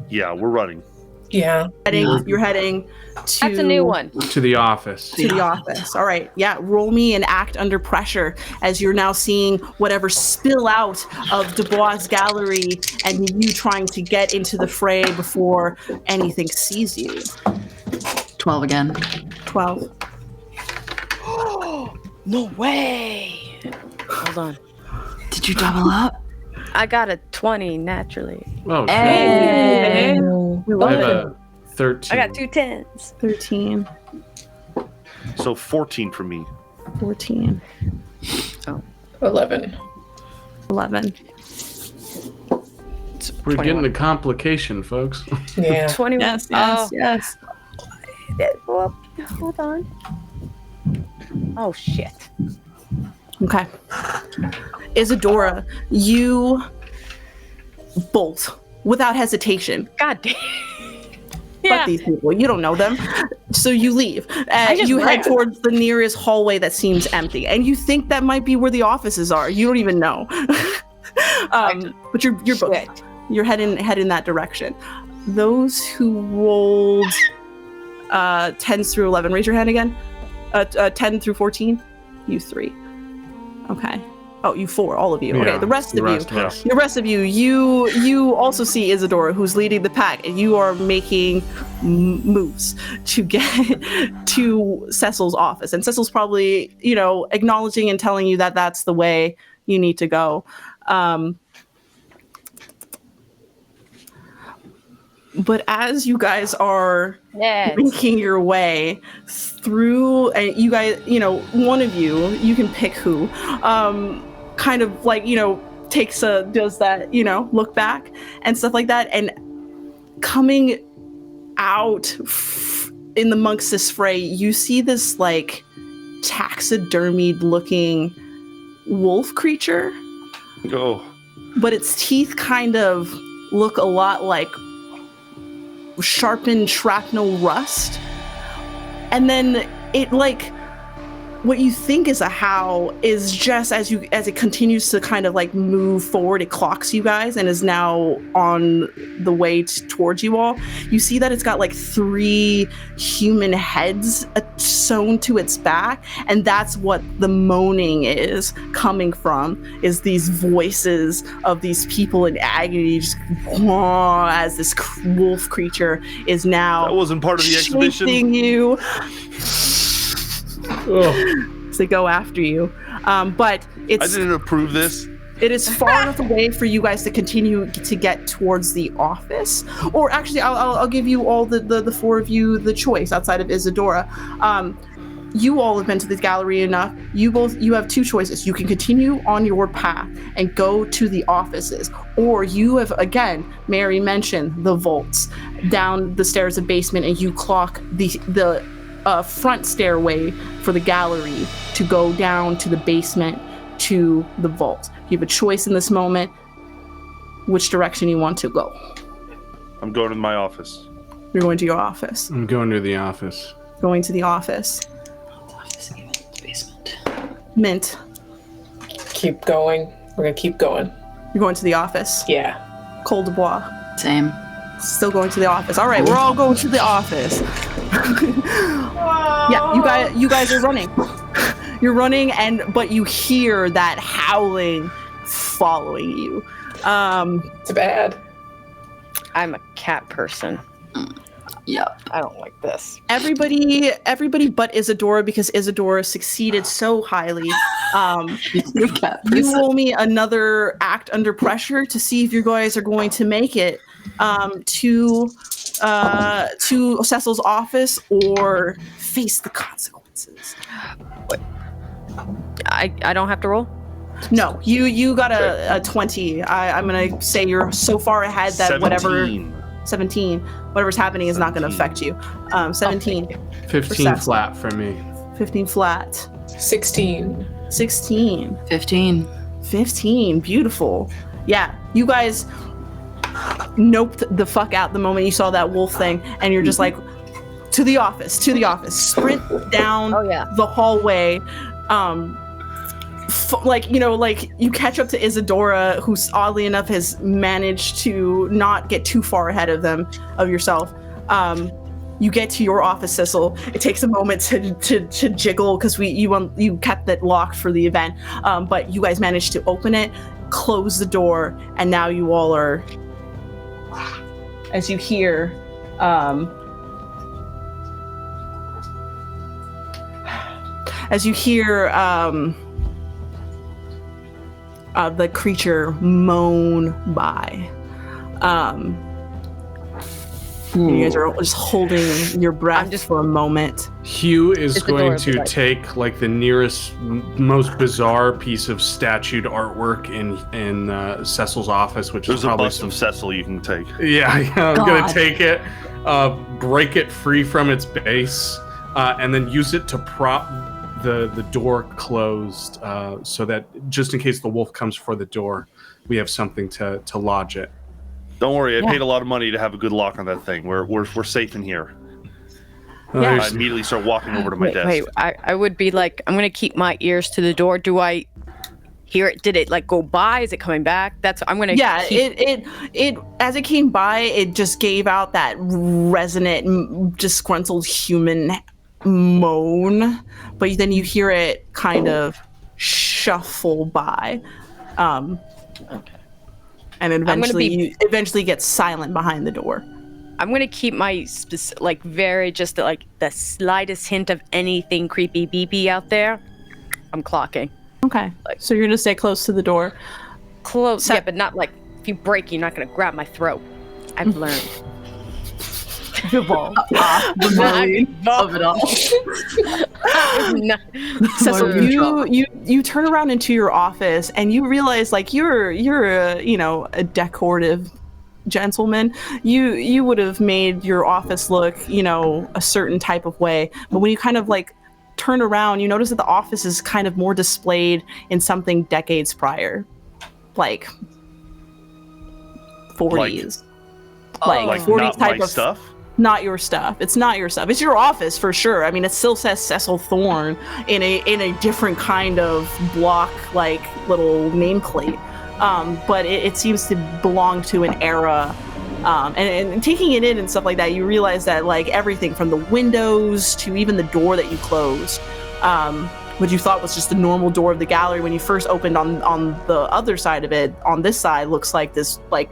Speaker 4: Yeah, we're running.
Speaker 6: Yeah.
Speaker 1: You're heading to...
Speaker 3: That's a new one.
Speaker 5: To the office.
Speaker 1: To the office. All right. Yeah. Roll me and act under pressure as you're now seeing whatever spill out of Dubois' gallery and you trying to get into the fray before anything sees you.
Speaker 2: 12 again.
Speaker 1: 12.
Speaker 3: No way. Hold on.
Speaker 2: Did you double up?
Speaker 3: I got a 20 naturally.
Speaker 5: Oh,
Speaker 2: Hey.
Speaker 5: I have a 13.
Speaker 3: I got 2 10s.
Speaker 1: 13.
Speaker 4: So 14 for me.
Speaker 1: 14.
Speaker 6: 11.
Speaker 1: 11.
Speaker 5: We're getting a complication, folks.
Speaker 6: Yeah.
Speaker 3: 21.
Speaker 1: Yes.
Speaker 3: Well, hold on. Oh, shit.
Speaker 1: Okay. Isadora, you bolt without hesitation.
Speaker 3: God damn.
Speaker 1: Fuck these people. You don't know them. So you leave. You head towards the nearest hallway that seems empty. And you think that might be where the offices are. You don't even know. But you're booked. You're heading that direction. Those who rolled 10s through 11, raise your hand again. 10 through 14? You 3. Okay. Oh, you 4, all of you. Okay, the rest of you, you also see Isadora, who's leading the pack, and you are making moves to get to Cecil's office. And Cecil's probably, acknowledging and telling you that that's the way you need to go. But as you guys are making your way through, and you guys, one of you can pick who, kind of like, does that, look back and stuff like that. And coming out in amongst this fray, you see this like taxidermied looking wolf creature.
Speaker 4: Oh. But
Speaker 1: its teeth kind of look a lot like sharpened shrapnel rust, and then it like what you think is a howl is just as it continues to kind of like move forward, it clocks you guys and is now on the way towards you all. You see that it's got like 3 human heads sewn to its back, and that's what the moaning is coming from, is these voices of these people in agony, just as this wolf creature is now
Speaker 4: that wasn't part of the exhibition.
Speaker 1: You to go after you, but I
Speaker 4: didn't approve this.
Speaker 1: It is far enough away for you guys to continue to get towards the office. Or actually, I'll give you all the 4 of you the choice outside of Isadora. You all have been to the gallery enough. You have 2 choices. You can continue on your path and go to the offices, or you have, again, Mary mentioned the vaults down the stairs of basement, and you clock the front stairway for the gallery to go down to the basement to the vault. You have a choice in this moment which direction you want to go.
Speaker 4: I'm going to my office.
Speaker 1: You're going to your office.
Speaker 5: I'm going to the office.
Speaker 1: Going to the office.
Speaker 2: Basement.
Speaker 1: Mint.
Speaker 6: Keep going. We're gonna keep going.
Speaker 1: You're going to the office.
Speaker 6: Yeah.
Speaker 1: Cole Dubois.
Speaker 2: Same.
Speaker 1: Still going to the office. All right, we're all going to the office. Yeah, you guys are running. You're running, but you hear that howling following you.
Speaker 6: It's bad.
Speaker 3: I'm a cat person.
Speaker 2: Yep.
Speaker 3: I don't like this.
Speaker 1: Everybody but Isadora, because Isadora succeeded so highly. You roll me another act under pressure to see if you guys are going to make it to Cecil's office or face the consequences.
Speaker 3: What? I don't have to roll?
Speaker 1: No, you got a 20. I'm gonna say you're so far ahead that 17, whatever's happening is not gonna affect you. 17.
Speaker 5: 15 flat for me.
Speaker 1: 15 flat.
Speaker 6: 16.
Speaker 1: 15. Beautiful. Yeah, you guys noped the fuck out the moment you saw that wolf thing, and you're just like, to the office. Sprint down the hallway. You catch up to Isadora, who's oddly enough has managed to not get too far ahead of yourself. You get to your office, Cecil. It takes a moment to jiggle because you kept it locked for the event, but you guys managed to open it, close the door, and now you all are, as you hear, the creature moan by. You guys are just holding your breath for a moment.
Speaker 5: Hugh is going to take like the nearest, most bizarre piece of statued artwork in Cecil's office, which
Speaker 4: there's
Speaker 5: is probably
Speaker 4: a bust of Cecil you can take.
Speaker 5: Yeah, I'm going to take it, break it free from its base, and then use it to prop the door closed, so that just in case the wolf comes for the door, we have something to lodge it.
Speaker 4: Don't worry, I paid a lot of money to have a good lock on that thing. We're safe in here.
Speaker 1: Yeah.
Speaker 4: I immediately start walking over to my desk.
Speaker 3: Wait, I would be like, I'm gonna keep my ears to the door. Do I hear it? Did it like go by? Is it coming back? I'm gonna
Speaker 1: it as it came by, it just gave out that resonant, disgruntled human moan, but then you hear it kind of shuffle by, and eventually eventually gets silent behind the door.
Speaker 3: I'm gonna keep my the slightest hint of anything creepy beepy out there. I'm clocking.
Speaker 1: Okay, so you're gonna stay close to the door.
Speaker 3: Close, yeah, but not like if you break, you're not gonna grab my throat. I've learned.
Speaker 1: Evolved off the mind of it all. Cecil, you turn around into your office and you realize like you're a decorative gentleman. You would have made your office look a certain type of way, but when you kind of like turn around, you notice that the office is kind of more displayed in something decades prior, like 40s, like 40s
Speaker 4: not
Speaker 1: type
Speaker 4: my
Speaker 1: of
Speaker 4: stuff.
Speaker 1: Not your stuff. It's not your stuff. It's your office for sure. I mean, it still says Cecil Thorne in a different kind of block, like little nameplate. But it seems to belong to an era. And taking it in and stuff like that, you realize that like everything from the windows to even the door that you closed, what you thought was just the normal door of the gallery when you first opened on the other side of it, on this side looks like this like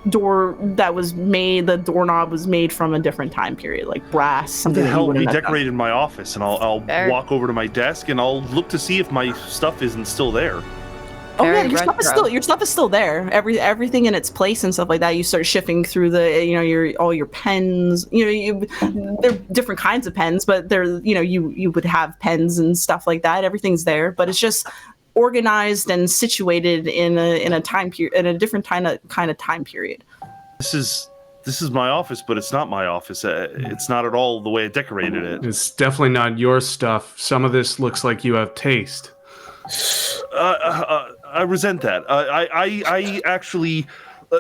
Speaker 1: door that was made, the doorknob was made from a different time period, like brass, something that you wouldn't have
Speaker 4: decorated my office, and I'll walk over to my desk and I'll look to see if my stuff isn't still there.
Speaker 1: Oh yeah, your stuff is still there. Everything in its place and stuff like that. You start shifting through the all your pens. They're different kinds of pens, but they're you would have pens and stuff like that. Everything's there, but it's just organized and situated in a time period, in a different kind of time period.
Speaker 4: This is my office, but it's not my office. It's not at all the way I decorated it.
Speaker 5: It's definitely not your stuff. Some of this looks like you have taste.
Speaker 4: I resent that. I actually,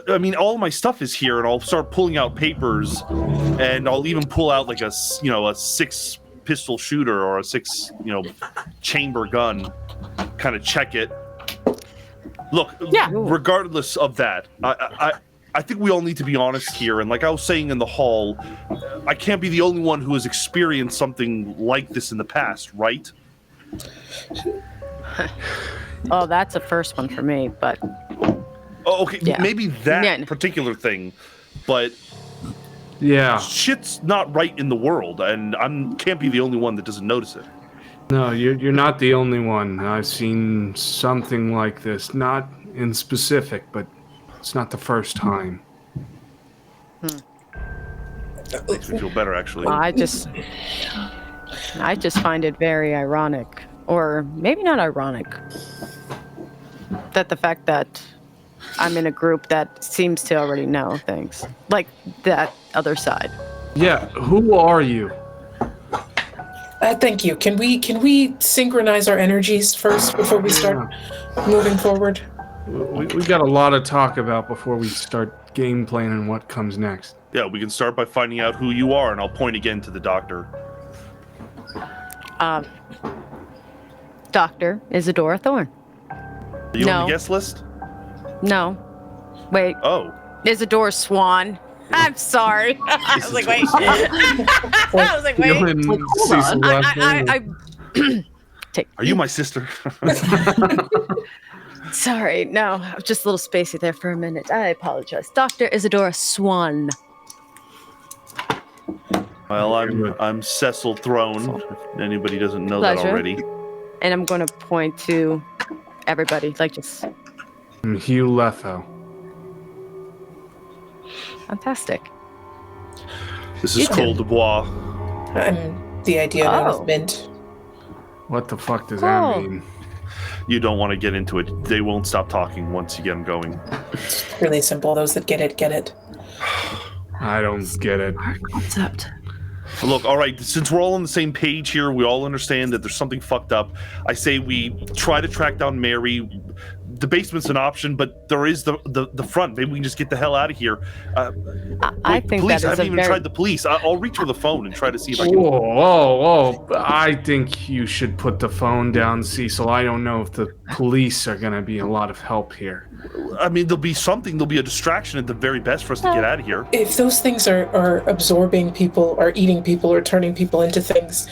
Speaker 4: I mean, all my stuff is here, and I'll start pulling out papers, and I'll even pull out like a 6-pistol shooter or a 6 chamber gun, kind of check it. Look, regardless of that, I think we all need to be honest here, and like I was saying in the hall, I can't be the only one who has experienced something like this in the past, right?
Speaker 3: Oh, that's a first one for me, but...
Speaker 4: Oh, okay,
Speaker 3: yeah.
Speaker 4: Maybe that particular thing, but...
Speaker 5: Yeah.
Speaker 4: Shit's not right in the world, and I can't be the only one that doesn't notice it.
Speaker 5: No, you're not the only one. I've seen something like this, not in specific, but it's not the first time.
Speaker 4: Makes me feel better, actually.
Speaker 3: I just find it very ironic. Or maybe not ironic, that the fact that I'm in a group that seems to already know things, like that other side.
Speaker 5: Yeah, who are you?
Speaker 6: Thank you. Can we synchronize our energies first before we start moving forward?
Speaker 5: We got a lot to talk about before we start game planning what comes next.
Speaker 4: Yeah, we can start by finding out who you are, and I'll point again to the doctor.
Speaker 3: Dr. Isadora Thorne.
Speaker 4: Are you on the guest list?
Speaker 3: No. Wait.
Speaker 4: Oh.
Speaker 3: Isadora Swan. I'm sorry. I was like, wait. I was like, wait.
Speaker 4: Are you my sister?
Speaker 3: Sorry, no. I was just a little spacey there for a minute. I apologize. Dr. Isadora Swan.
Speaker 4: Well, I'm Cecil Throne, if anybody doesn't know that already.
Speaker 3: And I'm going to point to everybody, like just...
Speaker 5: I'm Hugh Letho.
Speaker 3: Fantastic.
Speaker 4: This is Dubois.
Speaker 6: I'm the idea known as M.I.N.T.
Speaker 5: What the fuck does that mean?
Speaker 4: You don't want to get into it. They won't stop talking once you get them going.
Speaker 6: It's really simple. Those that get it, get it.
Speaker 5: I don't get it.
Speaker 1: Concept.
Speaker 4: Look, all right, since we're all on the same page here, we all understand that there's something fucked up. I say we try to track down Mary, the basement's an option, but there is the front. Maybe we can just get the hell out of here.
Speaker 3: I think
Speaker 4: police.
Speaker 3: that
Speaker 4: I
Speaker 3: is
Speaker 4: haven't
Speaker 3: a
Speaker 4: even
Speaker 3: very...
Speaker 4: tried the police. I'll reach for the phone and try to see if I can.
Speaker 5: Whoa. I think you should put the phone down, Cecil. I don't know if the police are going to be a lot of help here.
Speaker 4: I mean, there'll be something. There'll be a distraction at the very best for us to get out of here.
Speaker 6: If those things are absorbing people or eating people or turning people into things,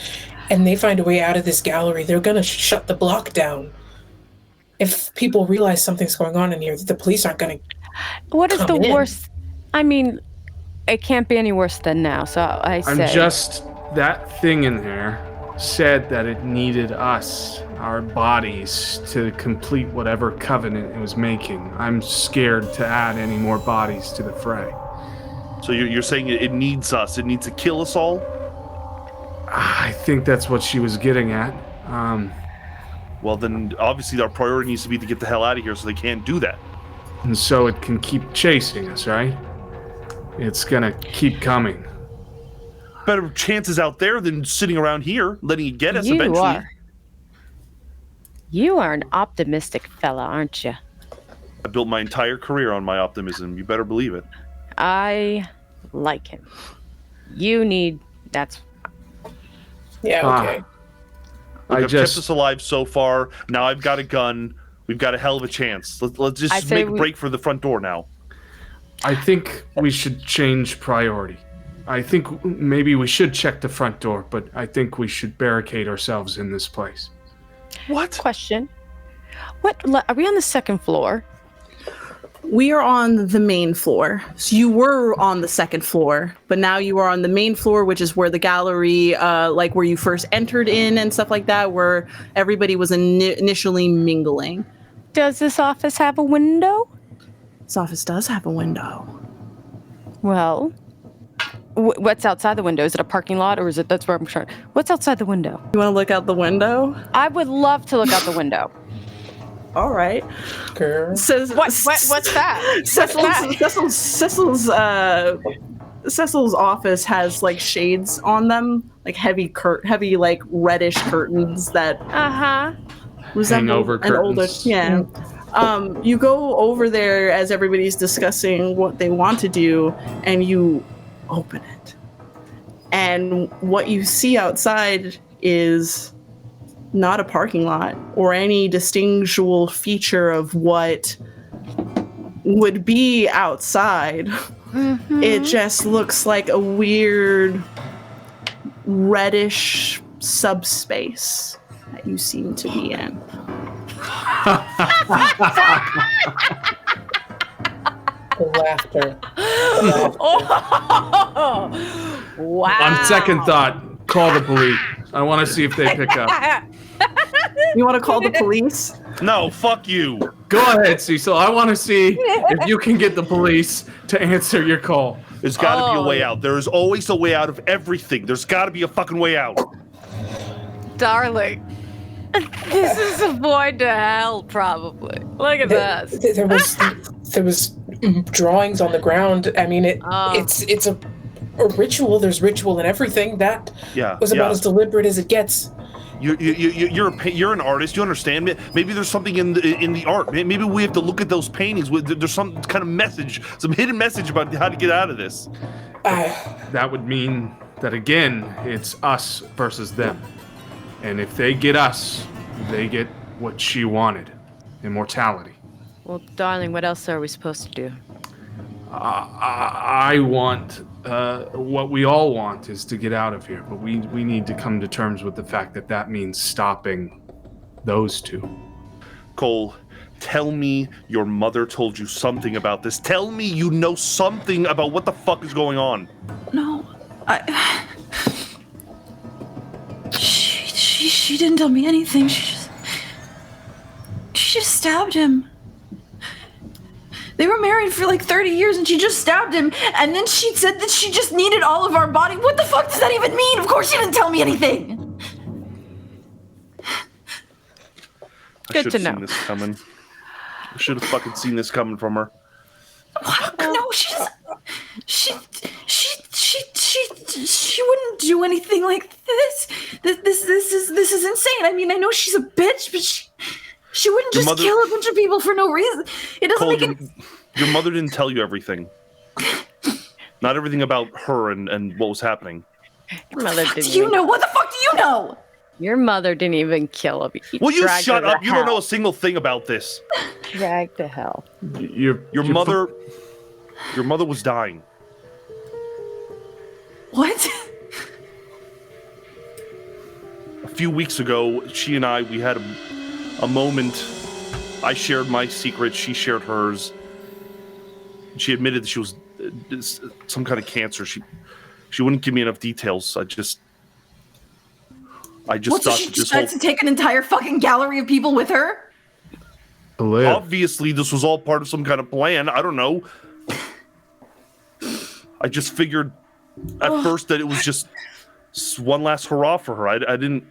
Speaker 6: and they find a way out of this gallery, they're going to shut the block down. If people realize something's going on in here, the police aren't going to.
Speaker 3: What is the worst? I mean, it can't be any worse than now. So I say.
Speaker 5: That thing in there said that it needed us, our bodies, to complete whatever covenant it was making. I'm scared to add any more bodies to the fray.
Speaker 4: So you're saying it needs us? It needs to kill us all?
Speaker 5: I think that's what she was getting at.
Speaker 4: Well, then obviously our priority needs to be to get the hell out of here, so they can't do that.
Speaker 5: And so it can keep chasing us, right? It's gonna keep coming.
Speaker 4: Better chances out there than sitting around here, letting it get us eventually.
Speaker 3: You are an optimistic fella, aren't you?
Speaker 4: I built my entire career on my optimism. You better believe it.
Speaker 3: I like him. That's...
Speaker 6: Yeah, okay.
Speaker 4: I've kept us alive so far. Now I've got a gun. We've got a hell of a chance. Let's just make a break for the front door now.
Speaker 5: I think we should change priority. I think maybe we should check the front door, but I think we should barricade ourselves in this place.
Speaker 3: What? Question. Are we on the second floor?
Speaker 1: We are on the main floor. So you were on the second floor, but now you are on the main floor, which is where the gallery, like where you first entered in and stuff like that, where everybody was initially mingling.
Speaker 3: Does this office have a window?
Speaker 1: This office does have a window.
Speaker 3: Well, what's outside the window? Is it a parking lot, or is it? That's where I'm trying. What's outside the window?
Speaker 1: You want to look out the window?
Speaker 3: I would love to look out the window.
Speaker 1: All right.
Speaker 6: Girl.
Speaker 3: What's that?
Speaker 1: Cecil's office has like shades on them, like heavy like reddish curtains that resemble
Speaker 5: hangover
Speaker 1: an older.
Speaker 5: curtains.
Speaker 1: Yeah. You go over there as everybody's discussing what they want to do, and you open it. And what you see outside is not a parking lot or any distinguishable feature of what would be outside. Mm-hmm. It just looks like a weird reddish subspace that you seem to be in.
Speaker 6: Laughter.
Speaker 3: Oh, wow.
Speaker 5: On second thought, call the police. I want to see if they pick up.
Speaker 1: You want to call the police?
Speaker 4: No, fuck you.
Speaker 5: Go ahead, Cecil. I want to see if you can get the police to answer your call.
Speaker 4: There's got to be a way out. There is always a way out of everything. There's got to be a fucking way out.
Speaker 3: Darling, this is a void to hell, probably. Look at this.
Speaker 6: There was drawings on the ground. I mean, it's a ritual. There's ritual in everything. That was about as deliberate as it gets.
Speaker 4: You're an artist. You understand? Maybe there's something in the art. Maybe we have to look at those paintings. There's some kind of message, some hidden message about how to get out of this.
Speaker 5: That would mean that again, it's us versus them. And if they get us, they get what she wanted, immortality.
Speaker 3: Well, darling, what else are we supposed to do?
Speaker 5: I want, what we all want is to get out of here, but we need to come to terms with the fact that means stopping those two.
Speaker 4: Cole, tell me your mother told you something about this. Tell me you know something about what the fuck is going on.
Speaker 2: No, She didn't tell me anything. She just stabbed him. They were married for like 30 years and she just stabbed him. And then she said that she just needed all of our body. What the fuck does that even mean? Of course she didn't tell me anything.
Speaker 3: Good to know.
Speaker 4: Seen this coming. I should have fucking seen this coming from her.
Speaker 2: No, she wouldn't do anything like this. This is insane. I mean, I know she's a bitch, but She wouldn't just kill a bunch of people for no reason. It doesn't make it.
Speaker 4: Your mother didn't tell you everything. Not everything about her and what was happening.
Speaker 3: Your mother didn't.
Speaker 2: You know what the fuck do you know?
Speaker 3: Your mother didn't even kill him.
Speaker 4: Will you shut up? You don't know a single thing about this.
Speaker 3: Drag to hell.
Speaker 4: Your mother was dying.
Speaker 2: What?
Speaker 4: A few weeks ago, she and we had a moment. I shared my secret. She shared hers. She admitted that she was some kind of cancer. She wouldn't give me enough details. I just
Speaker 2: what,
Speaker 4: thought
Speaker 2: so she decides to take an entire fucking gallery of people with her?
Speaker 4: Obviously, this was all part of some kind of plan. I don't know. I just figured at first that it was just one last hurrah for her. I didn't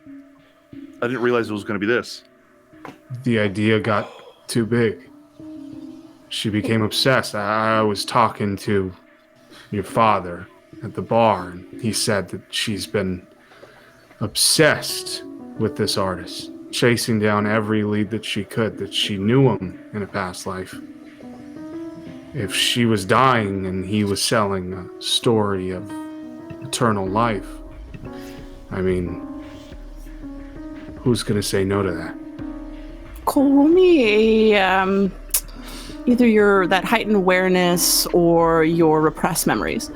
Speaker 4: realize it was going to be this.
Speaker 5: The idea got too big. She became obsessed. I was talking to your father at the bar, and he said that she's been obsessed with this artist, chasing down every lead that she could, that she knew him in a past life. If she was dying and he was selling a story of eternal life, I mean, who's going to say no to that?
Speaker 1: Cole, roll me a, either that heightened awareness or your repressed memories.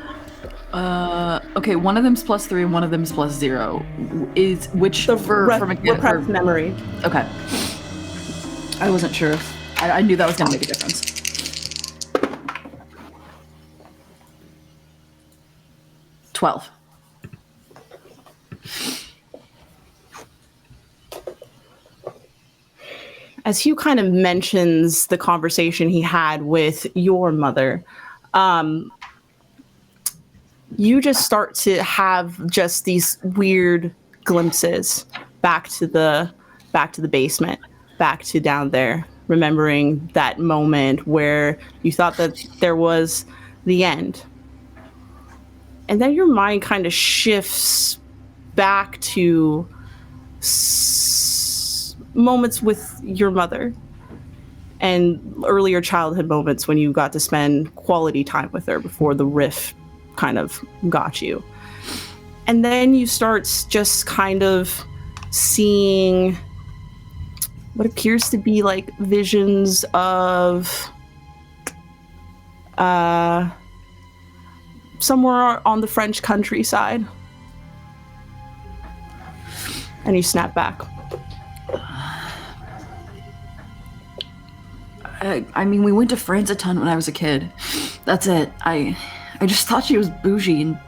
Speaker 2: Okay, one of them's +3 and one of them's +0. Is which
Speaker 1: repressed memory?
Speaker 2: Okay. I wasn't sure if I knew that was gonna make a difference. $12.
Speaker 1: As Hugh kind of mentions the conversation he had with your mother, you just start to have just these weird glimpses back to the basement, back to down there, remembering that moment where you thought that there was the end. And then your mind kind of shifts back to moments with your mother and earlier childhood moments when you got to spend quality time with her before the rift kind of got you. And then you start just kind of seeing what appears to be like visions of somewhere on the French countryside. And you snap back.
Speaker 2: I mean, we went to France a ton when I was a kid. That's it. I just thought she was bougie and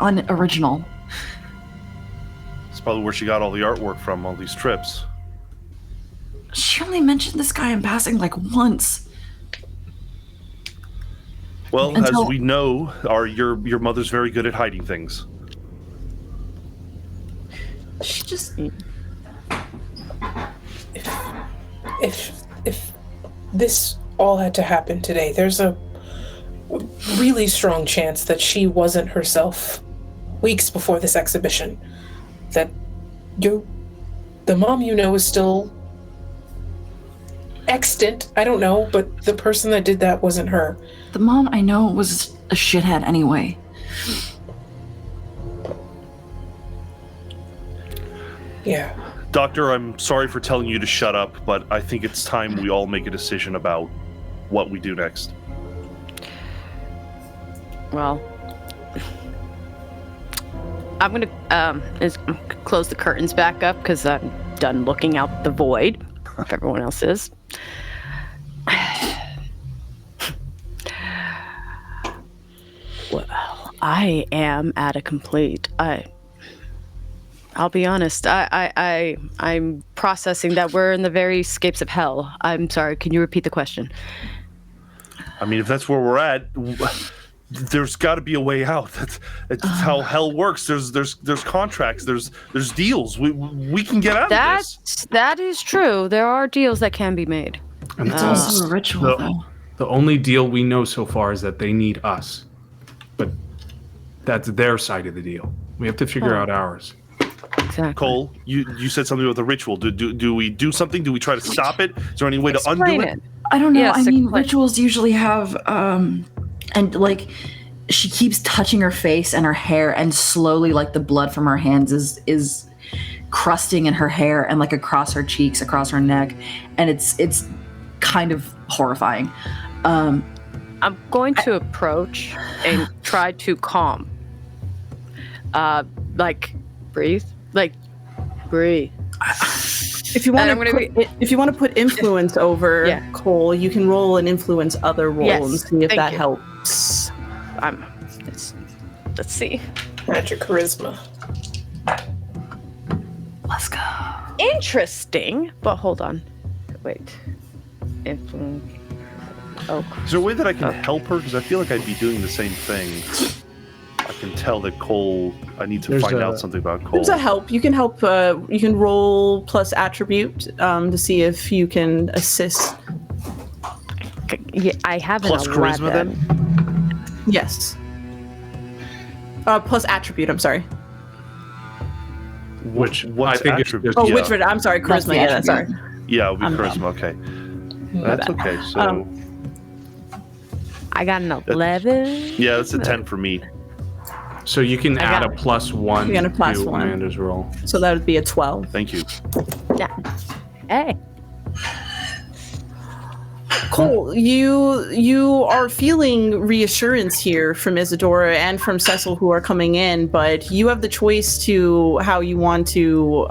Speaker 2: unoriginal.
Speaker 4: That's probably where she got all the artwork from, all these trips.
Speaker 2: She only mentioned this guy in passing like once.
Speaker 4: Well, as we know, your mother's very good at hiding things.
Speaker 2: She just...
Speaker 6: If this all had to happen today, there's a really strong chance that she wasn't herself weeks before this exhibition. That the mom you know is still extant. I don't know, but the person that did that wasn't her.
Speaker 2: The mom I know was a shithead anyway.
Speaker 6: Yeah.
Speaker 4: Doctor, I'm sorry for telling you to shut up, but I think it's time we all make a decision about what we do next.
Speaker 3: Well, I'm going to close the curtains back up because I'm done looking out the void, if everyone else is. Well, I am at a complete... I'll be honest. I'm processing that we're in the very escapes of hell. I'm sorry. Can you repeat the question?
Speaker 4: I mean, if that's where we're at, there's got to be a way out. That's how hell works. There's contracts. There's deals. We can get out of this.
Speaker 3: That is true. There are deals that can be made.
Speaker 2: And it's also a ritual, though.
Speaker 5: The only deal we know so far is that they need us, but that's their side of the deal. We have to figure out ours.
Speaker 3: Exactly.
Speaker 4: Cole, you said something about the ritual. Do we do something? Do we try to stop it? Is there any way to undo
Speaker 3: Explain
Speaker 4: it?
Speaker 2: I don't know.
Speaker 3: Yes,
Speaker 2: I mean,
Speaker 3: explain.
Speaker 2: rituals usually have, and like, she keeps touching her face and her hair, and slowly, like, the blood from her hands is crusting in her hair and like across her cheeks, across her neck, and it's kind of horrifying.
Speaker 3: I'm going to approach and try to calm. Like, breathe. Like, breathe.
Speaker 1: If you want
Speaker 3: And I'm
Speaker 1: to put influence over
Speaker 3: Yeah.
Speaker 1: Cole, you can roll an influence other roll
Speaker 3: Yes,
Speaker 1: and see if
Speaker 3: thank
Speaker 1: that
Speaker 3: you.
Speaker 1: helps.
Speaker 3: Let's see.
Speaker 6: Magic charisma.
Speaker 2: Let's go.
Speaker 3: Interesting, but hold on. Wait. Influence. Oh.
Speaker 4: Is there a way that I can help her? Because I feel like I'd be doing the same thing. I can tell that Cole. I need to find out something about Cole.
Speaker 1: There's a help. You can help. You can roll plus attribute to see if you can assist.
Speaker 3: Yeah, I have an
Speaker 4: Plus
Speaker 3: 11.
Speaker 4: charisma then?
Speaker 1: Yes. Plus attribute. I'm sorry.
Speaker 5: Which
Speaker 4: What's
Speaker 5: I think
Speaker 4: attribute?
Speaker 5: it's
Speaker 1: Oh,
Speaker 5: just,
Speaker 1: which one? I'm sorry.
Speaker 2: That's
Speaker 1: Charisma.
Speaker 2: the
Speaker 1: Yeah, that's sorry.
Speaker 2: attribute.
Speaker 4: Yeah, it would be
Speaker 1: I'm
Speaker 4: charisma. Okay.
Speaker 1: My
Speaker 4: That's
Speaker 1: bad.
Speaker 4: okay. So,
Speaker 3: I got an 11.
Speaker 4: yeah, that's a 10 for me.
Speaker 5: so you can add a
Speaker 3: got-
Speaker 5: +1
Speaker 1: You got a
Speaker 5: to
Speaker 1: +1.
Speaker 5: Amanda's roll.
Speaker 1: So that would be a 12.
Speaker 4: Thank you.
Speaker 3: Yeah. Hey.
Speaker 1: Cole, you are feeling reassurance here from Isadora and from Cecil who are coming in, but you have the choice to how you want to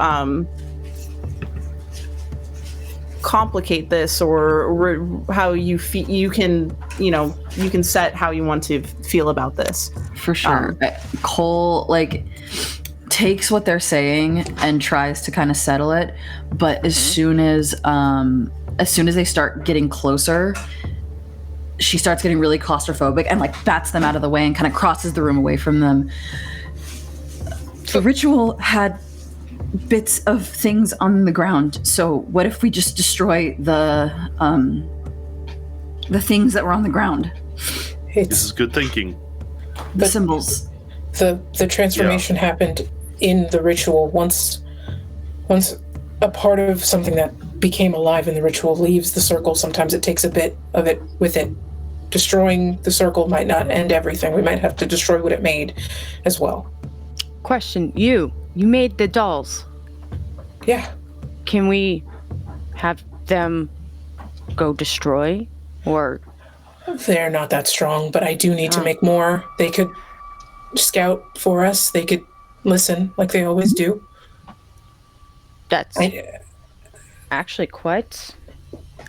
Speaker 1: complicate this or how you feel. You can set how you want to feel about this.
Speaker 2: For sure. Cole, like, takes what they're saying and tries to kind of settle it, but as soon as they start getting closer, she starts getting really claustrophobic and like bats them out of the way and kind of crosses the room away from them. The ritual had bits of things on the ground, so what if we just destroy the things that were on the ground?
Speaker 4: This is good thinking.
Speaker 2: The symbols.
Speaker 6: The transformation happened in the ritual. Once a part of something that became alive in the ritual leaves the circle, sometimes it takes a bit of it with it. Destroying the circle might not end everything. We might have to destroy what it made as well.
Speaker 3: Question. You made the dolls.
Speaker 6: Yeah.
Speaker 3: Can we have them go destroy? Or
Speaker 6: They're not that strong, but I do need to make more. They could scout for us. They could listen like they always do.
Speaker 3: that's actually quite...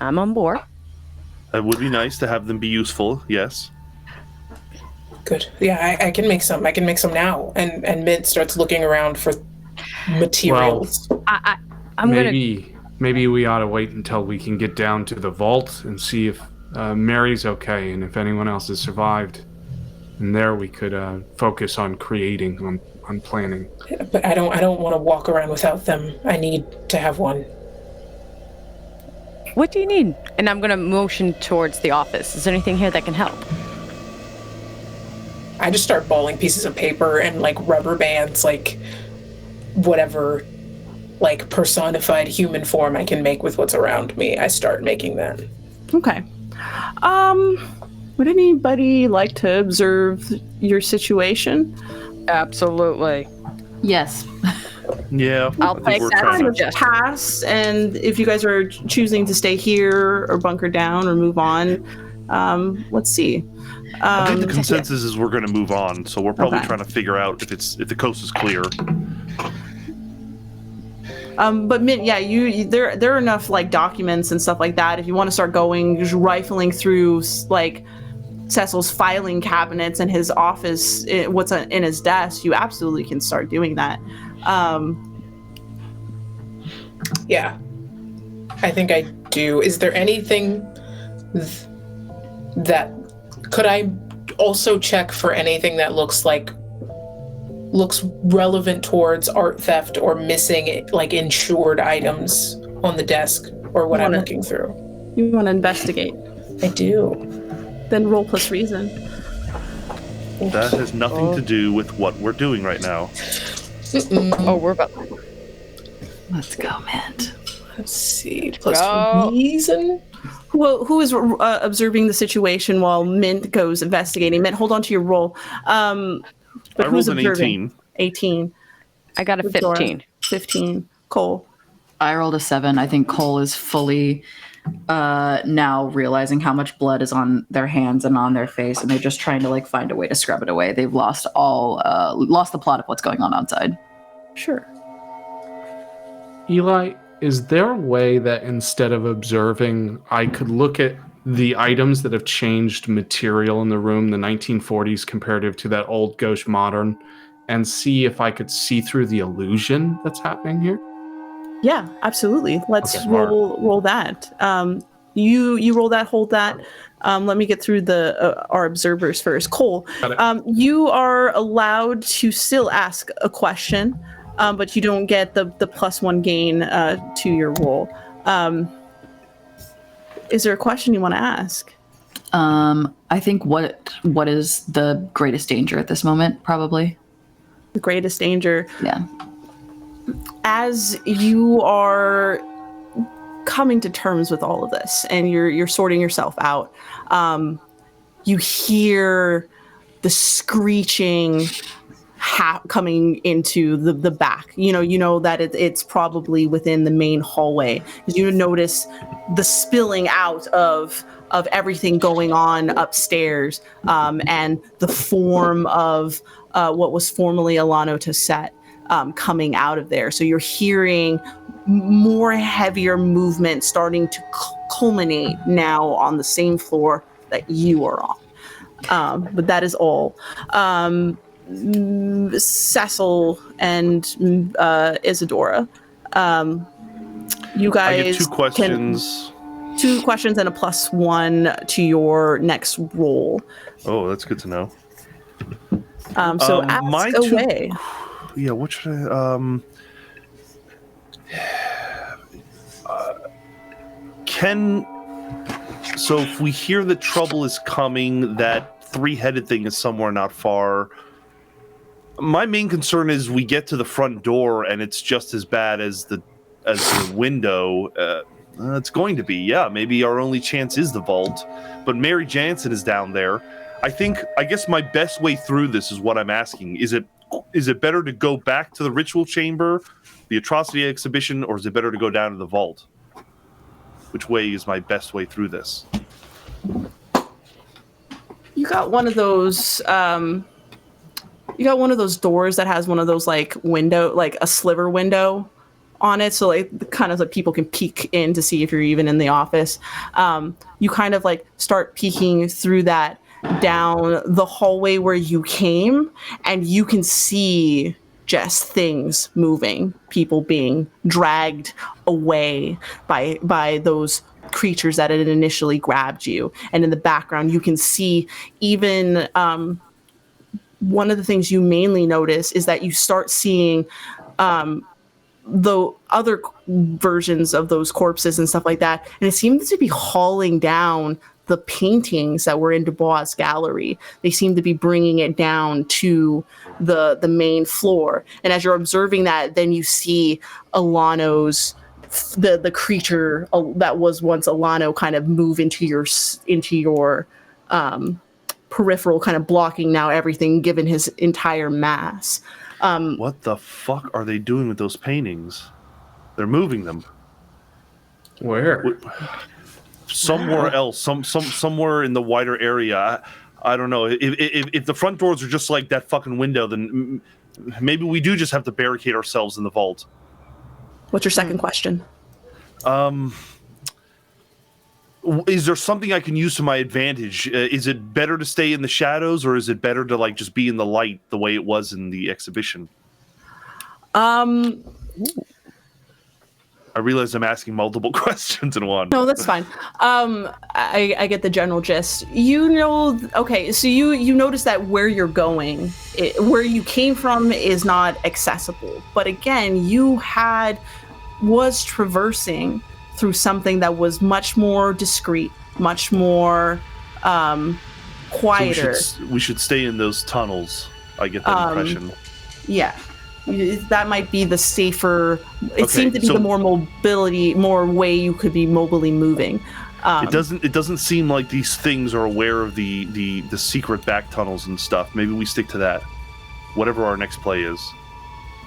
Speaker 3: I'm on board.
Speaker 4: It would be nice to have them be useful. Yes.
Speaker 6: Good. Yeah, I can make some. I can make some now. And Mid starts looking around for materials.
Speaker 3: I'm gonna...
Speaker 5: Maybe we ought to wait until we can get down to the vault and see if Mary's okay and if anyone else has survived. And there we could focus on creating, on planning.
Speaker 6: But I don't want to walk around without them. I need to have one.
Speaker 3: What do you need? And I'm gonna motion towards the office. Is there anything here that can help?
Speaker 6: I just start balling pieces of paper and like rubber bands, like whatever, like personified human form I can make with what's around me. I start making that.
Speaker 1: Okay. Would anybody like to observe your situation?
Speaker 3: Absolutely.
Speaker 2: Yes.
Speaker 4: Yeah.
Speaker 3: I'll
Speaker 4: I think
Speaker 3: take
Speaker 4: we're
Speaker 3: that.
Speaker 4: trying to-
Speaker 3: Yes.
Speaker 1: Pass, and if you guys are choosing to stay here or bunker down or move on, let's see.
Speaker 4: I think the consensus is we're going to move on, so we're probably
Speaker 1: Okay.
Speaker 4: trying to figure out if the coast is clear.
Speaker 1: But Mint, yeah, there are enough like documents and stuff like that. If you want to start going, just rifling through like Cecil's filing cabinets and his office, what's in his desk, you absolutely can start doing that.
Speaker 6: Yeah. I think I do. Is there anything that could I also check for anything that looks relevant towards art theft or missing like insured items on the desk or what I'm looking through?
Speaker 1: You want to investigate?
Speaker 6: I do.
Speaker 1: Then roll plus reason.
Speaker 4: That has nothing to do with what we're doing right now.
Speaker 3: Oh, we're about.
Speaker 2: Let's go, Mint.
Speaker 6: Let's see. Plus
Speaker 3: Go.
Speaker 6: reason.
Speaker 1: Who is observing the situation while Mint goes investigating? Mint, hold on to your roll. But
Speaker 4: I
Speaker 1: who's
Speaker 4: rolled an
Speaker 1: observing?
Speaker 4: 18.
Speaker 1: 18.
Speaker 3: I got a
Speaker 1: Isadora,
Speaker 3: 15.
Speaker 1: 15. Cole.
Speaker 2: I rolled a 7. I think Cole is fully now realizing how much blood is on their hands and on their face, and they're just trying to like find a way to scrub it away. They've lost the plot of what's going on outside.
Speaker 1: Sure.
Speaker 5: Eli, is there a way that instead of observing, I could look at the items that have changed material in the room, the 1940s comparative to that old gauche modern, and see if I could see through the illusion that's happening here?
Speaker 1: Yeah, absolutely. Let's
Speaker 4: Okay.
Speaker 1: roll that. You roll that, hold that. Let me get through our observers first. Cole,
Speaker 5: Got it.
Speaker 1: you are allowed to still ask a question, but you don't get the +1 gain to your roll. Is there a question you want to ask?
Speaker 2: I think what is the greatest danger at this moment? Probably.
Speaker 1: The greatest danger.
Speaker 2: Yeah.
Speaker 1: As you are coming to terms with all of this and you're sorting yourself out, you hear the screeching coming into the back. You know that it's probably within the main hallway. You notice the spilling out of everything going on upstairs, and the form of what was formerly Alano Tasset coming out of there. So you're hearing more heavier movement starting to culminate now on the same floor that you are on. But that is all. Cecil and Isadora, you guys
Speaker 4: I get 2 questions.
Speaker 1: 2 questions and a +1 to your next roll.
Speaker 4: Oh, that's good to know.
Speaker 1: So ask
Speaker 4: my
Speaker 1: away.
Speaker 4: Yeah, what should I... So if we hear that trouble is coming, that 3-headed thing is somewhere not far. My main concern is we get to the front door and it's just as bad as the window. It's going to be, yeah. Maybe our only chance is the vault, but Mary Jansen is down there. I guess my best way through this is what I'm asking. Is it better to go back to the ritual chamber, the Atrocity Exhibition, or is it better to go down to the vault? Which way is my best way through this?
Speaker 1: You got one of those. You got one of those doors that has one of those like a sliver window on it, so like kind of like people can peek in to see if you're even in the office. You kind of like start peeking through that down the hallway where you came, and you can see just things moving, people being dragged away by those creatures that had initially grabbed you. And in the background, you can see even one of the things you mainly notice is that you start seeing the other versions of those corpses and stuff like that, and it seems to be hauling down the paintings that were in Dubois' gallery. They seem to be bringing it down to the main floor. And as you're observing that, then you see Alano's the creature that was once Alano kind of move into your peripheral, kind of blocking now everything given his entire mass.
Speaker 4: What the fuck are they doing with those paintings? They're moving them.
Speaker 5: Where?
Speaker 4: Somewhere else, somewhere in the wider area. I don't know. If the front doors are just like that fucking window, then maybe we do just have to barricade ourselves in the vault.
Speaker 1: What's your second question?
Speaker 4: Is there something I can use to my advantage? Is it better to stay in the shadows, or is it better to like just be in the light the way it was in the exhibition? I realize I'm asking multiple questions in one.
Speaker 1: No, that's fine. I get the general gist. Okay, so you notice that where you're going, where you came from is not accessible. But again, you was traversing through something that was much more discreet, much more quieter.
Speaker 4: So we should stay in those tunnels. I get that impression.
Speaker 1: Yeah. That might be the safer. It
Speaker 4: Okay,
Speaker 1: seemed to be
Speaker 4: so-
Speaker 1: the more way you could be mobily moving.
Speaker 4: It doesn't seem like these things are aware of the secret back tunnels and stuff. Maybe we stick to that. Whatever our next play is.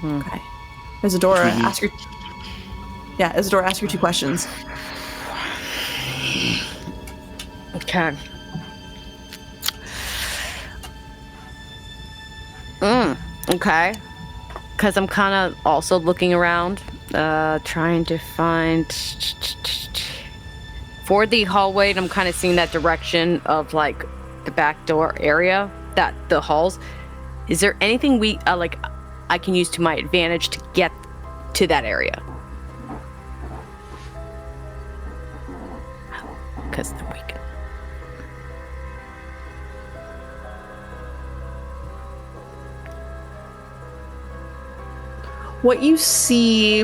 Speaker 1: Okay. Isadora,
Speaker 4: Mhm.
Speaker 1: Isadora, ask your 2 questions.
Speaker 3: Okay. Okay. Because I'm kind of also looking around, trying to find for the hallway, and I'm kind of seeing that direction of like the back door area, that the halls. Is there anything I can use to my advantage to get to that area? Because then we can.
Speaker 1: What you see,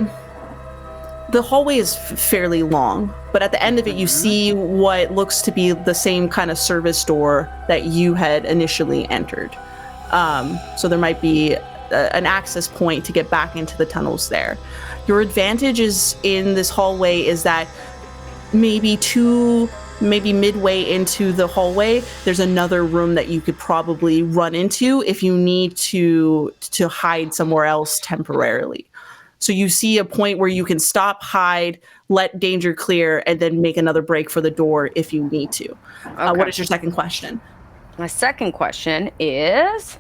Speaker 1: the hallway is fairly long, but at the end of it, you see what looks to be the same kind of service door that you had initially entered. So there might be an access point to get back into the tunnels there. Your advantage is in this hallway is that maybe midway into the hallway, there's another room that you could probably run into if you need to hide somewhere else temporarily. So you see a point where you can stop, hide, let danger clear, and then make another break for the door if you need to.
Speaker 3: Okay.
Speaker 1: What is your second question?
Speaker 3: My second question is...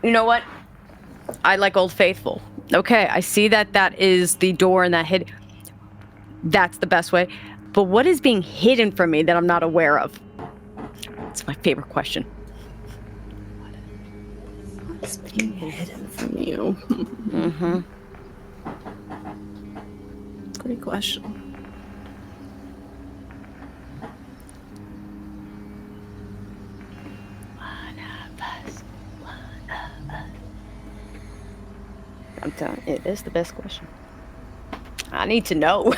Speaker 3: You know what? I like Old Faithful. Okay, I see that is the door and that hid. That's the best way. But what is being hidden from me that I'm not aware of? It's my favorite question.
Speaker 1: What's being hidden from you?
Speaker 3: Mm-hmm.
Speaker 1: Great question.
Speaker 3: I'm telling you, it is the best question. I need to know.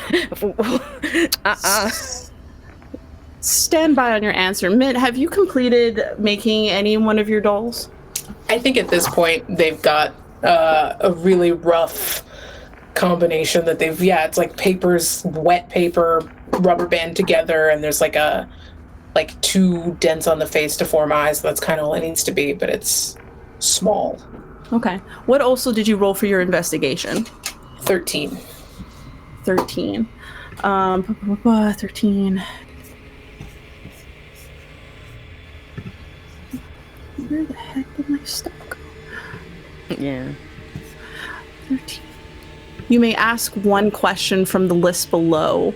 Speaker 1: Stand by on your answer. Mint, have you completed making any one of your dolls?
Speaker 6: I think at this point they've got a really rough combination that it's like papers, wet paper, rubber band together, and there's like 2 dents on the face to form eyes. That's kind of all it needs to be, but it's small.
Speaker 1: Okay. What also did you roll for your investigation?
Speaker 6: 13.
Speaker 1: 13. 13. Where the heck did my stuff go?
Speaker 3: Yeah.
Speaker 1: 13. You may ask one question from the list below.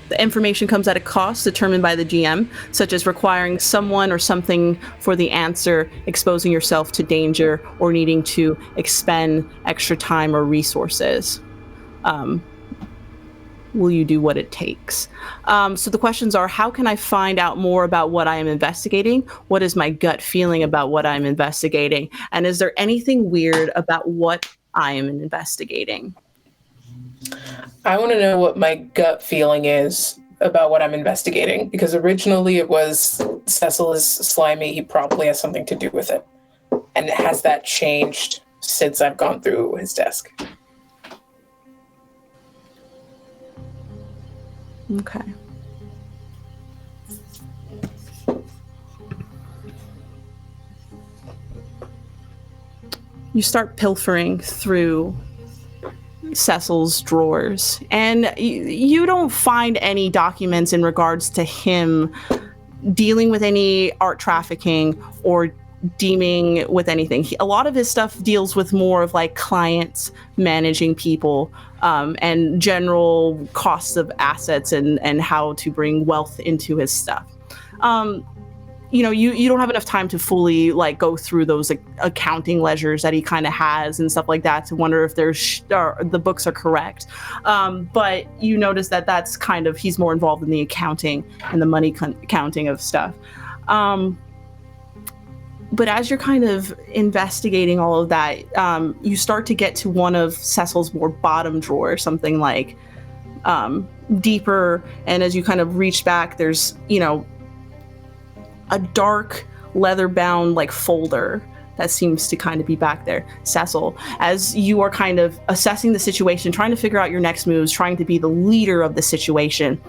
Speaker 1: The information comes at a cost determined by the GM, such as requiring someone or something for the answer, exposing yourself to danger, or needing to expend extra time or resources. Will you do what it takes? So the questions are, how can I find out more about what I am investigating? What is my gut feeling about what I'm investigating? And is there anything weird about what I am investigating?
Speaker 6: I want to know what my gut feeling is about what I'm investigating, because originally it was Cecil is slimy. He probably has something to do with it. And has that changed since I've gone through his desk?
Speaker 1: Okay. You start pilfering through Cecil's drawers, and you don't find any documents in regards to him dealing with any art trafficking or deeming with anything. A lot of his stuff deals with more of like clients, managing people, and general costs of assets and how to bring wealth into his stuff. You don't have enough time to fully like go through those accounting ledgers that he kind of has and stuff like that to wonder if the books are correct. But you notice that that's kind of, he's more involved in the accounting and the money counting of stuff. But as you're kind of investigating all of that, you start to get to one of Cecil's more bottom drawers, something like deeper, and as you kind of reach back, there's, a dark leather-bound like folder that seems to kind of be back there. Cecil, as you are kind of assessing the situation, trying to figure out your next moves, trying to be the leader of the situation,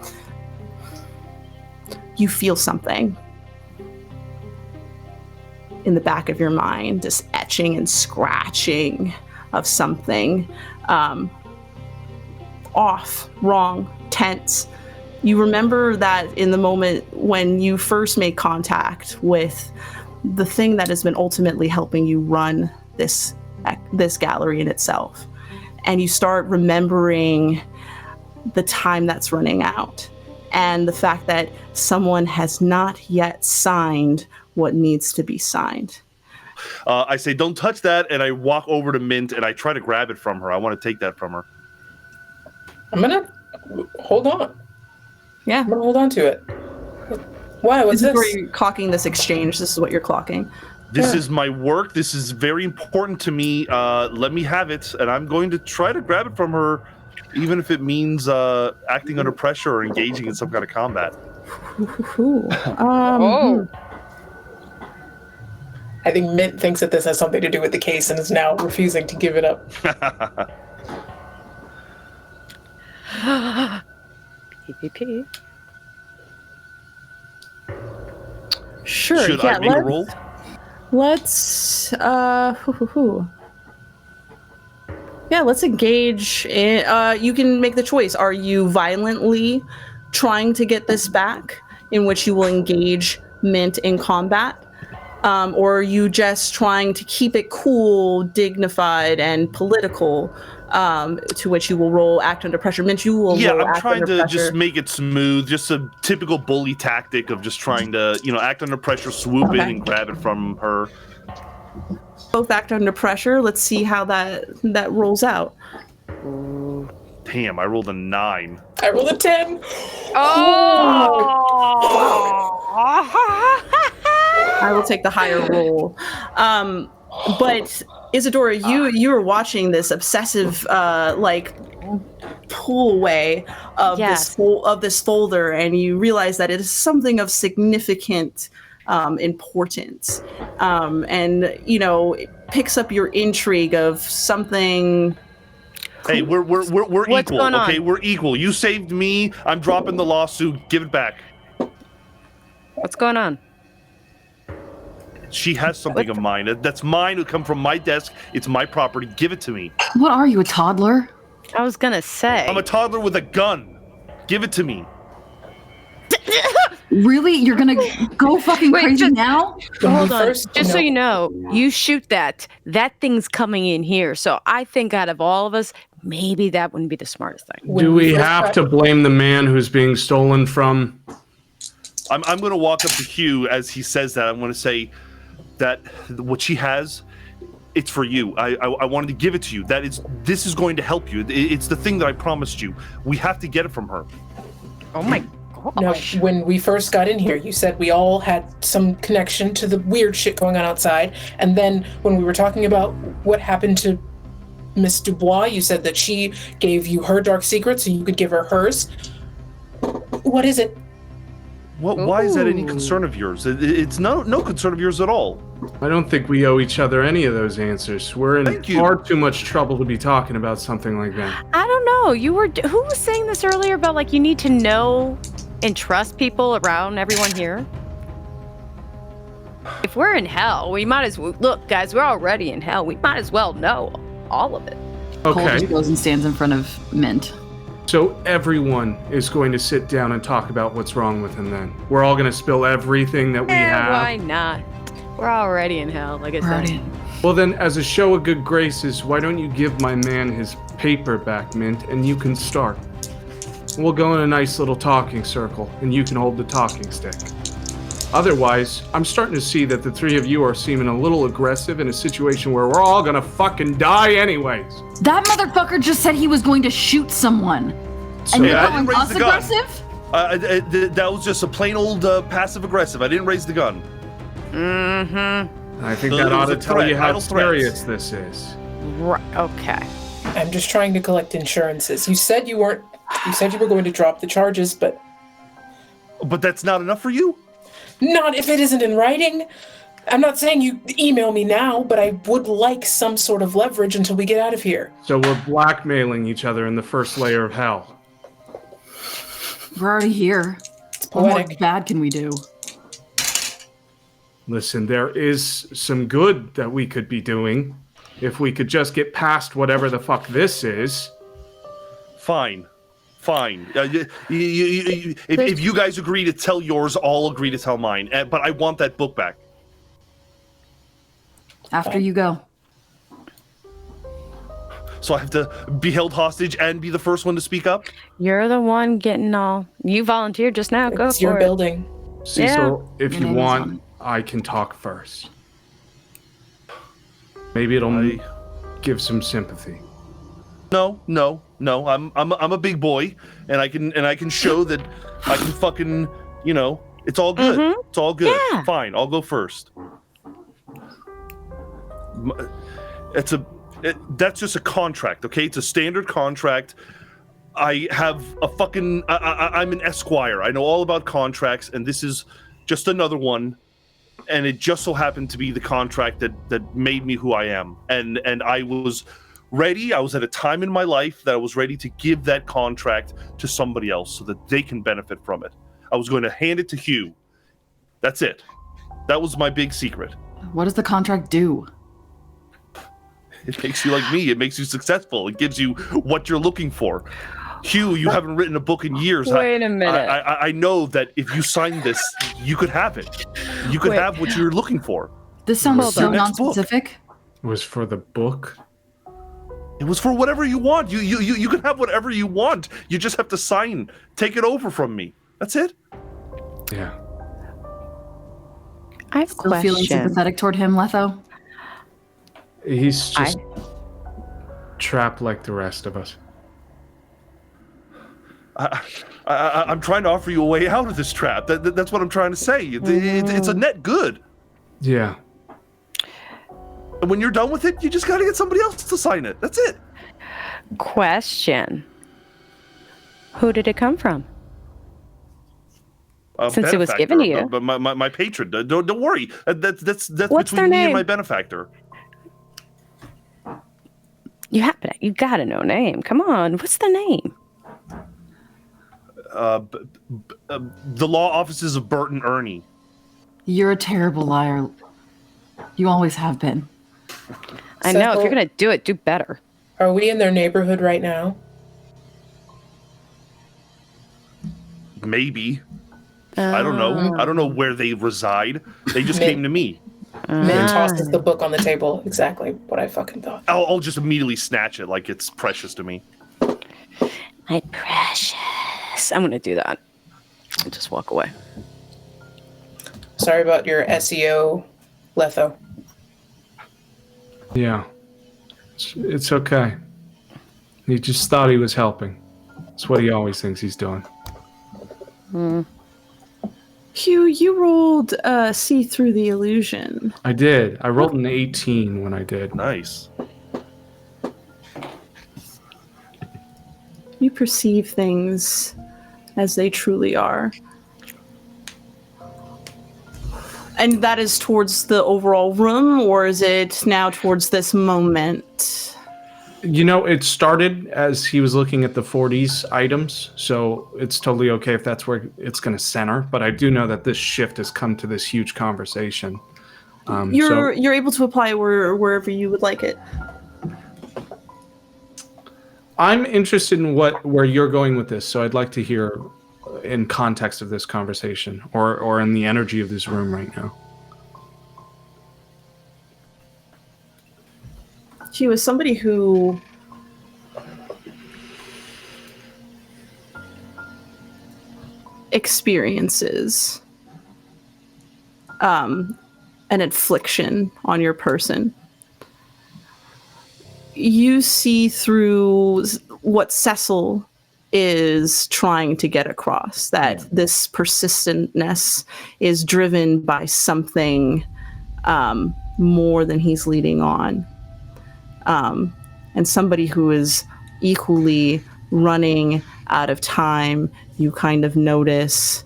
Speaker 1: you feel something in the back of your mind, this etching and scratching of something off, wrong, tense. You remember that in the moment when you first made contact with the thing that has been ultimately helping you run this gallery in itself, and you start remembering the time that's running out and the fact that someone has not yet signed what needs to be signed.
Speaker 4: I say, don't touch that, and I walk over to Mint and I try to grab it from her. I want to take that from her.
Speaker 6: I'm gonna hold on.
Speaker 1: Yeah.
Speaker 6: I'm gonna hold on to it. Why? What's
Speaker 1: This is
Speaker 6: this?
Speaker 1: where you're clocking this exchange. This is what you're clocking.
Speaker 4: This is my work. This is very important to me. Let me have it, and I'm going to try to grab it from her, even if it means acting under pressure or engaging in some kind of combat.
Speaker 6: I think Mint thinks that this has something to do with the case and is now refusing to give it up.
Speaker 3: PvP.
Speaker 1: Sure.
Speaker 4: Should I make a roll?
Speaker 1: Let's Yeah, let's engage in you can make the choice. Are you violently trying to get this back, in which you will engage Mint in combat? Or are you just trying to keep it cool, dignified, and political, to which you will roll act under pressure? Mint, you will roll
Speaker 4: I'm
Speaker 1: act
Speaker 4: trying
Speaker 1: under
Speaker 4: to
Speaker 1: pressure.
Speaker 4: just make it smooth, just a typical bully tactic of just trying to, act under pressure, swoop in and grab it from her.
Speaker 1: Both act under pressure. Let's see how that rolls out.
Speaker 4: Damn, I rolled a 9.
Speaker 6: I rolled a 10.
Speaker 1: I will take the higher roll. But Isadora, you were watching this obsessive pull away of this folder, and you realize that it is something of significant importance, and it picks up your intrigue of something.
Speaker 4: Hey, we're
Speaker 3: What's
Speaker 4: equal.
Speaker 3: going on?
Speaker 4: Okay, we're equal. You saved me. I'm dropping the lawsuit. Give it back.
Speaker 3: What's going on?
Speaker 4: She has something of mine. That's mine. It come from my desk. It's my property. Give it to me.
Speaker 2: What are you, a toddler?
Speaker 3: I was gonna say.
Speaker 4: I'm a toddler with a gun. Give it to me.
Speaker 2: Really? You're gonna go fucking crazy now?
Speaker 3: Hold on. Just so you know, you shoot that thing's coming in here. So I think out of all of us, maybe that wouldn't be the smartest thing.
Speaker 5: Do we have to blame the man who's being stolen from?
Speaker 4: I'm going to walk up to Hugh as he says that. I'm going to say that what she has, it's for you. I wanted to give it to you. This is going to help you. It's the thing that I promised you. We have to get it from her.
Speaker 3: Oh my
Speaker 6: No,
Speaker 3: gosh.
Speaker 6: when we first got in here, you said we all had some connection to the weird shit going on outside. And then when we were talking about what happened to Miss Dubois, you said that she gave you her dark secret so you could give her hers. What is it?
Speaker 4: Why is that any concern of yours? It's no concern of yours at all.
Speaker 5: I don't think we owe each other any of those answers. We're in
Speaker 4: Thank you.
Speaker 5: far too much trouble to be talking about something like that.
Speaker 3: I don't know. Who was saying this earlier about you need to know and trust people around everyone here? If we're in hell, we might as well look, guys. We're already in hell. We might as well know all of it.
Speaker 2: Cole
Speaker 5: Okay,
Speaker 2: just goes and stands in front of Mint.
Speaker 5: so everyone is going to sit down and talk about what's wrong with him then. We're all going to spill everything that we have.
Speaker 3: Why not? We're already in hell, like I said.
Speaker 2: Right.
Speaker 5: Well then, as a show of good graces, why don't you give my man his paper back, Mint, and you can start. We'll go in a nice little talking circle, and you can hold the talking stick. Otherwise, I'm starting to see that the three of you are seeming a little aggressive in a situation where we're all gonna fucking die anyways.
Speaker 2: That motherfucker just said he was going to shoot someone.
Speaker 5: So
Speaker 2: And you're
Speaker 4: I
Speaker 2: calling
Speaker 4: didn't raise
Speaker 2: us
Speaker 4: the gun.
Speaker 2: aggressive?
Speaker 4: That was just a plain old passive-aggressive. I didn't raise the gun.
Speaker 3: Mm-hmm.
Speaker 5: I think
Speaker 4: It
Speaker 5: that ought
Speaker 4: was
Speaker 5: to
Speaker 4: a
Speaker 5: tell
Speaker 4: threat,
Speaker 5: you how
Speaker 4: idle threats.
Speaker 5: serious this is.
Speaker 3: Right. Okay.
Speaker 6: I'm just trying to collect insurances. You said you weren't You said you were going to drop the charges, but
Speaker 4: that's not enough for you?
Speaker 6: not if it isn't in writing. I'm not saying you email me now, but I would like some sort of leverage until we get out of here.
Speaker 5: So we're blackmailing each other in the first layer of hell.
Speaker 2: We're already here.
Speaker 6: It's
Speaker 2: What more
Speaker 6: poetic.
Speaker 2: bad can we do?
Speaker 5: Listen, there is some good that we could be doing if we could just get past whatever the fuck this is.
Speaker 4: Fine. If you guys agree to tell yours, I'll agree to tell mine. But I want that book back.
Speaker 2: After you go.
Speaker 4: So I have to be held hostage and be the first one to speak up?
Speaker 3: You're the one getting all. You volunteered just now. Go
Speaker 6: It's
Speaker 3: for
Speaker 6: your
Speaker 3: it.
Speaker 6: building.
Speaker 5: Cecil, if
Speaker 2: Your
Speaker 5: you
Speaker 2: name is on
Speaker 5: want, I can talk first. Maybe it'll give some sympathy.
Speaker 4: No. I'm a big boy, and I can show that I can fucking, it's all good.
Speaker 3: Mhm.
Speaker 4: It's all good.
Speaker 3: Yeah.
Speaker 4: Fine, I'll go first. That's just a contract, okay? It's a standard contract. I have a fucking. I'm an esquire. I know all about contracts, and this is just another one. And it just so happened to be the contract that made me who I am. And I was ready. I was at a time in my life that I was ready to give that contract to somebody else so that they can benefit from it. I was going to hand it to Hugh. That's it. That was my big secret.
Speaker 2: What does the contract do?
Speaker 4: It makes you like me. It makes you successful. It gives you what you're looking for. Hugh, you haven't written a book in years.
Speaker 3: Wait a minute.
Speaker 4: I know that if you sign this, you could have it. You could have what you're looking for.
Speaker 2: This sounds so
Speaker 4: Your next book.
Speaker 2: non-specific.
Speaker 5: It was for the book.
Speaker 4: It was for whatever you want. You can have whatever you want. You just have to sign. Take it over from me. That's it.
Speaker 5: Yeah.
Speaker 3: I have a
Speaker 2: Still feeling
Speaker 3: question.
Speaker 2: sympathetic toward him, Letho?
Speaker 5: He's just trapped like the rest of us.
Speaker 4: I'm trying to offer you a way out of this trap. That's what I'm trying to say. It's a net good.
Speaker 5: Yeah.
Speaker 4: And when you're done with it, you just got to get somebody else to sign it. That's it.
Speaker 3: Question. Who did it come from? Since it was
Speaker 4: Benefactor,
Speaker 3: given to you.
Speaker 4: but my patron. Don't worry. That's
Speaker 3: What's
Speaker 4: between
Speaker 3: their
Speaker 4: me and
Speaker 3: name?
Speaker 4: my benefactor.
Speaker 3: You gotta know name. Come on. What's the name?
Speaker 4: The law offices of Burton Ernie.
Speaker 2: You're a terrible liar. You always have been.
Speaker 3: I know. If
Speaker 6: Cecil,
Speaker 3: you're gonna do it, do better.
Speaker 6: Are we in their neighborhood right now?
Speaker 4: Maybe. I don't know. I don't know where they reside. They just
Speaker 6: May-
Speaker 4: came to me.
Speaker 6: Min tosses the book on the table. Exactly what I fucking thought.
Speaker 4: I'll just immediately snatch it like it's precious to me.
Speaker 3: My precious. I'm gonna do that. And just walk away.
Speaker 6: Sorry about your SEO, Letho.
Speaker 5: Yeah. It's okay. He just thought he was helping. That's what he always thinks he's doing.
Speaker 1: Hugh, you rolled see through the illusion.
Speaker 5: I did. I rolled an 18 when I did.
Speaker 4: Nice.
Speaker 1: You perceive things as they truly are. And that is towards the overall room, or is it now towards this moment?
Speaker 5: You know, it started as he was looking at the 40s items, so it's totally okay if that's where it's going to center. But I do know that this shift has come to this huge conversation.
Speaker 1: You're able to apply wherever you would like it.
Speaker 5: I'm interested in where you're going with this, so I'd like to hear in context of this conversation or in the energy of this room right now.
Speaker 1: She was somebody who experiences an affliction on your person. You see through what Cecil is trying to get across, that this persistentness is driven by something more than he's leading on. And somebody who is equally running out of time, you kind of notice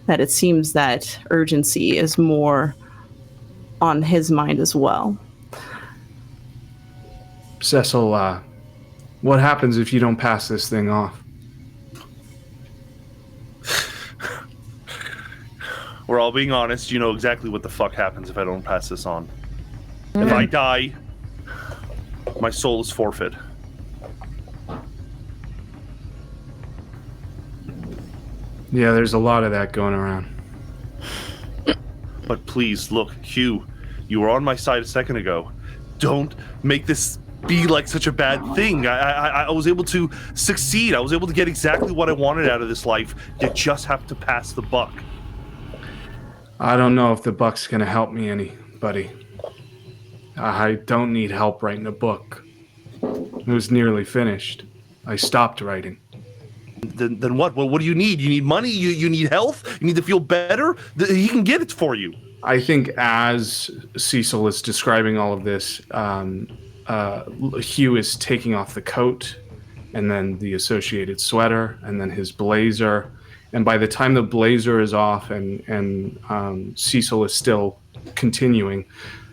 Speaker 1: that it seems that urgency is more on his mind as well.
Speaker 5: Cecil, what happens if you don't pass this thing off?
Speaker 4: We're all being honest. You know exactly what the fuck happens if I don't pass this on. If I die, my soul is forfeit.
Speaker 5: Yeah, there's a lot of that going around.
Speaker 4: But please, look, Hugh, you were on my side a second ago. Don't make this be like such a bad thing. I was able to succeed. I was able to get exactly what I wanted out of this life. You just have to pass the buck.
Speaker 5: I don't know if the buck's gonna help me any, buddy. I don't need help writing a book. It was nearly finished. I stopped writing.
Speaker 4: Then what? Well, what do you need? You need money? You need health? You need to feel better? He can get it for you.
Speaker 5: I think as Cecil is describing all of this, Hugh is taking off the coat and then the associated sweater and then his blazer. And by the time the blazer is off and Cecil is still continuing,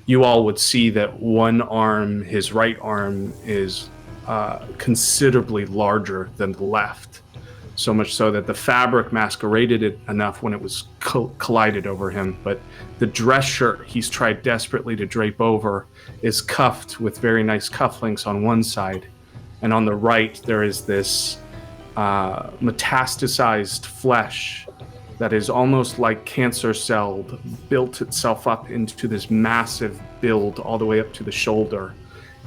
Speaker 5: you all would see that one arm, his right arm, is considerably larger than the left. So much so that the fabric masqueraded it enough when it was collided over him. But the dress shirt he's tried desperately to drape over is cuffed with very nice cufflinks on one side. And on the right, there is this metastasized flesh that is almost like cancer-celled, built itself up into this massive build all the way up to the shoulder.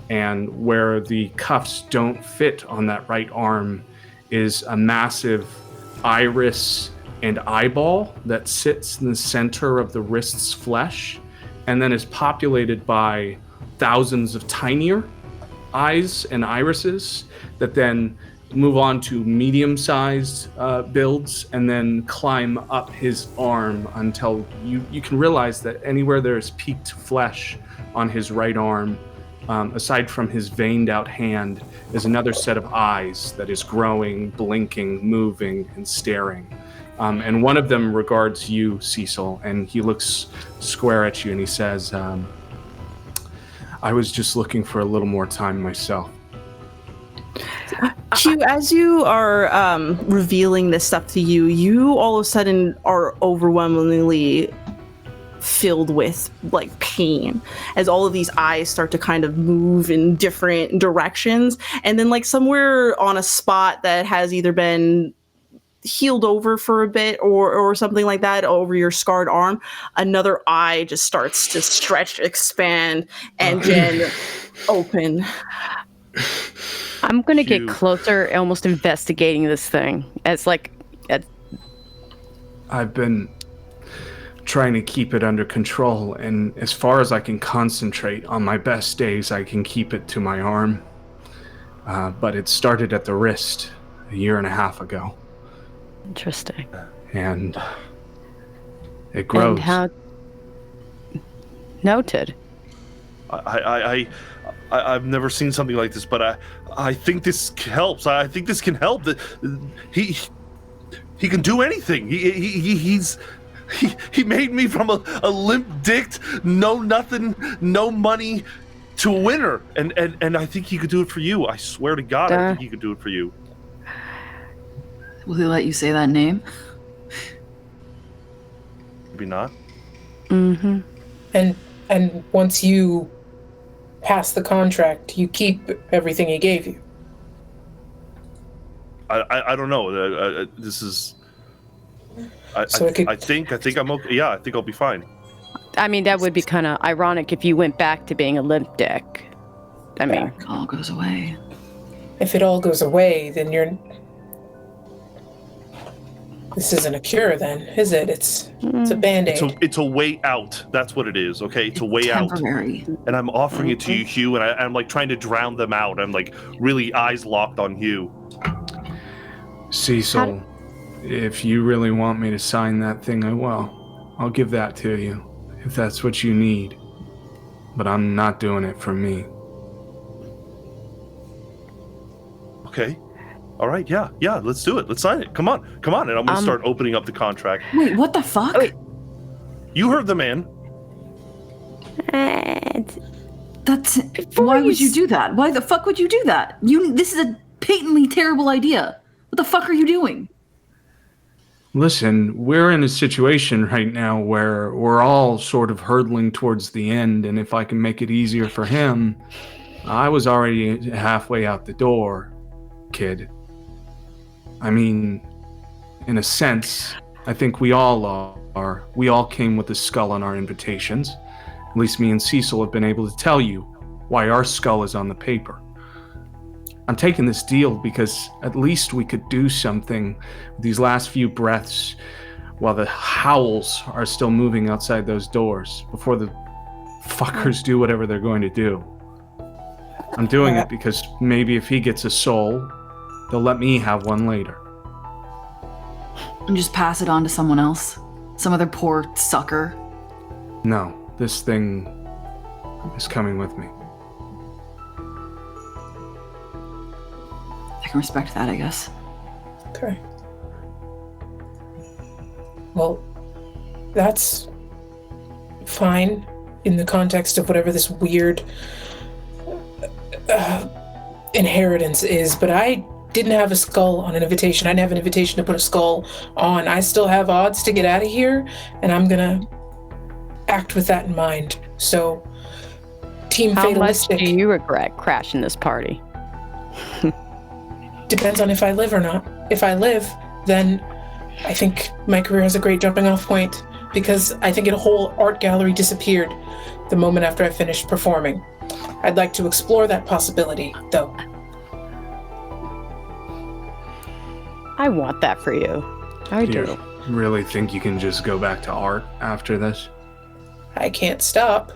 Speaker 5: And where the cuffs don't fit on that right arm is a massive iris and eyeball that sits in the center of the wrist's flesh and then is populated by thousands of tinier eyes and irises that then move on to medium-sized builds and then climb up his arm until you can realize that anywhere there's peaked flesh on his right arm, aside from his veined out hand, is another set of eyes that is growing, blinking, moving, and staring. And one of them regards you, Cecil, and he looks square at you and he says, I was just looking for a little more time myself.
Speaker 1: Hugh, as you are revealing this stuff to you, you all of a sudden are overwhelmingly filled with like pain as all of these eyes start to kind of move in different directions, and then like somewhere on a spot that has either been healed over for a bit or something like that over your scarred arm, another eye just starts to stretch, expand, and then open.
Speaker 3: I'm gonna get closer, almost investigating this thing. It's like
Speaker 5: I've been trying to keep it under control, and as far as I can concentrate on my best days, I can keep it to my arm. But it started at the wrist a year and a half ago.
Speaker 3: Interesting.
Speaker 5: And it grows.
Speaker 3: And how... Noted.
Speaker 4: I've never seen something like this, but I think this helps. I think this can help. That he can do anything. He made me from a limp-dicked, no nothing, no money, to a winner, and I think he could do it for you. I swear to God, I think he could do it for you.
Speaker 2: Will he let you say that name?
Speaker 4: Maybe not.
Speaker 3: Mm-hmm.
Speaker 6: And once you pass the contract, you keep everything he gave you.
Speaker 4: I don't know. This is. I think I'm okay. Yeah, I think I'll be fine.
Speaker 3: I mean, that would be kind of ironic if you went back to being a limp dick. I mean,
Speaker 2: it all goes away.
Speaker 6: If it all goes away, then you're... This isn't a cure then, is it? It's a Band-Aid.
Speaker 4: It's a way out. That's what it is, okay? It's a way
Speaker 2: temporary.
Speaker 4: out. And I'm offering it to you, Hugh, and I'm like trying to drown them out. I'm like really eyes locked on Hugh.
Speaker 5: Cecil, if you really want me to sign that thing, I will. I'll give that to you, if that's what you need. But I'm not doing it for me.
Speaker 4: Okay. All right, yeah, let's do it. Let's sign it. Come on. And I'm going to start opening up the contract.
Speaker 2: Wait, what the fuck?
Speaker 3: Wait.
Speaker 4: You heard the man.
Speaker 2: Why would you do that? Why the fuck would you do that? This is a patently terrible idea. What the fuck are you doing?
Speaker 5: Listen, we're in a situation right now where we're all sort of hurtling towards the end, and if I can make it easier for him, I was already halfway out the door, kid. I mean, in a sense, I think we all are. We all came with a skull on our invitations. At least me and Cecil have been able to tell you why our skull is on the paper. I'm taking this deal because at least we could do something with these last few breaths while the howls are still moving outside those doors before the fuckers do whatever they're going to do. I'm doing it because maybe if he gets a soul, they'll let me have one later.
Speaker 2: And just pass it on to someone else? Some other poor sucker?
Speaker 5: No, this thing is coming with me.
Speaker 2: I can respect that, I guess.
Speaker 6: Okay. Well, that's fine in the context of whatever this weird inheritance is, but I didn't have a skull on an invitation. I didn't have an invitation to put a skull on. I still have odds to get out of here, and I'm gonna act with that in mind. So, team
Speaker 3: How
Speaker 6: fatalistic.
Speaker 3: much do you regret crashing this party?
Speaker 6: Depends on if I live or not. If I live, then I think my career has a great jumping off point, because I think a whole art gallery disappeared the moment after I finished performing. I'd like to explore that possibility, though.
Speaker 3: I want that for you. I do.
Speaker 5: You really think you can just go back to art after this?
Speaker 6: I can't stop.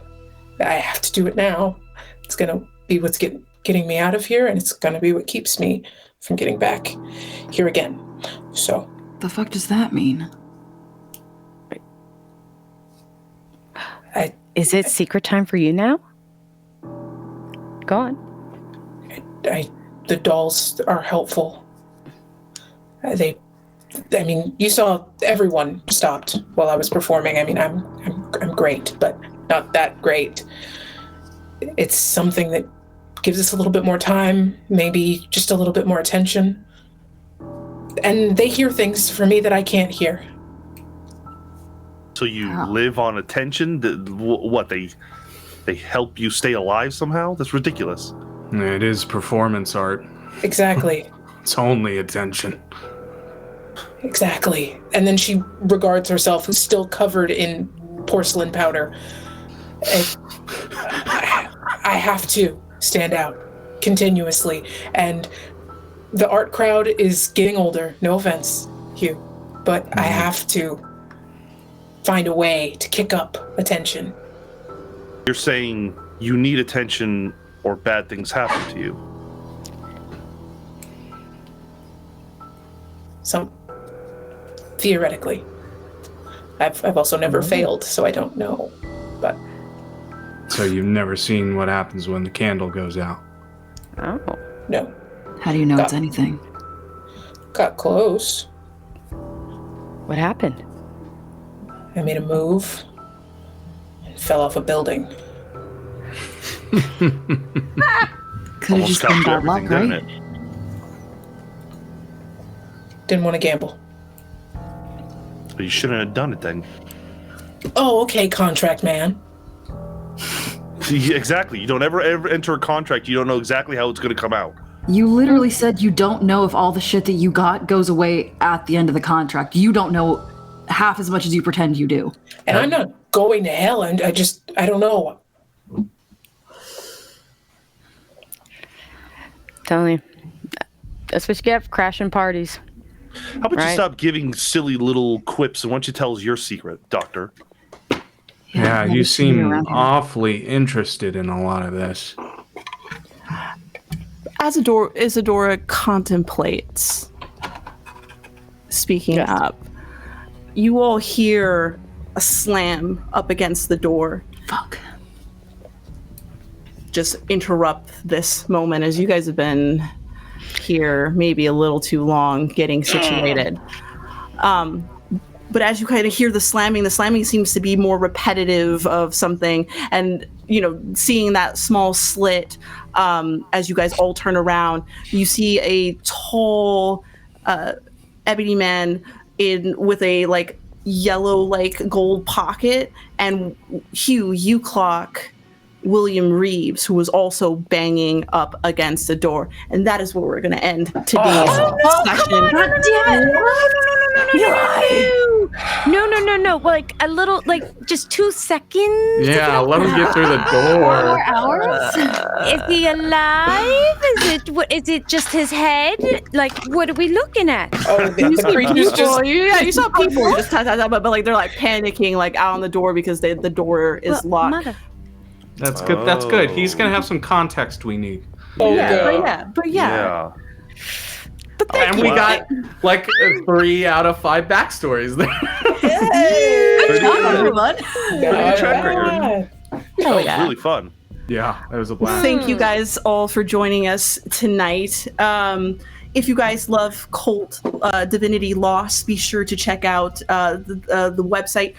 Speaker 6: I have to do it now. It's gonna be what's getting me out of here, and it's gonna be what keeps me from getting back here again. So.
Speaker 2: The fuck does that mean?
Speaker 3: Is it secret time for you now? Go on.
Speaker 6: The dolls are helpful. You saw everyone stopped while I was performing. I mean, I'm great, but not that great. It's something that gives us a little bit more time, maybe just a little bit more attention. And they hear things for me that I can't hear.
Speaker 4: So you live on attention? What, they help you stay alive somehow? That's ridiculous.
Speaker 5: It is performance art.
Speaker 6: Exactly.
Speaker 5: It's only attention.
Speaker 6: Exactly. And then she regards herself as still covered in porcelain powder. I have to stand out continuously. And the art crowd is getting older. No offense, Hugh. But I have to find a way to kick up attention.
Speaker 4: You're saying you need attention or bad things happen to you?
Speaker 6: Theoretically. I've also never failed, so I don't know. But
Speaker 5: So you've never seen what happens when the candle goes out?
Speaker 3: Oh.
Speaker 6: no.
Speaker 2: How do you know it's anything?
Speaker 6: Got close.
Speaker 3: What happened?
Speaker 6: I made a move and fell off a building.
Speaker 2: Could have just been bad luck,
Speaker 4: didn't
Speaker 2: right?
Speaker 4: it?
Speaker 6: Didn't want to gamble.
Speaker 4: But you shouldn't have done it then.
Speaker 6: Oh, okay, contract man.
Speaker 4: Exactly. You don't ever enter a contract. You don't know exactly how it's going to come out.
Speaker 2: You literally said you don't know if all the shit that you got goes away at the end of the contract. You don't know half as much as you pretend you do.
Speaker 6: And I'm not going to hell, and I don't know.
Speaker 3: Telling you. That's what you get for crashing parties.
Speaker 4: How about you stop giving silly little quips and why don't you tell us your secret, Doctor?
Speaker 5: Yeah, you seem awfully interested in a lot of this.
Speaker 1: As Isadora contemplates speaking up, you all hear a slam up against the door.
Speaker 2: Fuck.
Speaker 1: Just interrupt this moment as you guys have been here maybe a little too long getting situated. But as you kind of hear the slamming seems to be more repetitive of something. And, seeing that small slit, as you guys all turn around, you see a tall, ebony man with a yellow gold pocket, and Hugh, you clock William Reeves, who was also banging up against the door. And that is where we're going to end today's session.
Speaker 3: God damn it! No. Like a little, just 2 seconds.
Speaker 5: Yeah, let him get through the door.
Speaker 3: 4 hours? Is he alive? Is it just his head? What are we looking at?
Speaker 6: Oh, the creature's just...
Speaker 1: You saw people just but they're panicking out on the door because the door is locked.
Speaker 3: Mother.
Speaker 5: That's good. That's good. He's gonna have some context we need.
Speaker 6: Oh,
Speaker 1: But yeah.
Speaker 5: And we got 3 out of 5 backstories there.
Speaker 2: Good job, everyone.
Speaker 4: That was really fun.
Speaker 5: Yeah, that was a blast.
Speaker 1: Thank you guys all for joining us tonight. If you guys love KULT, Divinity Lost, be sure to check out the website,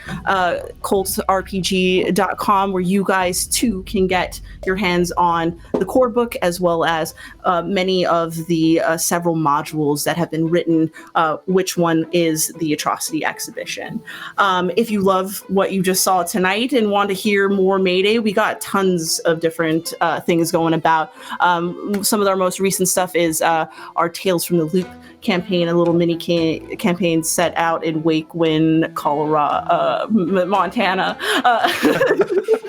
Speaker 1: kultrpg.com, where you guys too can get your hands on the core book, as well as many of the several modules that have been written, which one is the Atrocity Exhibition. If you love what you just saw tonight and want to hear more Mayday, we got tons of different things going about. Some of our most recent stuff is our Tales from the Loop campaign, a little mini campaign set out in Wakewind, Colorado, Montana.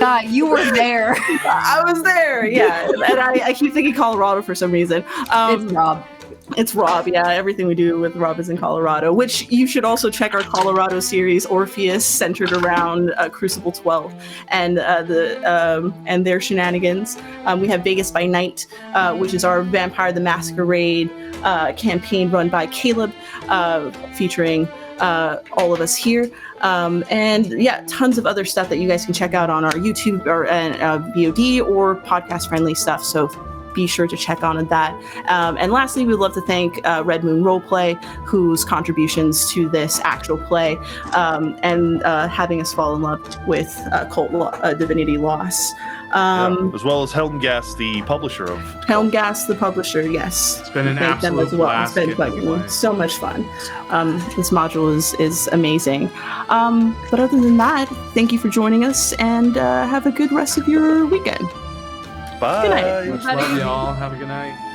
Speaker 2: God, you were there.
Speaker 1: I was there, yeah. And I keep thinking Colorado for some reason.
Speaker 2: It's Rob.
Speaker 1: It's Rob, yeah. Everything we do with Rob is in Colorado, which you should also check our Colorado series, Orpheus, centered around Crucible 12 and and their shenanigans. We have Vegas by Night, which is our Vampire the Masquerade campaign run by Caleb, featuring all of us here. And yeah, tons of other stuff that you guys can check out on our YouTube or VOD or podcast friendly stuff. So be sure to check on that. And lastly, we'd love to thank Red Moon Roleplay, whose contributions to this actual play and having us fall in love with KULT Divinity Lost.
Speaker 4: As well as Helmgast, the publisher of
Speaker 1: Helmgast, the publisher, yes.
Speaker 5: It's been an absolute blast.
Speaker 1: It's been so much fun. This module is amazing. But other than that, thank you for joining us, and have a good rest of your weekend.
Speaker 4: Bye.
Speaker 1: Good night.
Speaker 5: Much love, y'all. Have a good night.